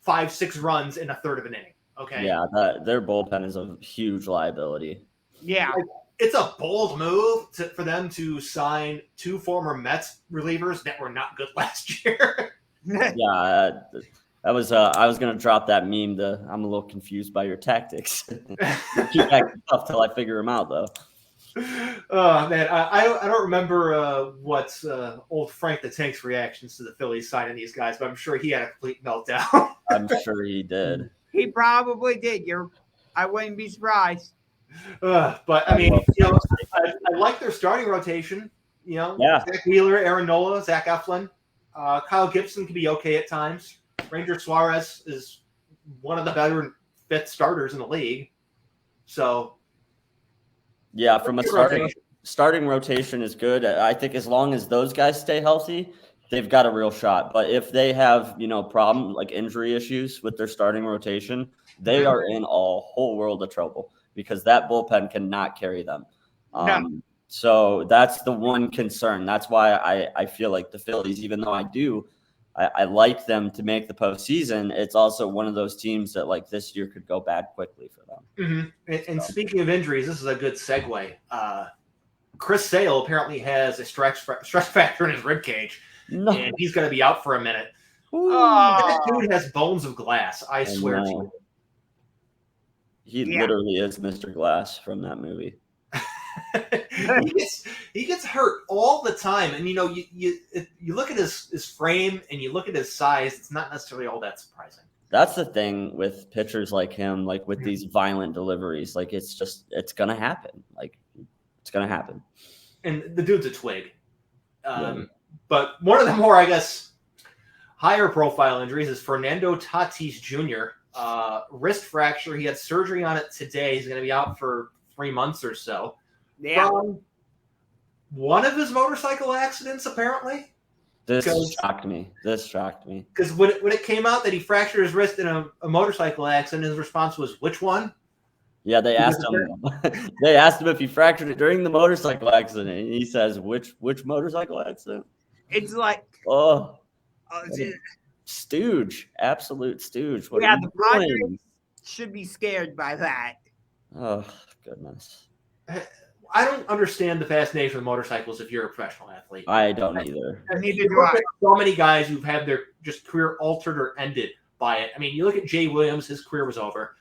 5-6 runs in a third of an inning. Okay. Yeah, their bullpen is a huge liability. Yeah. It's a bold move for them to sign 2 former Mets relievers that were not good last year. Yeah, that was. I was gonna drop that meme. I'm a little confused by your tactics. Keep that tough till I figure them out, though. Oh man, I don't remember what's old Frank the Tank's reactions to the Phillies signing these guys, but I'm sure he had a complete meltdown. I'm sure he did. He probably did. I wouldn't be surprised. But I mean, I like their starting rotation. Zach Wheeler, Aaron Nola, Zach Eflin, Kyle Gibson can be okay at times. Ranger Suarez is one of the better 5th starters in the league. So, yeah, from a starting rotation is good. I think as long as those guys stay healthy, they've got a real shot. But if they have, problem injury issues with their starting rotation, they are in a whole world of trouble because that bullpen cannot carry them. So that's the one concern. That's why I feel like the Phillies, even though I I like them to make the postseason. It's also one of those teams that like this year could go bad quickly for them. And speaking of injuries, this is a good segue. Chris Sale apparently has a stress fracture in his rib cage, and he's going to be out for a minute. That dude has bones of glass. I swear to you. He literally is Mr. Glass from that movie. he gets hurt all the time, and you look at his frame and you look at his size. It's not necessarily all that surprising. That's the thing with pitchers like him, like with these violent deliveries. Like it's gonna happen. Like it's gonna happen. And the dude's a twig. But one of the more, I guess, higher profile injuries is Fernando Tatis Jr. Wrist fracture. He had surgery on it today. He's going to be out for 3 months or so. Yeah. From one of his motorcycle accidents, apparently. This shocked me. Because when it came out that he fractured his wrist in a motorcycle accident, his response was, "Which one?" Yeah, they asked him. They asked him if he fractured it during the motorcycle accident, and he says, "Which motorcycle accident?" It's like, stooge, absolute stooge. What the Padres should be scared by that. Oh goodness. I don't understand the fascination with motorcycles if you're a professional athlete. I don't either. Neither do I. So many guys who've had their just career altered or ended by it. I mean, you look at Jay Williams, his career was over.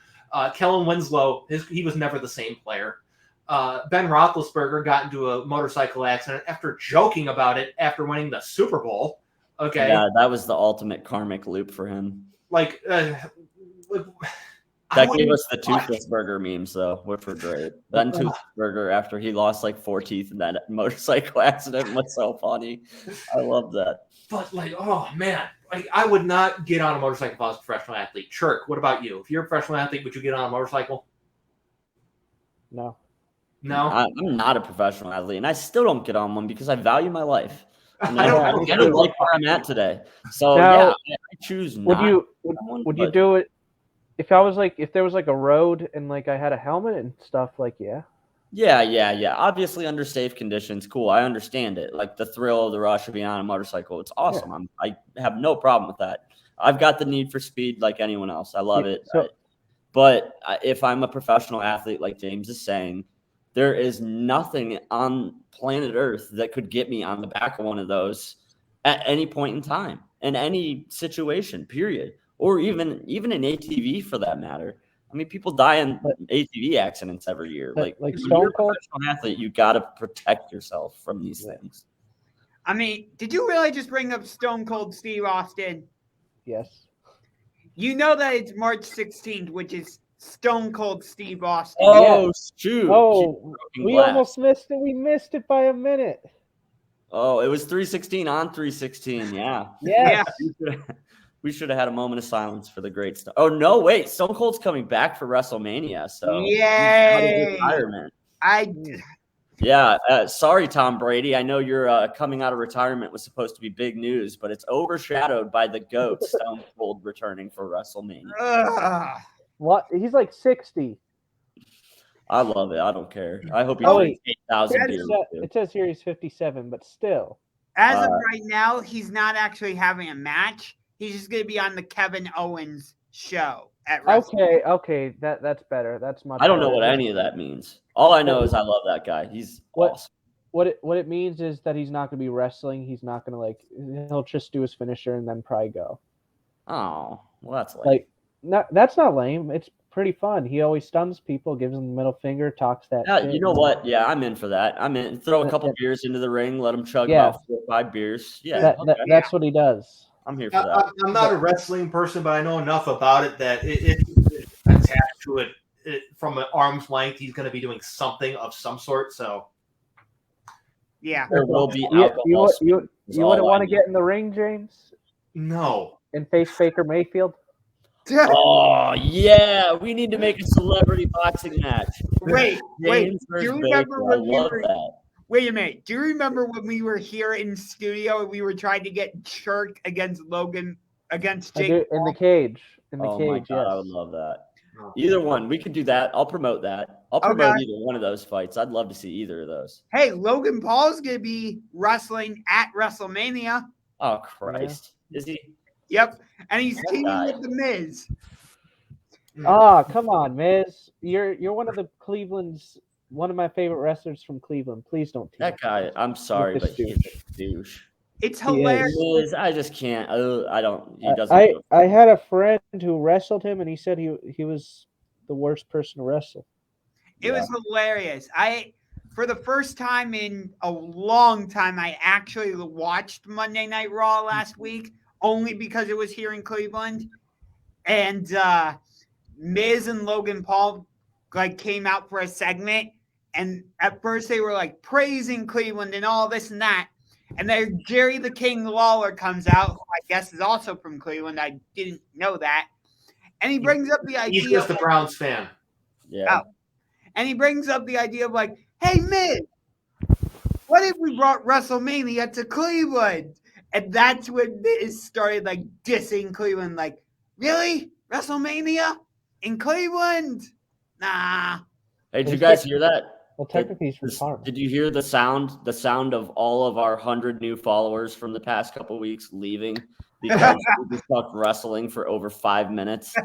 Kellen Winslow, he was never the same player. Ben Roethlisberger got into a motorcycle accident after joking about it after winning the Super Bowl. Okay. Yeah, that was the ultimate karmic loop for him. That gave us the Toothless Burger memes, though, which were great. Ben Toothless Burger, after he lost like 4 teeth in that motorcycle accident, was so funny. I love that. But oh man, I would not get on a motorcycle if I was a professional athlete. Chirk, what about you? If you're a professional athlete, would you get on a motorcycle? No. I'm not a professional athlete, and I still don't get on one because I value my life. And I don't like where I'm at today. So now, I choose not. Would you do it if there was like a road and like I had a helmet and stuff? Like Yeah. Obviously, under safe conditions, cool. I understand it. Like the thrill of the rush of being on a motorcycle, it's awesome. I have no problem with that. I've got the need for speed like anyone else. I love it. But if I'm a professional athlete, like James is saying, there is nothing on planet Earth that could get me on the back of one of those at any point in time, in any situation, period. Or even an ATV for that matter. I mean, people die in ATV accidents every year. Like Stone Cold, professional athlete, you got to protect yourself from these things. I mean, did you really just bring up Stone Cold Steve Austin? Yes. You know that it's March 16th, which is Stone Cold Steve Austin. Oh, shoot. Oh, we almost missed it. We missed it by a minute. Oh, it was 316 on 316. Yeah. Yeah. We should have had a moment of silence for the great stuff. Oh, no, wait. Stone Cold's coming back for WrestleMania. So, yay. Retirement. Yeah. Sorry, Tom Brady. I know your coming out of retirement was supposed to be big news, but it's overshadowed by the GOAT, Stone Cold, returning for WrestleMania. What? He's like 60. I love it. I don't care. I hope he wait. 8,000 beers. It says here he's 57, but still. As of right now, he's not actually having a match. He's just going to be on the Kevin Owens show at WrestleMania. Okay. That's better. That's much. I don't know better. what any of that means. All I know is I love that guy. He's awesome. What it means is that he's not going to be wrestling. He's not going to he'll just do his finisher and then probably go. Oh, well, that's lame. That's not lame. It's pretty fun. He always stuns people, gives them the middle finger, talks that shit. You know what? Yeah, I'm in for that. I'm in. Throw a couple beers into the ring, let him chug about 4 or 5 beers. Yeah, that's what he does. I'm here for that. I'm not a wrestling person, but I know enough about it that it's attached to it from an arm's length. He's going to be doing something of some sort. So, yeah, there will be alcohol. You wouldn't want to get in the ring, James? No. And face Baker Mayfield? Oh yeah, we need to make a celebrity boxing match. Wait. Do you remember when Wait a minute. Do you remember when we were here in studio and we were trying to get Chirk against Jake in the cage? Oh my God, yes. I would love that. Either one, we could do that. I'll promote that. I'll promote either one of those fights. I'd love to see either of those. Hey, Logan Paul's gonna be wrestling at WrestleMania. Oh Christ! Is he? Yep, and he's That teaming guy. with the Miz. Oh, come on, Miz. You're one of the one of my favorite wrestlers from Cleveland. Please don't team. That guy, I'm sorry, With but the he's a douche. It's He is. hilarious. Liz, I just can't. I don't. He doesn't. I had a friend who wrestled him, and he said he was the worst person to wrestle. It was hilarious. For the first time in a long time, I actually watched Monday Night Raw last week, only because it was here in Cleveland. And Miz and Logan Paul came out for a segment, and at first they were praising Cleveland and all this and that. And then Jerry the King Lawler comes out, who I guess is also from Cleveland. I didn't know that. And he brings up the idea. He's just a Browns fan. Yeah. And he brings up the idea of hey, Miz, what if we brought WrestleMania to Cleveland? And that's when Miz started dissing Cleveland. Really? WrestleMania? In Cleveland? Nah. Hey, did you guys hear that? Well, technically, he's from Parma. Did you hear the sound of all of our 100 new followers from the past couple of weeks leaving because we stuck wrestling for over 5 minutes?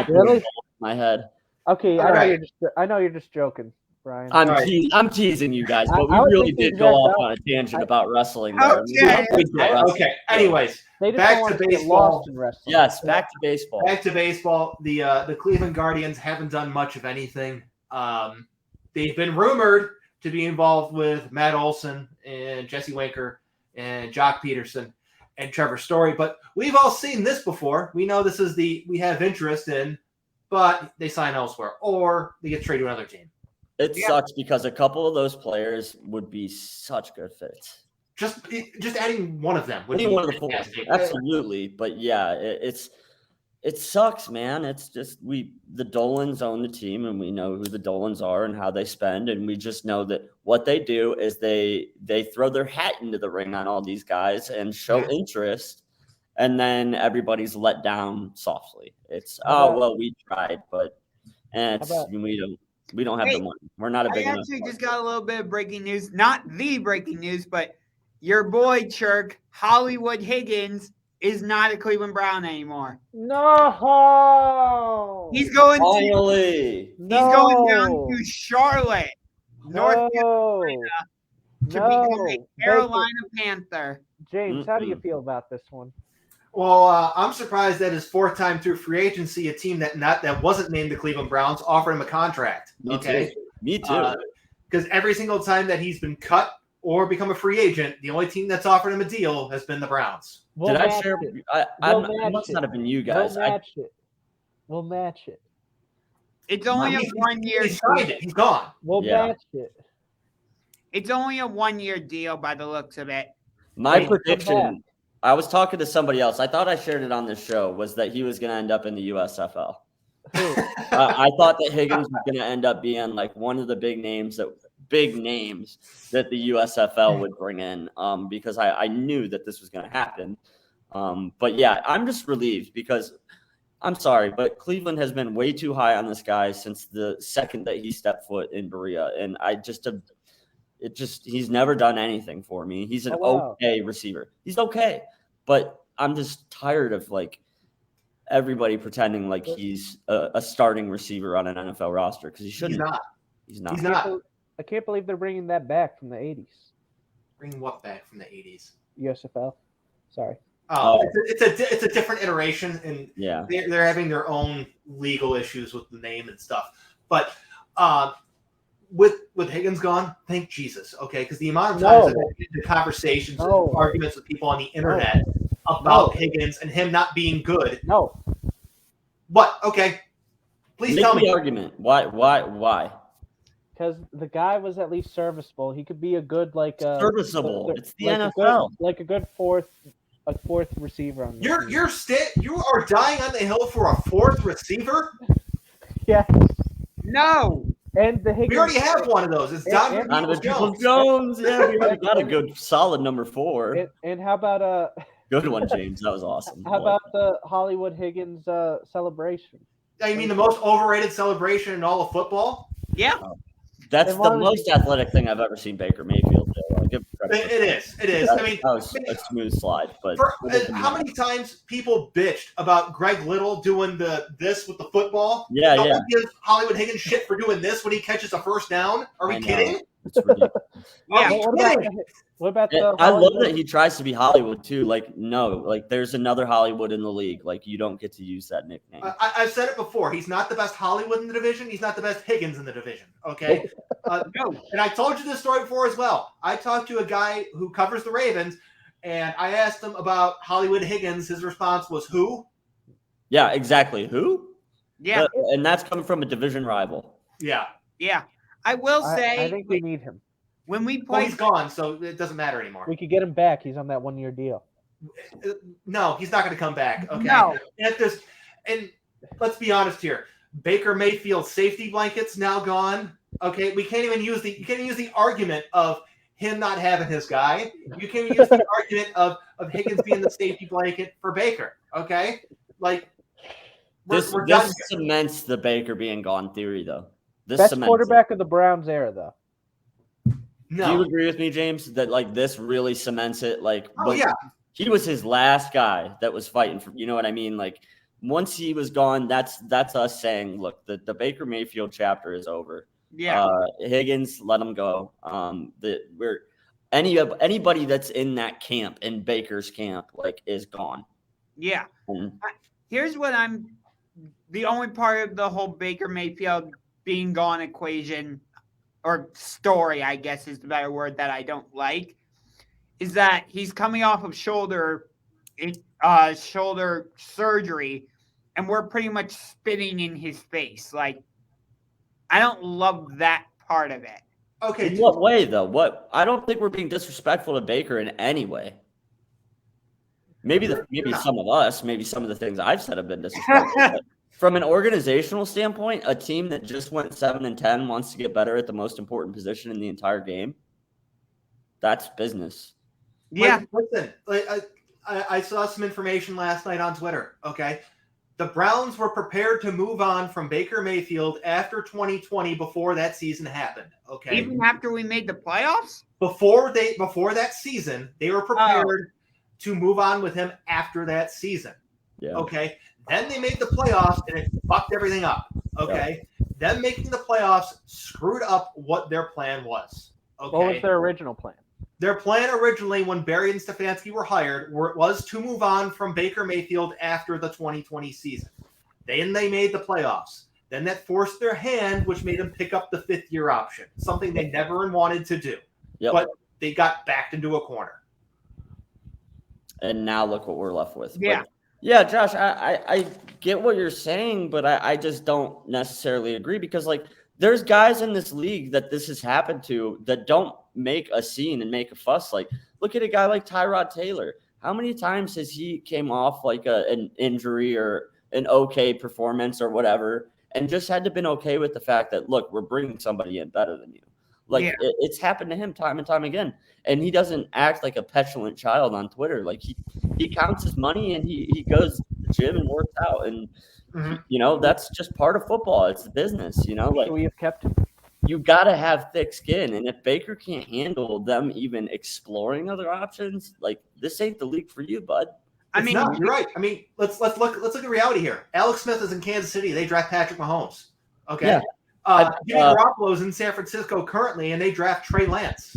Really? My head. Okay, All right. I know you're just joking, Brian. I'm teasing you guys, but we I was really thinking did go off that- on a tangent about wrestling there. Okay. Okay. Anyways, They just back don't want to to get baseball. lost in wrestling. Yes, back to baseball. Back to baseball. The Cleveland Guardians haven't done much of anything. They've been rumored to be involved with Matt Olson and Jesse Winker and Jock Peterson and Trevor Story, but we've all seen this before. We know this is we have interest in, but they sign elsewhere or they get traded to another team. It sucks because a couple of those players would be such good fits. Just adding one of them would be Any one of the four, fantastic. absolutely. But yeah, it sucks, man. It's just the Dolans own the team, and we know who the Dolans are and how they spend, and we just know that what they do is they throw their hat into the ring on all these guys and show interest, and then everybody's let down softly. It's we tried, but we don't have the money. We're not a big I enough. actually just got a little bit of breaking news. Not the breaking news, but your boy Chirk, Hollywood Higgins, is not a Cleveland Brown anymore. No. He's going Finally. going down to Charlotte, North Carolina, to become a Carolina Panther. James, how do you feel about this one? Well, I'm surprised that his fourth time through free agency, a team that wasn't named the Cleveland Browns offered him a contract. Me too. Because every single time that he's been cut or become a free agent, the only team that's offered him a deal has been the Browns. We'll Did I match share? it. It must not have been you guys. We'll match it. We'll match it. It's only a 1 year. He signed it. He's gone. We'll match it. It's only a 1 year deal by the looks of it. My prediction. I was talking to somebody else. I thought I shared it on this show. Was that he was going to end up in the USFL? I thought that Higgins was going to end up being one of the big names that the USFL would bring in, because I knew that this was going to happen. But yeah, I'm just relieved because I'm sorry, but Cleveland has been way too high on this guy since the second that he stepped foot in Berea, and he's never done anything for me. He's an okay receiver. He's okay, but I'm just tired of everybody pretending he's a starting receiver on an NFL roster because he shouldn't. He's not. He's not. I can't believe they're bringing that back from the 80s. Bring what back from the 80s? USFL. Sorry. Oh. It's a different iteration, and yeah, they're having their own legal issues with the name and stuff. But with Higgins gone, thank Jesus, okay? Because the amount of times I've been into conversations and arguments with people on the internet about Higgins and him not being good. No. What? Okay. Please Make tell me. the argument. Why? Because the guy was at least serviceable. He could be a good serviceable. It's the NFL. A good fourth receiver on the team. You are dying on the hill for a fourth receiver? Yeah. No. And the Higgins, we already have one of those. It's Donovan Jones. Yeah, we already got a good solid number 4. And how about good one, James? That was awesome. How about the Hollywood Higgins celebration? You mean the most overrated celebration in all of football? Yeah. That's the most athletic thing I've ever seen Baker Mayfield do. give credit. It is. That, I mean, that was a smooth slide. But how many times people bitched about Greg Little doing this with the football? Yeah, Don't yeah. we give Hollywood Higgins shit for doing this when he catches a first down? Are we kidding? It's ridiculous. Yeah. What about And the? I love Hollywood- that he tries to be Hollywood too. Like, no, like there's another Hollywood in the league. Like, you don't get to use that nickname. I've said it before. He's not the best Hollywood in the division. He's not the best Higgins in the division. Okay. No. And I told you this story before as well. I talked to a guy who covers the Ravens, and I asked him about Hollywood Higgins. His response was, "Who?" Yeah, exactly. Who? Yeah. And that's coming from a division rival. Yeah. Yeah. I will say, I think we need him. when we Well, played, he's gone, so it doesn't matter anymore. We could get him back. He's on that 1-year deal. No, he's not going to come back. Okay. No. And let's be honest here. Baker Mayfield safety blankets now gone. Okay, you can't even use the argument of him not having his guy. You can't even use the argument of Higgins being the safety blanket for Baker. Okay, like This we're done here. cements the Baker being gone theory, though. This Best cements quarterback of the Browns era, though. Do you agree with me, James, that like this really cements it? Like, Oh yeah, he was his last guy that was fighting for. You know what I mean? Like, once he was gone, that's us saying, look, the Baker Mayfield chapter is over. yeah, Higgins, let him go. Anybody that's in that camp, in Baker's camp, like, is gone. yeah. And Here's what the only part of the whole Baker Mayfield being gone equation or story, I guess is the better word, that I don't like, is that he's coming off of shoulder surgery, and we're pretty much spitting in his face. Like, I don't love that part of it. okay. in what way, though? What? I don't think we're being disrespectful to Baker in any way. Maybe some of us, maybe some of the things I've said have been disrespectful. But from an organizational standpoint, a team that just went 7-10 wants to get better at the most important position in the entire game. That's business. Yeah, Listen, I saw some information last night on Twitter. Okay, the Browns were prepared to move on from Baker Mayfield after 2020 before that season happened. Okay, even after we made the playoffs. before that season, they were prepared to move on with him after that season. Yeah. Okay. Then they made the playoffs and it fucked everything up. Okay. Them making the playoffs screwed up what their plan was. Okay. What was their original plan? Their plan originally, when Barry and Stefanski were hired, was to move on from Baker Mayfield after the 2020 season. Then they made the playoffs. Then that forced their hand, which made them pick up the 5th-year option, something they never wanted to do. Yep. But they got backed into a corner. And now look what we're left with. Yeah. But, yeah, Josh, I get what you're saying, but I just don't necessarily agree because, like, there's guys in this league that this has happened to that don't make a scene and make a fuss. Like, look at a guy like Tyrod Taylor. How many times has he came off like an injury or an okay performance or whatever and just had to been okay with the fact that, look, we're bringing somebody in better than you. Like, Yeah. it's happened to him time and time again. And he doesn't act like a petulant child on Twitter. Like, he counts his money and he goes to the gym and works out. And, you know, that's just part of football. It's a business, you know? Like, We have kept him. you got to have thick skin. And if Baker can't handle them even exploring other options, like, this ain't the league for you, bud. I mean, No, you're right. I mean, let's look at reality here. Alex Smith is in Kansas City. They draft Patrick Mahomes. Okay. Yeah. Jimmy Garoppolo's in San Francisco currently, and they draft Trey Lance.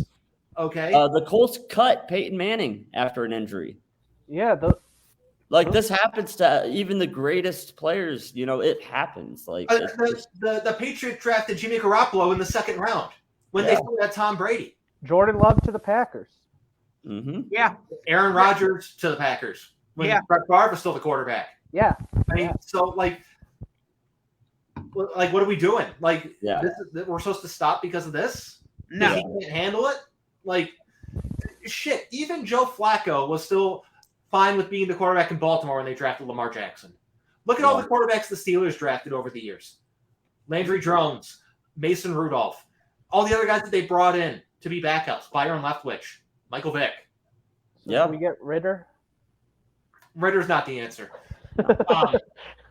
Okay. The Colts cut Peyton Manning after an injury. Yeah, Like, this happens to even the greatest players. You know, it happens. Like, it's just- the Patriots drafted Jimmy Garoppolo in the 2nd round when they still had Tom Brady. Jordan Love to the Packers. yeah, Aaron Rodgers to the Packers when Brett Favre was still the quarterback. Yeah. I mean, so like what are we doing? Like, Yeah. We're supposed to stop because of this? no, He can't handle it. Like, shit. Even Joe Flacco was still fine with being the quarterback in Baltimore when they drafted Lamar Jackson. Look at all the quarterbacks the Steelers drafted over the years: Landry Jones, Mason Rudolph, all the other guys that they brought in to be backups: Byron Leftwich, Michael Vick. Yeah. Can we get Ritter? Ritter's not the answer.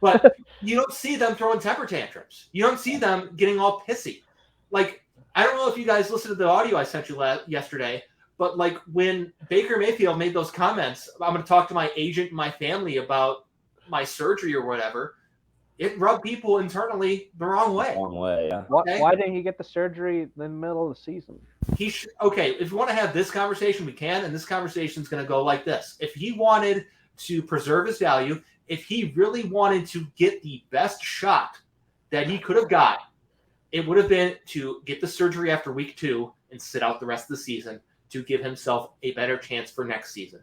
But you don't see them throwing temper tantrums. You don't see them getting all pissy. Like, I don't know if you guys listened to the audio I sent you yesterday But like when Baker Mayfield made those comments, I'm going to talk to my agent and my family about my surgery or whatever. It rubbed people internally the wrong way. Wrong way, yeah. Why didn't he get the surgery in the middle of the season? Okay, if you want to have this conversation, we can, and this conversation is going to go like this. If he wanted to preserve his value, if he really wanted to get the best shot that he could have got, it would have been to get the surgery after week 2 and sit out the rest of the season to give himself a better chance for next season.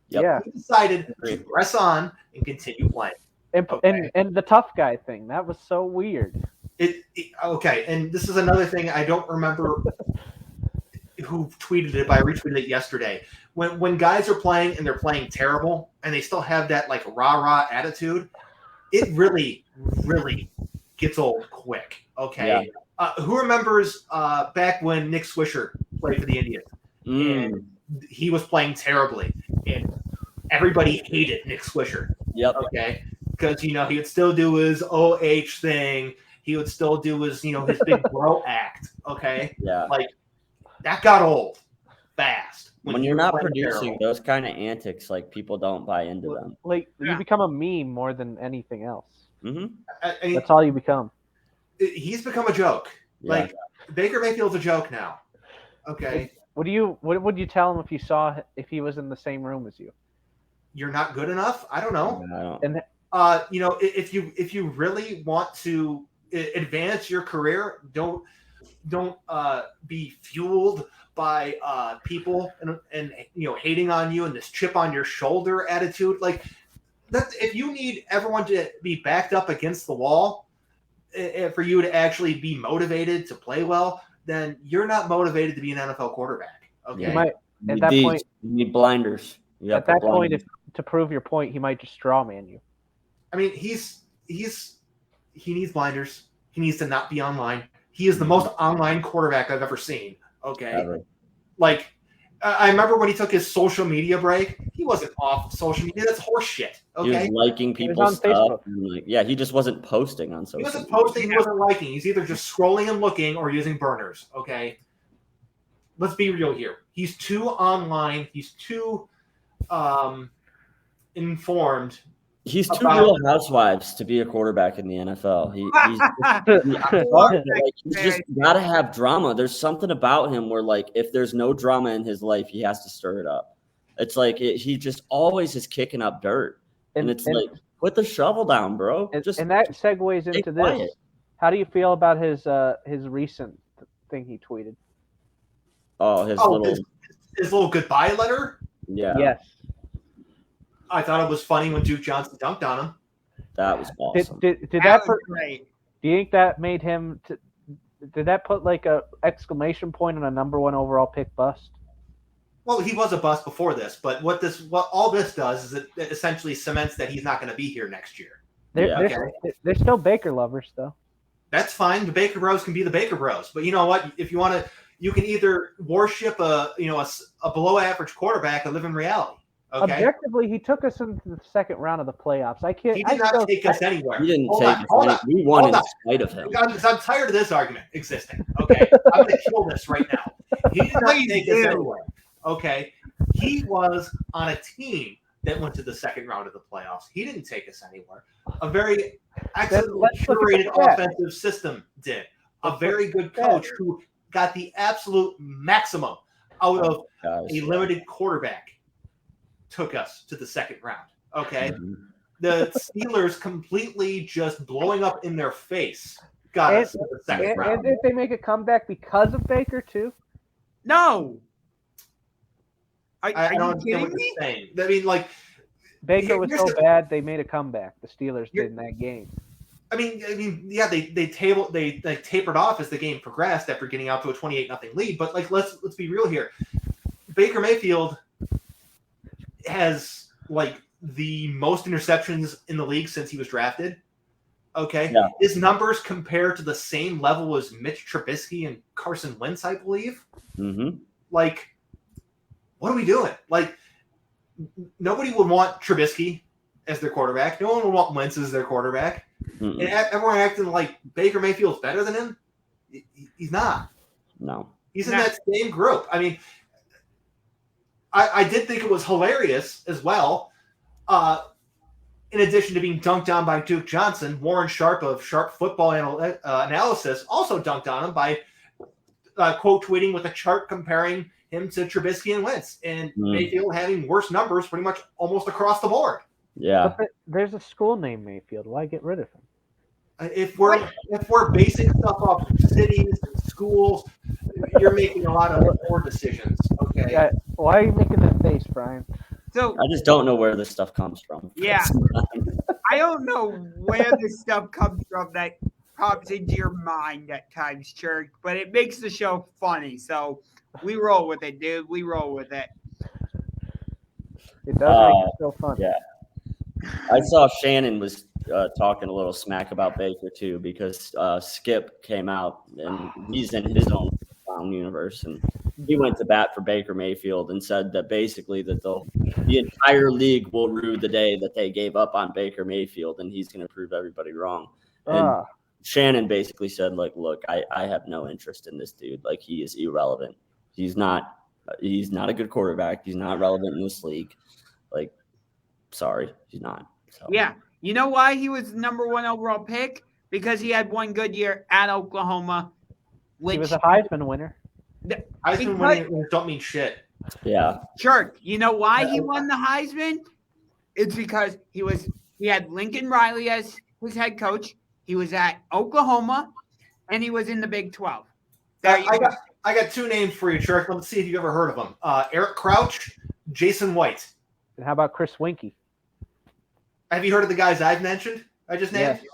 Yep. Yeah. He decided to press on and continue playing. And the tough guy thing, that was so weird. Okay, and this is another thing I don't remember who tweeted it, but I retweeted it yesterday. When guys are playing and they're playing terrible and they still have that like rah-rah attitude, it really, really gets old quick. Okay. Yeah. Who remembers back when Nick Swisher played for the Indians? And he was playing terribly, and everybody hated Nick Swisher. Yep. Okay. Because, he would still do his OH thing. He would still do his, his big bro act. Okay. Yeah. Like, that got old fast. When you're not producing those kind of antics, like, people don't buy into them. Like, you become a meme more than anything else. Mm-hmm. That's all you become. He's become a joke. Yeah. Like, Baker Mayfield's a joke now. Okay. What would you tell him if he was in the same room as you? You're not good enough? I don't know. No. And if you really want to advance your career, don't be fueled by people and hating on you and this chip on your shoulder attitude. Like that, if you need everyone to be backed up against the wall for you to actually be motivated to play well, then you're not motivated to be an NFL quarterback. Okay. You need blinders. At that point, to prove your point, he might just straw man you. I mean, he needs blinders. He needs to not be online. He is the most online quarterback I've ever seen. Okay. Ever. Like, I remember when he took his social media break, he wasn't off social media. That's horse shit. Okay. He was liking people's stuff. And he just wasn't posting on social media. He wasn't posting. He wasn't liking. He's either just scrolling and looking or using burners. Okay. Let's be real here. He's too online. He's too informed. He's too Real Housewives to be a quarterback in the NFL. He's just got to have drama. There's something about him where, like, if there's no drama in his life, he has to stir it up. It's like he just always is kicking up dirt. And it's like, put the shovel down, bro. And that segues into this. Quiet. How do you feel about his recent thing he tweeted? Oh, his little goodbye letter? Yeah. Yes. I thought it was funny when Duke Johnson dunked on him. That was awesome. Did that was great. Do you think that made him? Did that put like a exclamation point on a number 1 overall pick bust? Well, he was a bust before this, but what all this does is it essentially cements that he's not going to be here next year. They're still Baker lovers, though. That's fine. The Baker Bros can be the Baker Bros, but you know what? If you want to, you can either worship a below average quarterback or live in reality. Okay. Objectively, he took us into the second round of the playoffs. I can't. He did not take us anywhere. He didn't take us. We won in spite of him. I'm tired of this argument existing. Okay, I'm going to kill this right now. He did not take us anywhere. Okay, he was on a team that went to the second round of the playoffs. He didn't take us anywhere. A very excellently curated offensive system did. A very good coach who got the absolute maximum out of a limited quarterback took us to the second round. Okay. Mm-hmm. The Steelers completely just blowing up in their face got us to the second round. And did they make a comeback because of Baker too? No. I don't understand what you're saying. I mean, like, Baker was so bad they made a comeback. The Steelers did in that game. I mean, yeah, they tapered off as the game progressed after getting out to a 28-0 lead. But like, let's be real here. Baker Mayfield has like the most interceptions in the league since he was drafted. Okay. Yeah. His numbers compare to the same level as Mitch Trubisky and Carson Wentz, I believe. Mm-hmm. Like, what are we doing? Like, nobody would want Trubisky as their quarterback. No one would want Wentz as their quarterback. Mm-mm. And everyone acting like Baker Mayfield's better than him. He's not. No. He's in that same group. I mean, I did think it was hilarious as well. In addition to being dunked on by Duke Johnson, Warren Sharp of Sharp Football Analysis also dunked on him by quote tweeting with a chart comparing him to Trubisky and Wentz, and Mayfield having worse numbers pretty much almost across the board. Yeah. But there's a school named Mayfield. Why get rid of him? If we're basing stuff off cities and schools, you're making a lot of poor decisions. Okay. Yeah, why are you making that face, Brian? So I just don't know where this stuff comes from. yeah, I don't know where this stuff comes from that pops into your mind at times, Church, but it makes the show funny. So we roll with it, dude. We roll with it. It does make it so fun. Yeah. I saw Shannon was talking a little smack about Baker too, because Skip came out and he's in his own clown universe, and he went to bat for Baker Mayfield and said that basically that the entire league will rue the day that they gave up on Baker Mayfield, and he's going to prove everybody wrong. And Shannon basically said, like, look, I have no interest in this dude. Like, he is irrelevant. He's not a good quarterback. He's not relevant in this league. Like, sorry, he's not. So. Yeah. You know why he was the number 1 overall pick? Because he had one good year at Oklahoma. Which, he was a Heisman winner. Heisman winners don't mean shit. Yeah. Sure. You know why he won the Heisman? It's because he had Lincoln Riley as his head coach. He was at Oklahoma, and he was in the Big 12. I got 2 names for you, Church. Let's see if you've ever heard of them. Eric Crouch, Jason White. And how about Chris Winkie? Have you heard of the guys I've mentioned? I just named? Yes.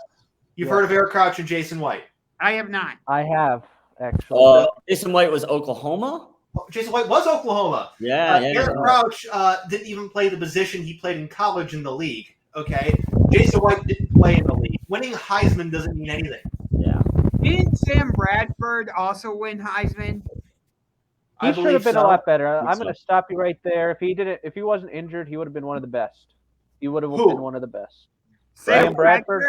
You've heard of Eric Crouch and Jason White? I have not. I have, actually. Jason White was Oklahoma? Jason White was Oklahoma. Yeah. Eric Crouch didn't even play the position he played in college in the league. Okay? Jason White didn't play in the league. Winning Heisman doesn't mean anything. Yeah. Didn't Sam Bradford also win Heisman? He should have been a lot better. I'm so. going to stop you right there. If he wasn't injured, he would have been one of the best. He would have been one of the best. Sam Bradford,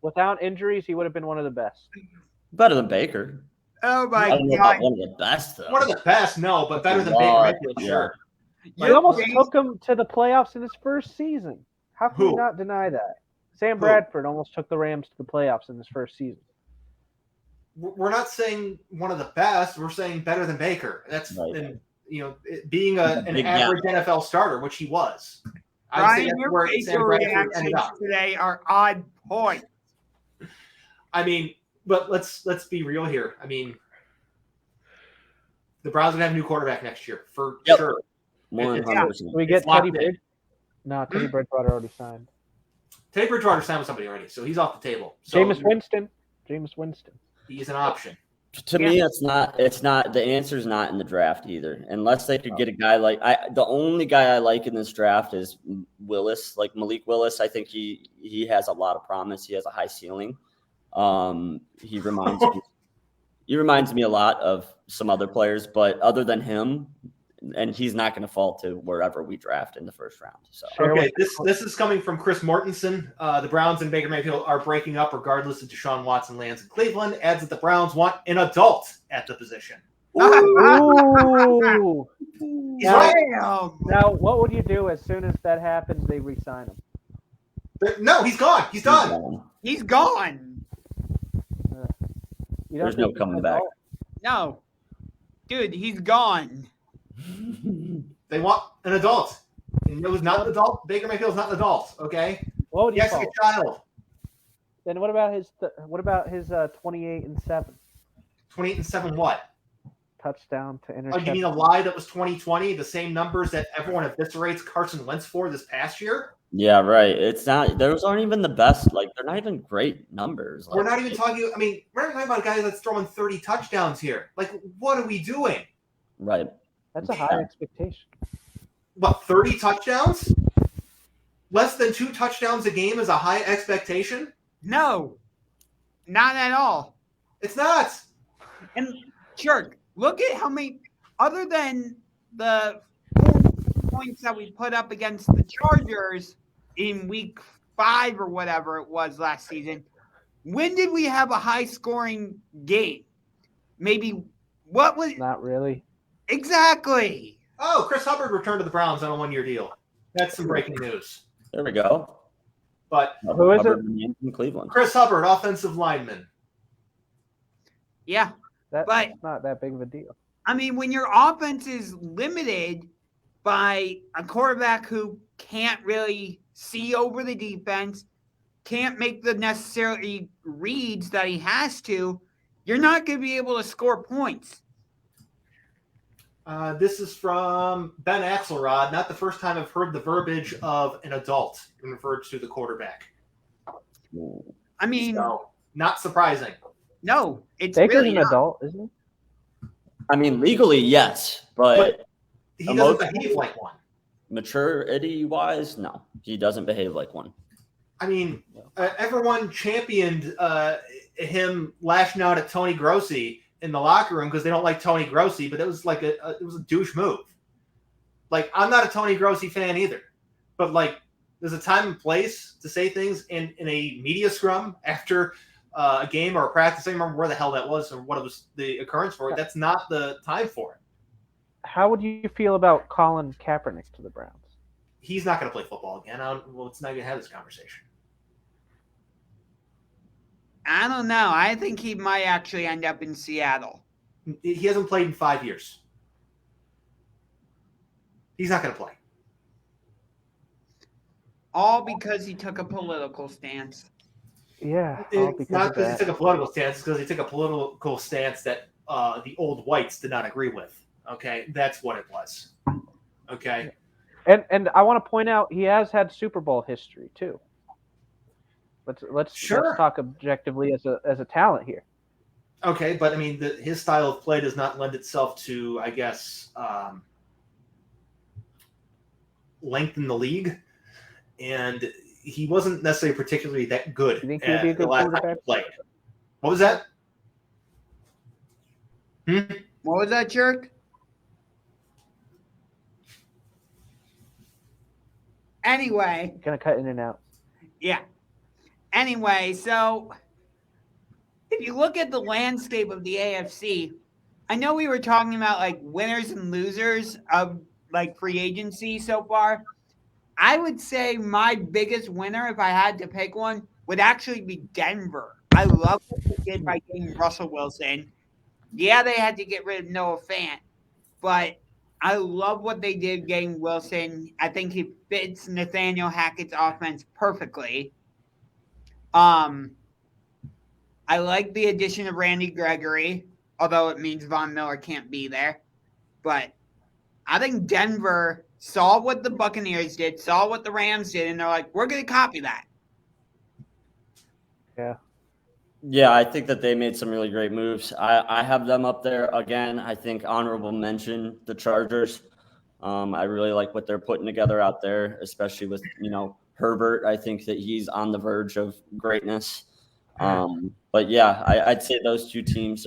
without injuries, he would have been one of the best. Better than Baker. Oh my I don't know God! about one of the best, though. One of the best, no, but better than Baker Mayfield, sure. He almost took him to the playoffs in his first season. How can you not deny that? Sam Bradford almost took the Rams to the playoffs in his first season. We're not saying one of the best. We're saying better than Baker. That's being an average NFL starter, which he was. Brian, your facial reactions today are on point. I mean, but let's be real here. I mean, the Browns are going to have a new quarterback next year for sure. 100%. We get Teddy Bridgewater. No, Teddy Bridgewater already signed. Teddy Bridgewater signed with somebody already, so he's off the table. So Jameis Winston. He's an option. To me, it's not. The answer is not in the draft either, unless they could get a guy like the only guy I like in this draft is Willis, like Malik Willis. I think he has a lot of promise. He has a high ceiling. He reminds me a lot of some other players, but other than him, and he's not going to fall to wherever we draft in the first round. So okay, this is coming from Chris Mortensen. The Browns and Baker Mayfield are breaking up regardless if Deshaun Watson lands in Cleveland. Adds that the Browns want an adult at the position. Ooh. He's right. Now, what would you do as soon as that happens? They re-sign him. No, he's gone. He's done. He's gone. There's no coming back. No, dude, he's gone. They want an adult. And it was not an adult. Baker Mayfield's not an adult. Okay. What would he has to be a child. Then what about his 28-7? 28-7 what? Touchdown to Oh, interception. you mean a lie that was 2020? The same numbers that everyone eviscerates Carson Wentz for this past year? Yeah, right. It's not. Those aren't even the best. Like, they're not even great numbers. Like, we're not even talking. I mean, we're not talking about a guy that's throwing 30 touchdowns here. Like, what are we doing? Right. That's a high expectation. What, 30 touchdowns? Less than 2 touchdowns a game is a high expectation? No, not at all. It's not. And sure, look at how many, other than the points that we put up against the Chargers in week 5 or whatever it was last season, when did we have a high-scoring game? Maybe what was... Not really. Exactly. Oh, Chris Hubbard returned to the Browns on a 1-year deal. That's some breaking news. There we go. But Who is it? In Cleveland. Chris Hubbard, offensive lineman. Yeah. That's But- not that big of a deal. I mean, when your offense is limited by a quarterback who can't really see over the defense, can't make the necessary reads that he has to, you're not going to be able to score points. This is from Ben Axelrod. Not the first time I've heard the verbiage of an adult referred to the quarterback. I mean, So, not surprising. no, it's Baker's really an not. adult, isn't he? I mean, legally, yes, but He doesn't Emotionally? behave like one. maturity-wise, no. He doesn't behave like one. I mean, everyone championed him lashing out at Tony Grossi in the locker room because they don't like Tony Grossi, but it was like it was a douche move. Like, I'm not a Tony Grossi fan either, but like, there's a time and place to say things in a media scrum after a game or a practice. I don't remember where the hell that was or what it was the occurrence for. That's not the time for it. How would you feel about Colin Kaepernick to the Browns? He's not going to play football again. Let's not even have this conversation. I don't know. I think he might actually end up in Seattle. He hasn't played in 5 years. He's not going to play. All because he took a political stance. Yeah, It's not because he took a political stance. It's because he took a political stance that the old whites did not agree with. Okay, that's what it was. Okay. And I want to point out he has had Super Bowl history too. Let's talk objectively as a talent here. Okay, but I mean, his style of play does not lend itself to, I guess, length in the league, and he wasn't necessarily particularly that good. You think he would be a good quarterback? Played. What was that? What was that, jerk? Anyway. Gonna cut in and out. Yeah. Anyway, so if you look at the landscape of the AFC, I know we were talking about like winners and losers of like free agency so far. I would say my biggest winner, if I had to pick one, would actually be Denver. I love what they did by getting Russell Wilson. Yeah, they had to get rid of Noah Fant, but I love what they did getting Wilson. I think he fits Nathaniel Hackett's offense perfectly. I like the addition of Randy Gregory, although it means Von Miller can't be there. But I think Denver saw what the Buccaneers did, saw what the Rams did, and they're like, we're going to copy that. Yeah. Yeah, I think that they made some really great moves. I have them up there again. I think honorable mention the Chargers. I really like what they're putting together out there, especially with, Herbert. I think that he's on the verge of greatness. But yeah, I'd say those two teams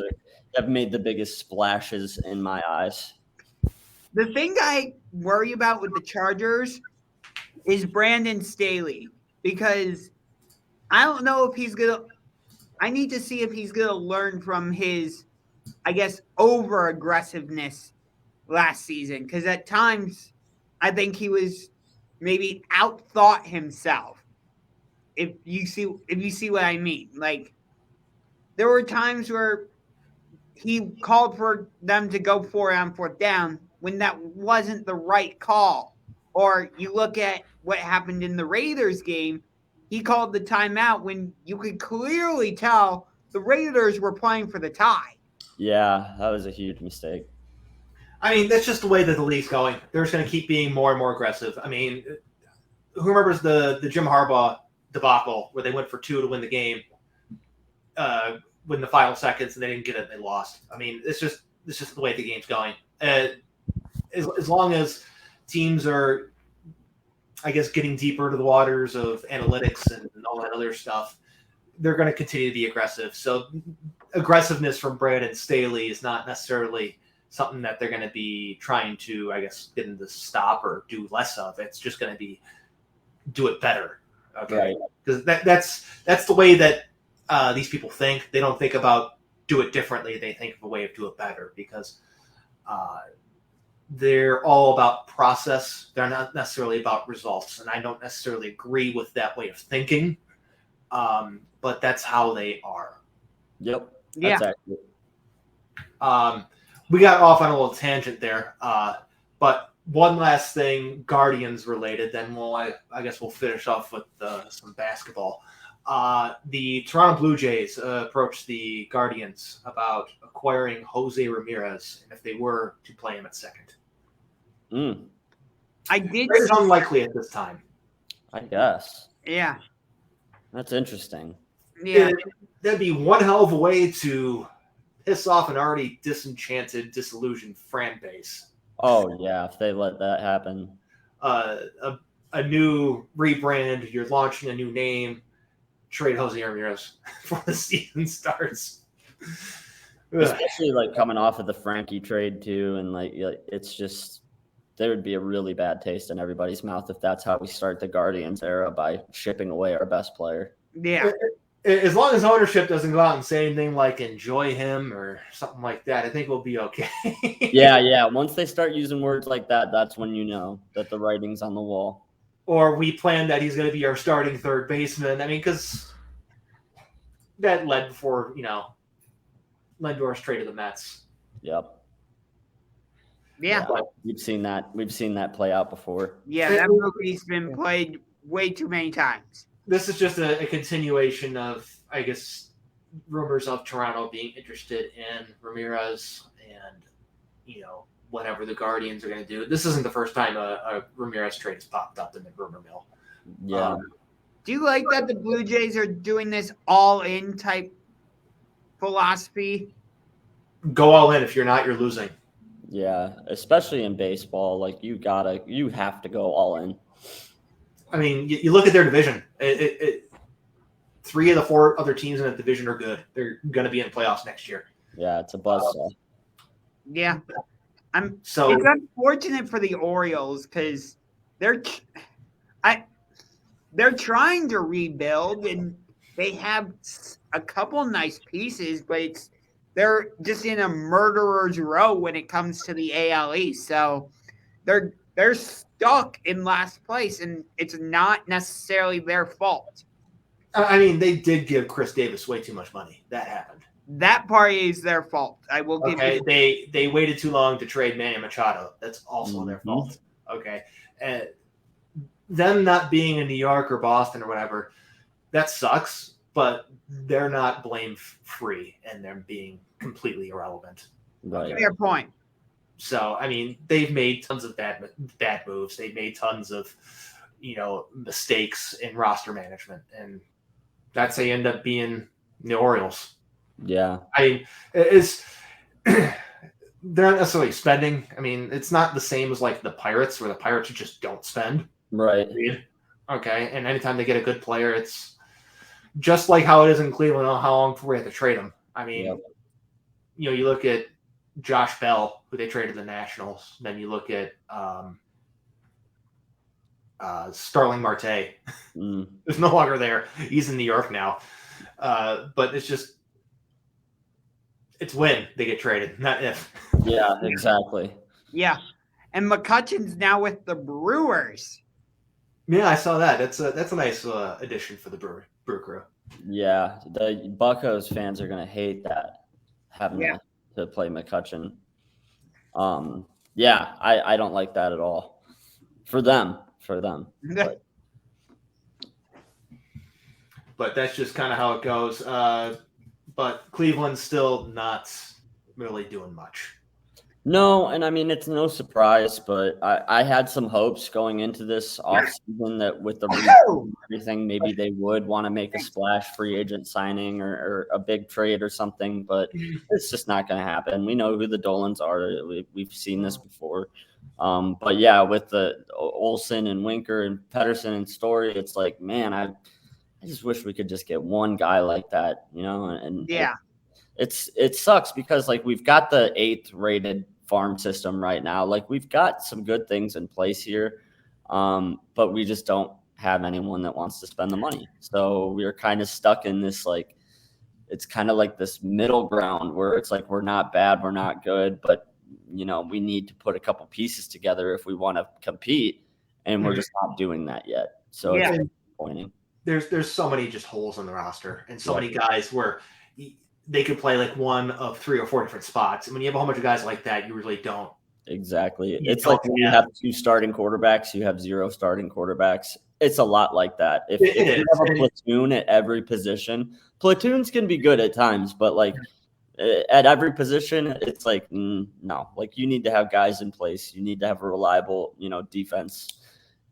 have made the biggest splashes in my eyes. The thing I worry about with the Chargers is Brandon Staley, because I don't know if he's going to – I need to see if he's going to learn from his, I guess, over-aggressiveness last season, because at times I think he was maybe outthought himself. If you see what I mean. Like, there were times where he called for them to go for it on fourth down when that wasn't the right call. Or you look at what happened in the Raiders game, he called the timeout when you could clearly tell the Raiders were playing for the tie. Yeah, that was a huge mistake. I mean, that's just the way that the league's going. They're just going to keep being more and more aggressive. I mean, who remembers the Jim Harbaugh debacle where they went for 2 to win the game when the final seconds and they didn't get it and they lost? I mean, it's just the way the game's going. As long as teams are, I guess, getting deeper into the waters of analytics and all that other stuff, they're going to continue to be aggressive. So aggressiveness from Brandon Staley is not necessarily something that they're going to be trying to, I guess, get them to stop or do less of. It's just going to be do it better. Okay. Because that's the way that these people think. They don't think about do it differently. They think of a way of do it better, because they're all about process. They're not necessarily about results, and I don't necessarily agree with that way of thinking. But that's how they are. Yep. Yeah. That's accurate. We got off on a little tangent there. But one last thing, Guardians related, then I guess we'll finish off with some basketball. The Toronto Blue Jays approached the Guardians about acquiring Jose Ramirez, and if they were to play him at second. I did. It's unlikely at this time. I guess. Yeah. That's interesting. Yeah. That'd be one hell of a way to piss off an already disenchanted, disillusioned fan base. Oh, yeah, if they let that happen. A new rebrand, you're launching a new name, trade Jose Ramirez before the season starts. Especially like coming off of the Frankie trade too, and like it's just there would be a really bad taste in everybody's mouth if that's how we start the Guardians era, by shipping away our best player. Yeah. As long as ownership doesn't go out and say anything like enjoy him or something like that, I think we'll be okay. Yeah. Once they start using words like that, that's when you know that the writing's on the wall. Or we plan that he's going to be our starting third baseman. I mean, because that led to our trade to the Mets. Yep. Yeah. We've seen that play out before. Yeah, that movie's been played way too many times. This is just a continuation of, I guess, rumors of Toronto being interested in Ramirez and, whatever the Guardians are going to do. This isn't the first time a Ramirez trade has popped up in the rumor mill. Yeah. Do you like that the Blue Jays are doing this all-in type philosophy? Go all in. If you're not, you're losing. Yeah, especially in baseball, like you have to go all in. I mean, you look at their division. 3 of the 4 other teams in the division are good. They're going to be in the playoffs next year. Yeah, it's a buzzsaw. Yeah. It's So unfortunate for the Orioles because they're trying to rebuild and they have a couple nice pieces, but they're just in a murderer's row when it comes to the AL East. So they're stuck in last place, and it's not necessarily their fault. I mean, they did give Chris Davis way too much money. That happened. That part is their fault. I will give you. They waited too long to trade Manny Machado. That's also their fault. Okay. And them not being in New York or Boston or whatever, that sucks, but they're not blame free and they're being completely irrelevant. Right. Fair point. So, I mean, they've made tons of bad moves. They've made tons of, mistakes in roster management. And that's they end up being the Orioles. Yeah. I mean, they're not necessarily spending. I mean, it's not the same as like the Pirates, where the Pirates just don't spend. Right. Okay. And anytime they get a good player, it's just like how it is in Cleveland on how long before we have to trade them. I mean, you look at Josh Bell, who they traded the Nationals. Then you look at Starling Marte. Who's no longer there. He's in New York now. But it's when they get traded, not if. Yeah, exactly. Yeah. And McCutcheon's now with the Brewers. Yeah, I saw that. That's a nice addition for the Brew Crew. Yeah, the Buccos fans are going to hate that, having to play McCutcheon. Yeah, I don't like that at all. For them. But that's just kind of how it goes. But Cleveland's still not really doing much. No, and I mean, it's no surprise, but I had some hopes going into this offseason that with the and everything, maybe they would want to make a splash free agent signing or a big trade or something, but it's just not going to happen. We know who the Dolans are. We've seen this before. But yeah, with the Olsen and Winker and Pedersen and Story, it's like, man, I just wish we could just get one guy like that, and yeah. It sucks because like we've got the 8th rated farm system right now. Like we've got some good things in place here, but we just don't have anyone that wants to spend the money. So we're kind of stuck in this, like, it's kind of like this middle ground where it's like we're not bad, we're not good, but we need to put a couple pieces together if we want to compete, and we're just not doing that yet. So it's disappointing. There's so many just holes in the roster, and so many guys where they could play like one of 3 or 4 different spots. And when you have a whole bunch of guys like that, you really don't. Exactly. It's like when you have 2 starting quarterbacks, you have 0 starting quarterbacks. It's a lot like that. If you have a platoon at every position, platoons can be good at times, but like at every position, it's like, no, like you need to have guys in place. You need to have a reliable, defense.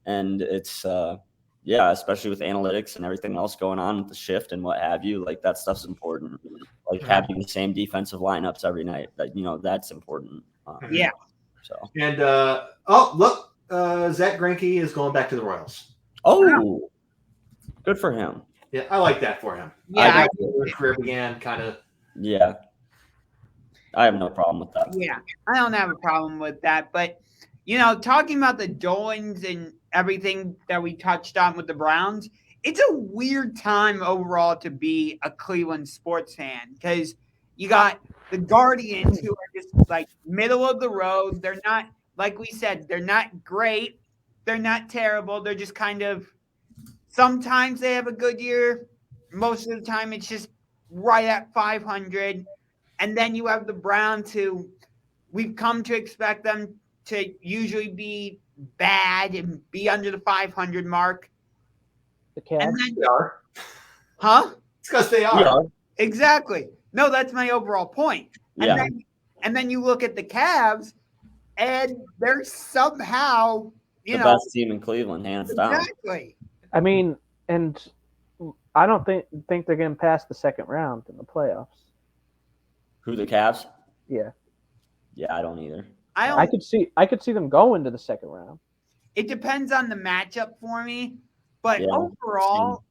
And it's, especially with analytics and everything else going on with the shift and what have you, like that stuff's important. Like having the same defensive lineups every night, that's important. So and look, Zach Greinke is going back to the Royals. Oh, good for him. Yeah, I like that for him. Yeah, his career began kind of. Yeah, I have no problem with that. Yeah, I don't have a problem with that. But talking about the Dolans and everything that we touched on with the Browns, it's a weird time overall to be a Cleveland sports fan because you got the Guardians who are just like middle of the road. They're not, like we said, they're not great. They're not terrible. They're just kind of, sometimes they have a good year. Most of the time it's just right at 500. And then you have the Browns who we've come to expect them to usually be bad and be under the 500 mark. The Cavs. They are. Huh? It's because they are. Yeah. Exactly. No, that's my overall point. Yeah. And then you look at the Cavs, and they're somehow, the best team in Cleveland, hands down. Exactly. I mean, and I don't think they're getting past the second round in the playoffs. Who, the Cavs? Yeah. Yeah, I don't either. I could see them going to the second round. It depends on the matchup for me, but overall,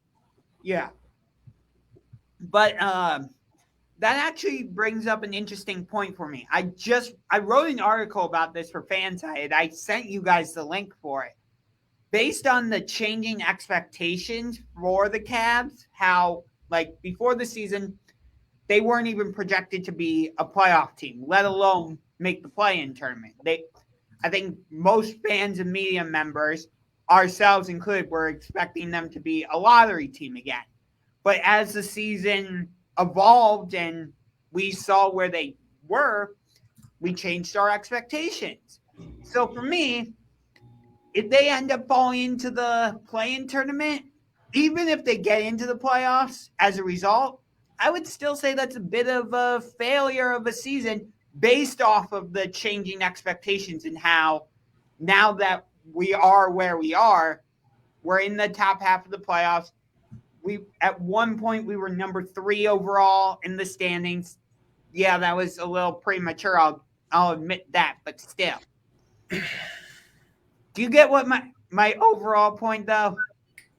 yeah. But that actually brings up an interesting point for me. I wrote an article about this for Fanside. I sent you guys the link for it. Based on the changing expectations for the Cavs, how like before the season, they weren't even projected to be a playoff team, let alone make the play-in tournament. I think most fans and media members, ourselves included, were expecting them to be a lottery team again. But as the season evolved and we saw where they were, we changed our expectations. So for me, if they end up falling into the play-in tournament, even if they get into the playoffs as a result, I would still say that's a bit of a failure of a season based off of the changing expectations and how now that we are where we are, we're in the top half of the playoffs. At one point we were number 3 overall in the standings. Yeah, that was a little premature. I'll admit that, but still. Do you get what my overall point though?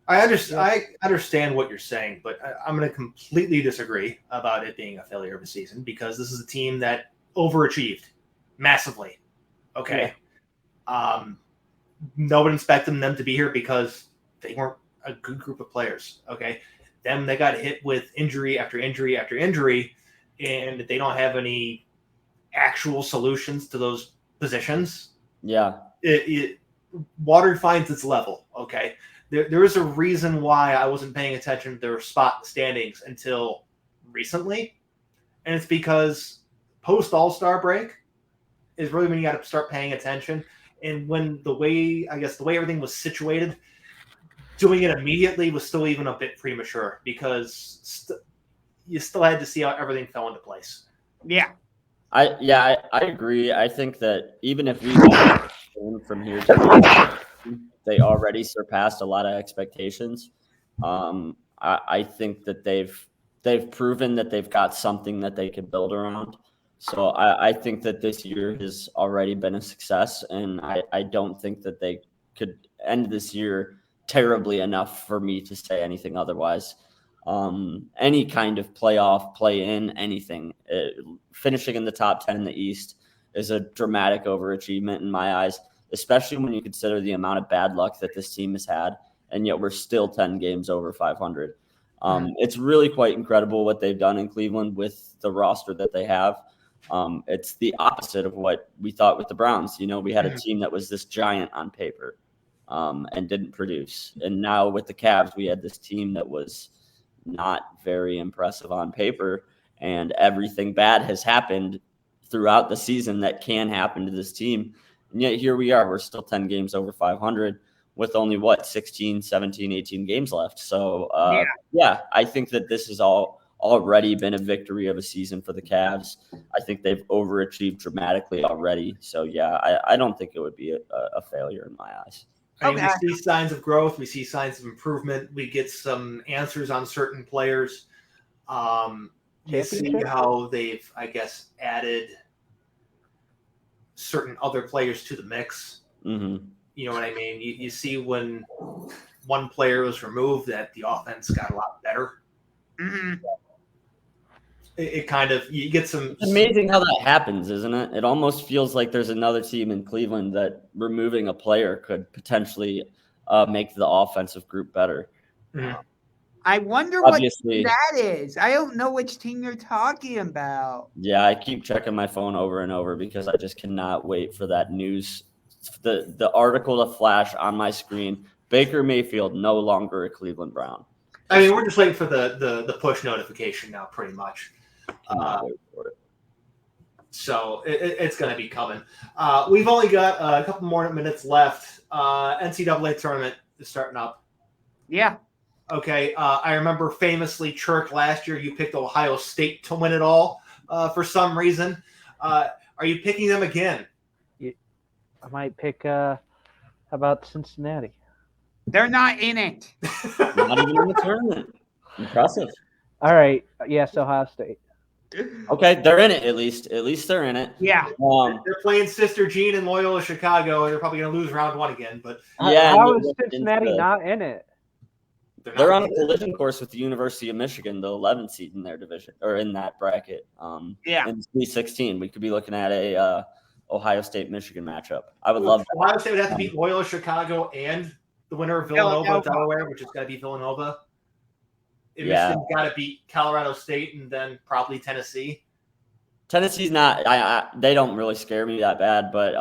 I understand what you're saying, but I'm going to completely disagree about it being a failure of a season because this is a team that overachieved massively. Okay. Yeah. Nobody expected them to be here because they weren't a good group of players. Okay. They got hit with injury after injury after injury, and they don't have any actual solutions to those positions. Yeah. Water finds its level. Okay. There is a reason why I wasn't paying attention to their spot standings until recently. And it's because post All-Star break is really when you got to start paying attention. And when the way everything was situated, doing it immediately was still even a bit premature because you still had to see how everything fell into place. Yeah. I agree. I think that even if we go from here to they already surpassed a lot of expectations. I think that they've proven that they've got something that they could build around. So I think that this year has already been a success, and I don't think that they could end this year terribly enough for me to say anything otherwise. Any kind of playoff, play-in, anything, finishing in the top 10 in the East is a dramatic overachievement in my eyes, especially when you consider the amount of bad luck that this team has had, and yet we're still 10 games over 500. It's really quite incredible what they've done in Cleveland with the roster that they have. It's the opposite of what we thought with the Browns. We had a team that was this giant on paper and didn't produce. And now with the Cavs, we had this team that was not very impressive on paper, and everything bad has happened throughout the season that can happen to this team. And yet here we are. We're still 10 games over 500 with only 16, 17, 18 games left. So yeah, I think that this has already been a victory of a season for the Cavs. I think they've overachieved dramatically already. So yeah, I don't think it would be a failure in my eyes. I mean, we see signs of growth. We see signs of improvement. We get some answers on certain players. You see how they've, I guess, added certain other players to the mix. Mm-hmm. You know what I mean? You see when one player was removed that the offense got a lot better. Mm-hmm. It kind of, you get some. It's amazing how that happens, isn't it? It almost feels like there's another team in Cleveland that removing a player could potentially make the offensive group better. Mm-hmm. I wonder Obviously, what that is. I don't know which team you're talking about. Yeah, I keep checking my phone over and over because I just cannot wait for that news, the article to flash on my screen. Baker Mayfield no longer a Cleveland Brown. I mean, we're just waiting for the push notification now, pretty much. So it's going to be coming. We've only got a couple more minutes left. NCAA tournament is starting up. Yeah. Okay. I remember famously, Chirk, last year you picked Ohio State to win it all for some reason. Are you picking them again? I might pick, how about Cincinnati? They're not in it. Not even in the tournament. Impressive. All right. Yes, Ohio State. Okay, they're in it at least. At least they're in it. Yeah. They're playing Sister Jean and Loyola Chicago, and they're probably going to lose round one again. But yeah, how is Cincinnati not in it? They're on a collision course with the University of Michigan, the 11th seed in their division or in that bracket. Yeah. In Sweet 16, we could be looking at a Ohio State-Michigan matchup. I would love that. Ohio State would have to beat Loyola Chicago and the winner of Villanova, Delaware, which is got to be Villanova. Michigan's got to beat Colorado State and then probably Tennessee. Tennessee's not. They don't really scare me that bad, but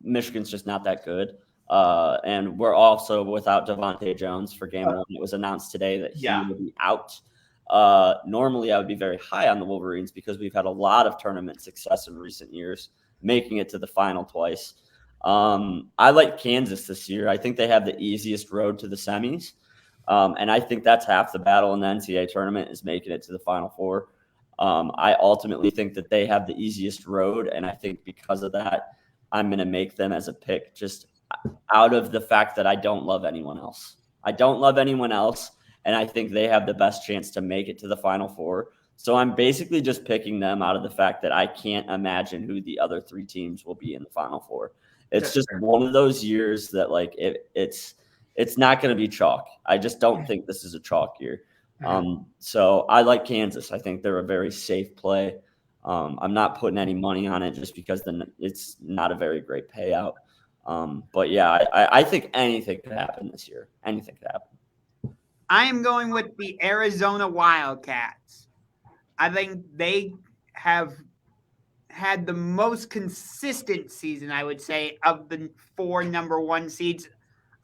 Michigan's just not that good. And we're also without Devontae Jones for game one. It was announced today that he will be out. Normally, I would be very high on the Wolverines because we've had a lot of tournament success in recent years, making it to the final twice. I like Kansas this year. I think they have the easiest road to the semis. And I think that's half the battle in the NCAA tournament is making it to the Final Four. I ultimately think that they have the easiest road, and I think because of that, I'm going to make them as a pick just out of the fact that I don't love anyone else. I don't love anyone else, and I think they have the best chance to make it to the Final Four. So I'm basically just picking them out of the fact that I can't imagine who the other three teams will be in the Final Four. It's just one of those years that like it's not going to be chalk. I just don't think this is a chalk year. So I like Kansas. I think they're a very safe play. I'm not putting any money on it just because it's not a very great payout. But yeah, I think anything could happen this year. Anything could happen. I am going with the Arizona Wildcats. I think they have had the most consistent season, I would say, of the 4 number 1 seeds.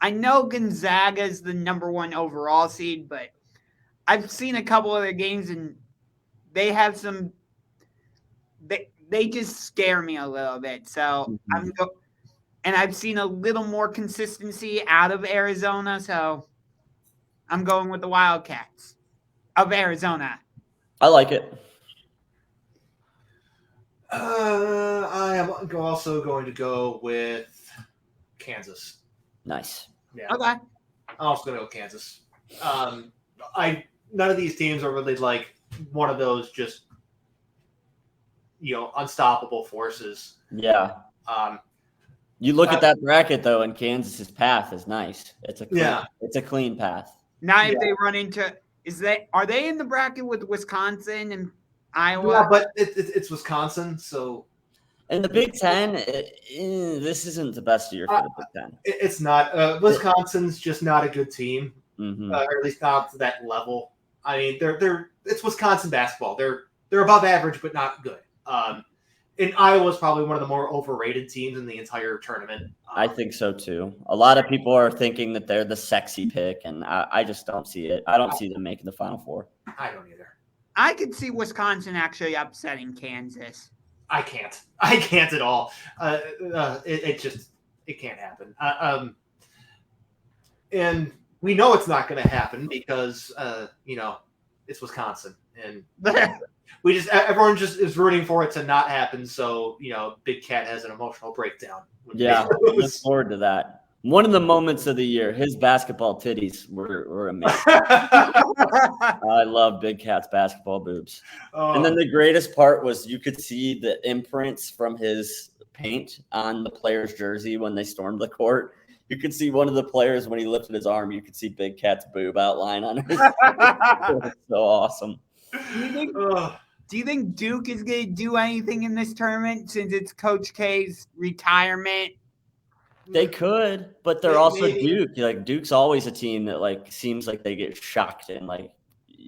I know Gonzaga is the number 1 overall seed, but I've seen a couple of their games and they have some. They just scare me a little bit. So and I've seen a little more consistency out of Arizona. So I'm going with the Wildcats of Arizona. I like it. I am also going to go with Kansas. Nice. Yeah. Okay. I'm also going to go Kansas. None of these teams are really like one of those just unstoppable forces. Yeah. You look at that bracket though, and Kansas's path is nice. It's a clean path. Now, if they run into, are they in the bracket with Wisconsin and Iowa? Yeah, but it's Wisconsin, so. In the Big Ten, this isn't the best year for the Big Ten. It's not. Wisconsin's just not a good team, or at least not to that level. I mean, it's Wisconsin basketball. They're above average, but not good. And Iowa's probably one of the more overrated teams in the entire tournament. I think so too. A lot of people are thinking that they're the sexy pick, and I just don't see it. I don't see them making the Final Four. I don't either. I could see Wisconsin actually upsetting Kansas. I can't at all. It can't happen. And we know it's not going to happen because it's Wisconsin, and everyone just is rooting for it to not happen. So Big Cat has an emotional breakdown. Yeah, look forward to that. One of the moments of the year, his basketball titties were amazing. I love Big Cat's basketball boobs. And then the greatest part was you could see the imprints from his paint on the player's jersey when they stormed the court. You could see one of the players when he lifted his arm. You could see Big Cat's boob outline on it. It was so awesome. Do you think Duke is going to do anything in this tournament since it's Coach K's retirement? They could, but they're also Duke. Like Duke's always a team that seems like they get shocked and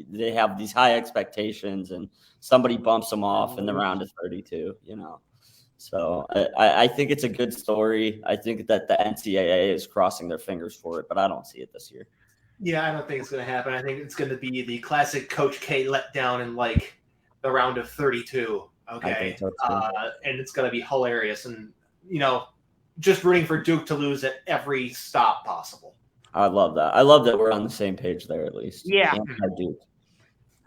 they have these high expectations, and somebody bumps them off in the round of 32. So I think it's a good story. I think that the NCAA is crossing their fingers for it, but I don't see it this year. Yeah, I don't think it's going to happen. I think it's going to be the classic Coach K letdown in the round of 32. Okay, I think so too. And it's going to be hilarious, and just rooting for Duke to lose at every stop possible. I love that. I love that we're on the same page there at least. Yeah. Duke.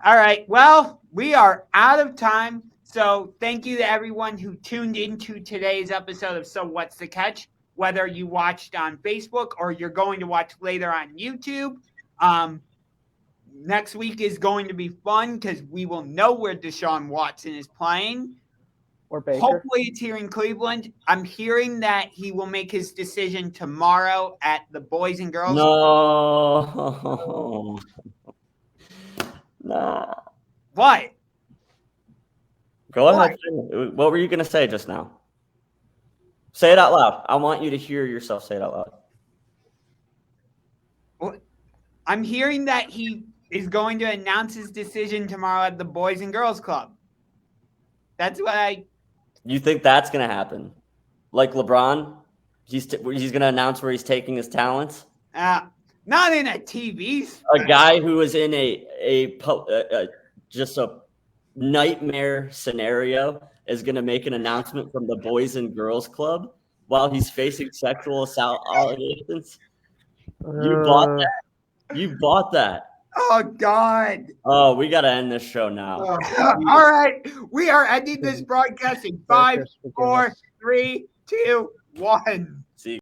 All right. Well, we are out of time. So thank you to everyone who tuned into today's episode of So What's the Catch, whether you watched on Facebook or you're going to watch later on YouTube. Next week is going to be fun because we will know where Deshaun Watson is playing. Or Baker. Hopefully it's here in Cleveland. I'm hearing that he will make his decision tomorrow at the Boys and Girls. No. No. What? Go ahead. What were you going to say just now? Say it out loud. I want you to hear yourself say it out loud. Well, I'm hearing that he is going to announce his decision tomorrow at the Boys and Girls Club. That's what You think that's going to happen? Like LeBron? He's going to announce where he's taking his talents? Not in a TV. A guy who is in just a nightmare scenario is going to make an announcement from the Boys and Girls Club while he's facing sexual assault allegations? You bought that. You bought that. Oh, God. Oh, we got to end this show now. All right. We are ending this broadcast in 5, 4, 3, 2, 1. See you.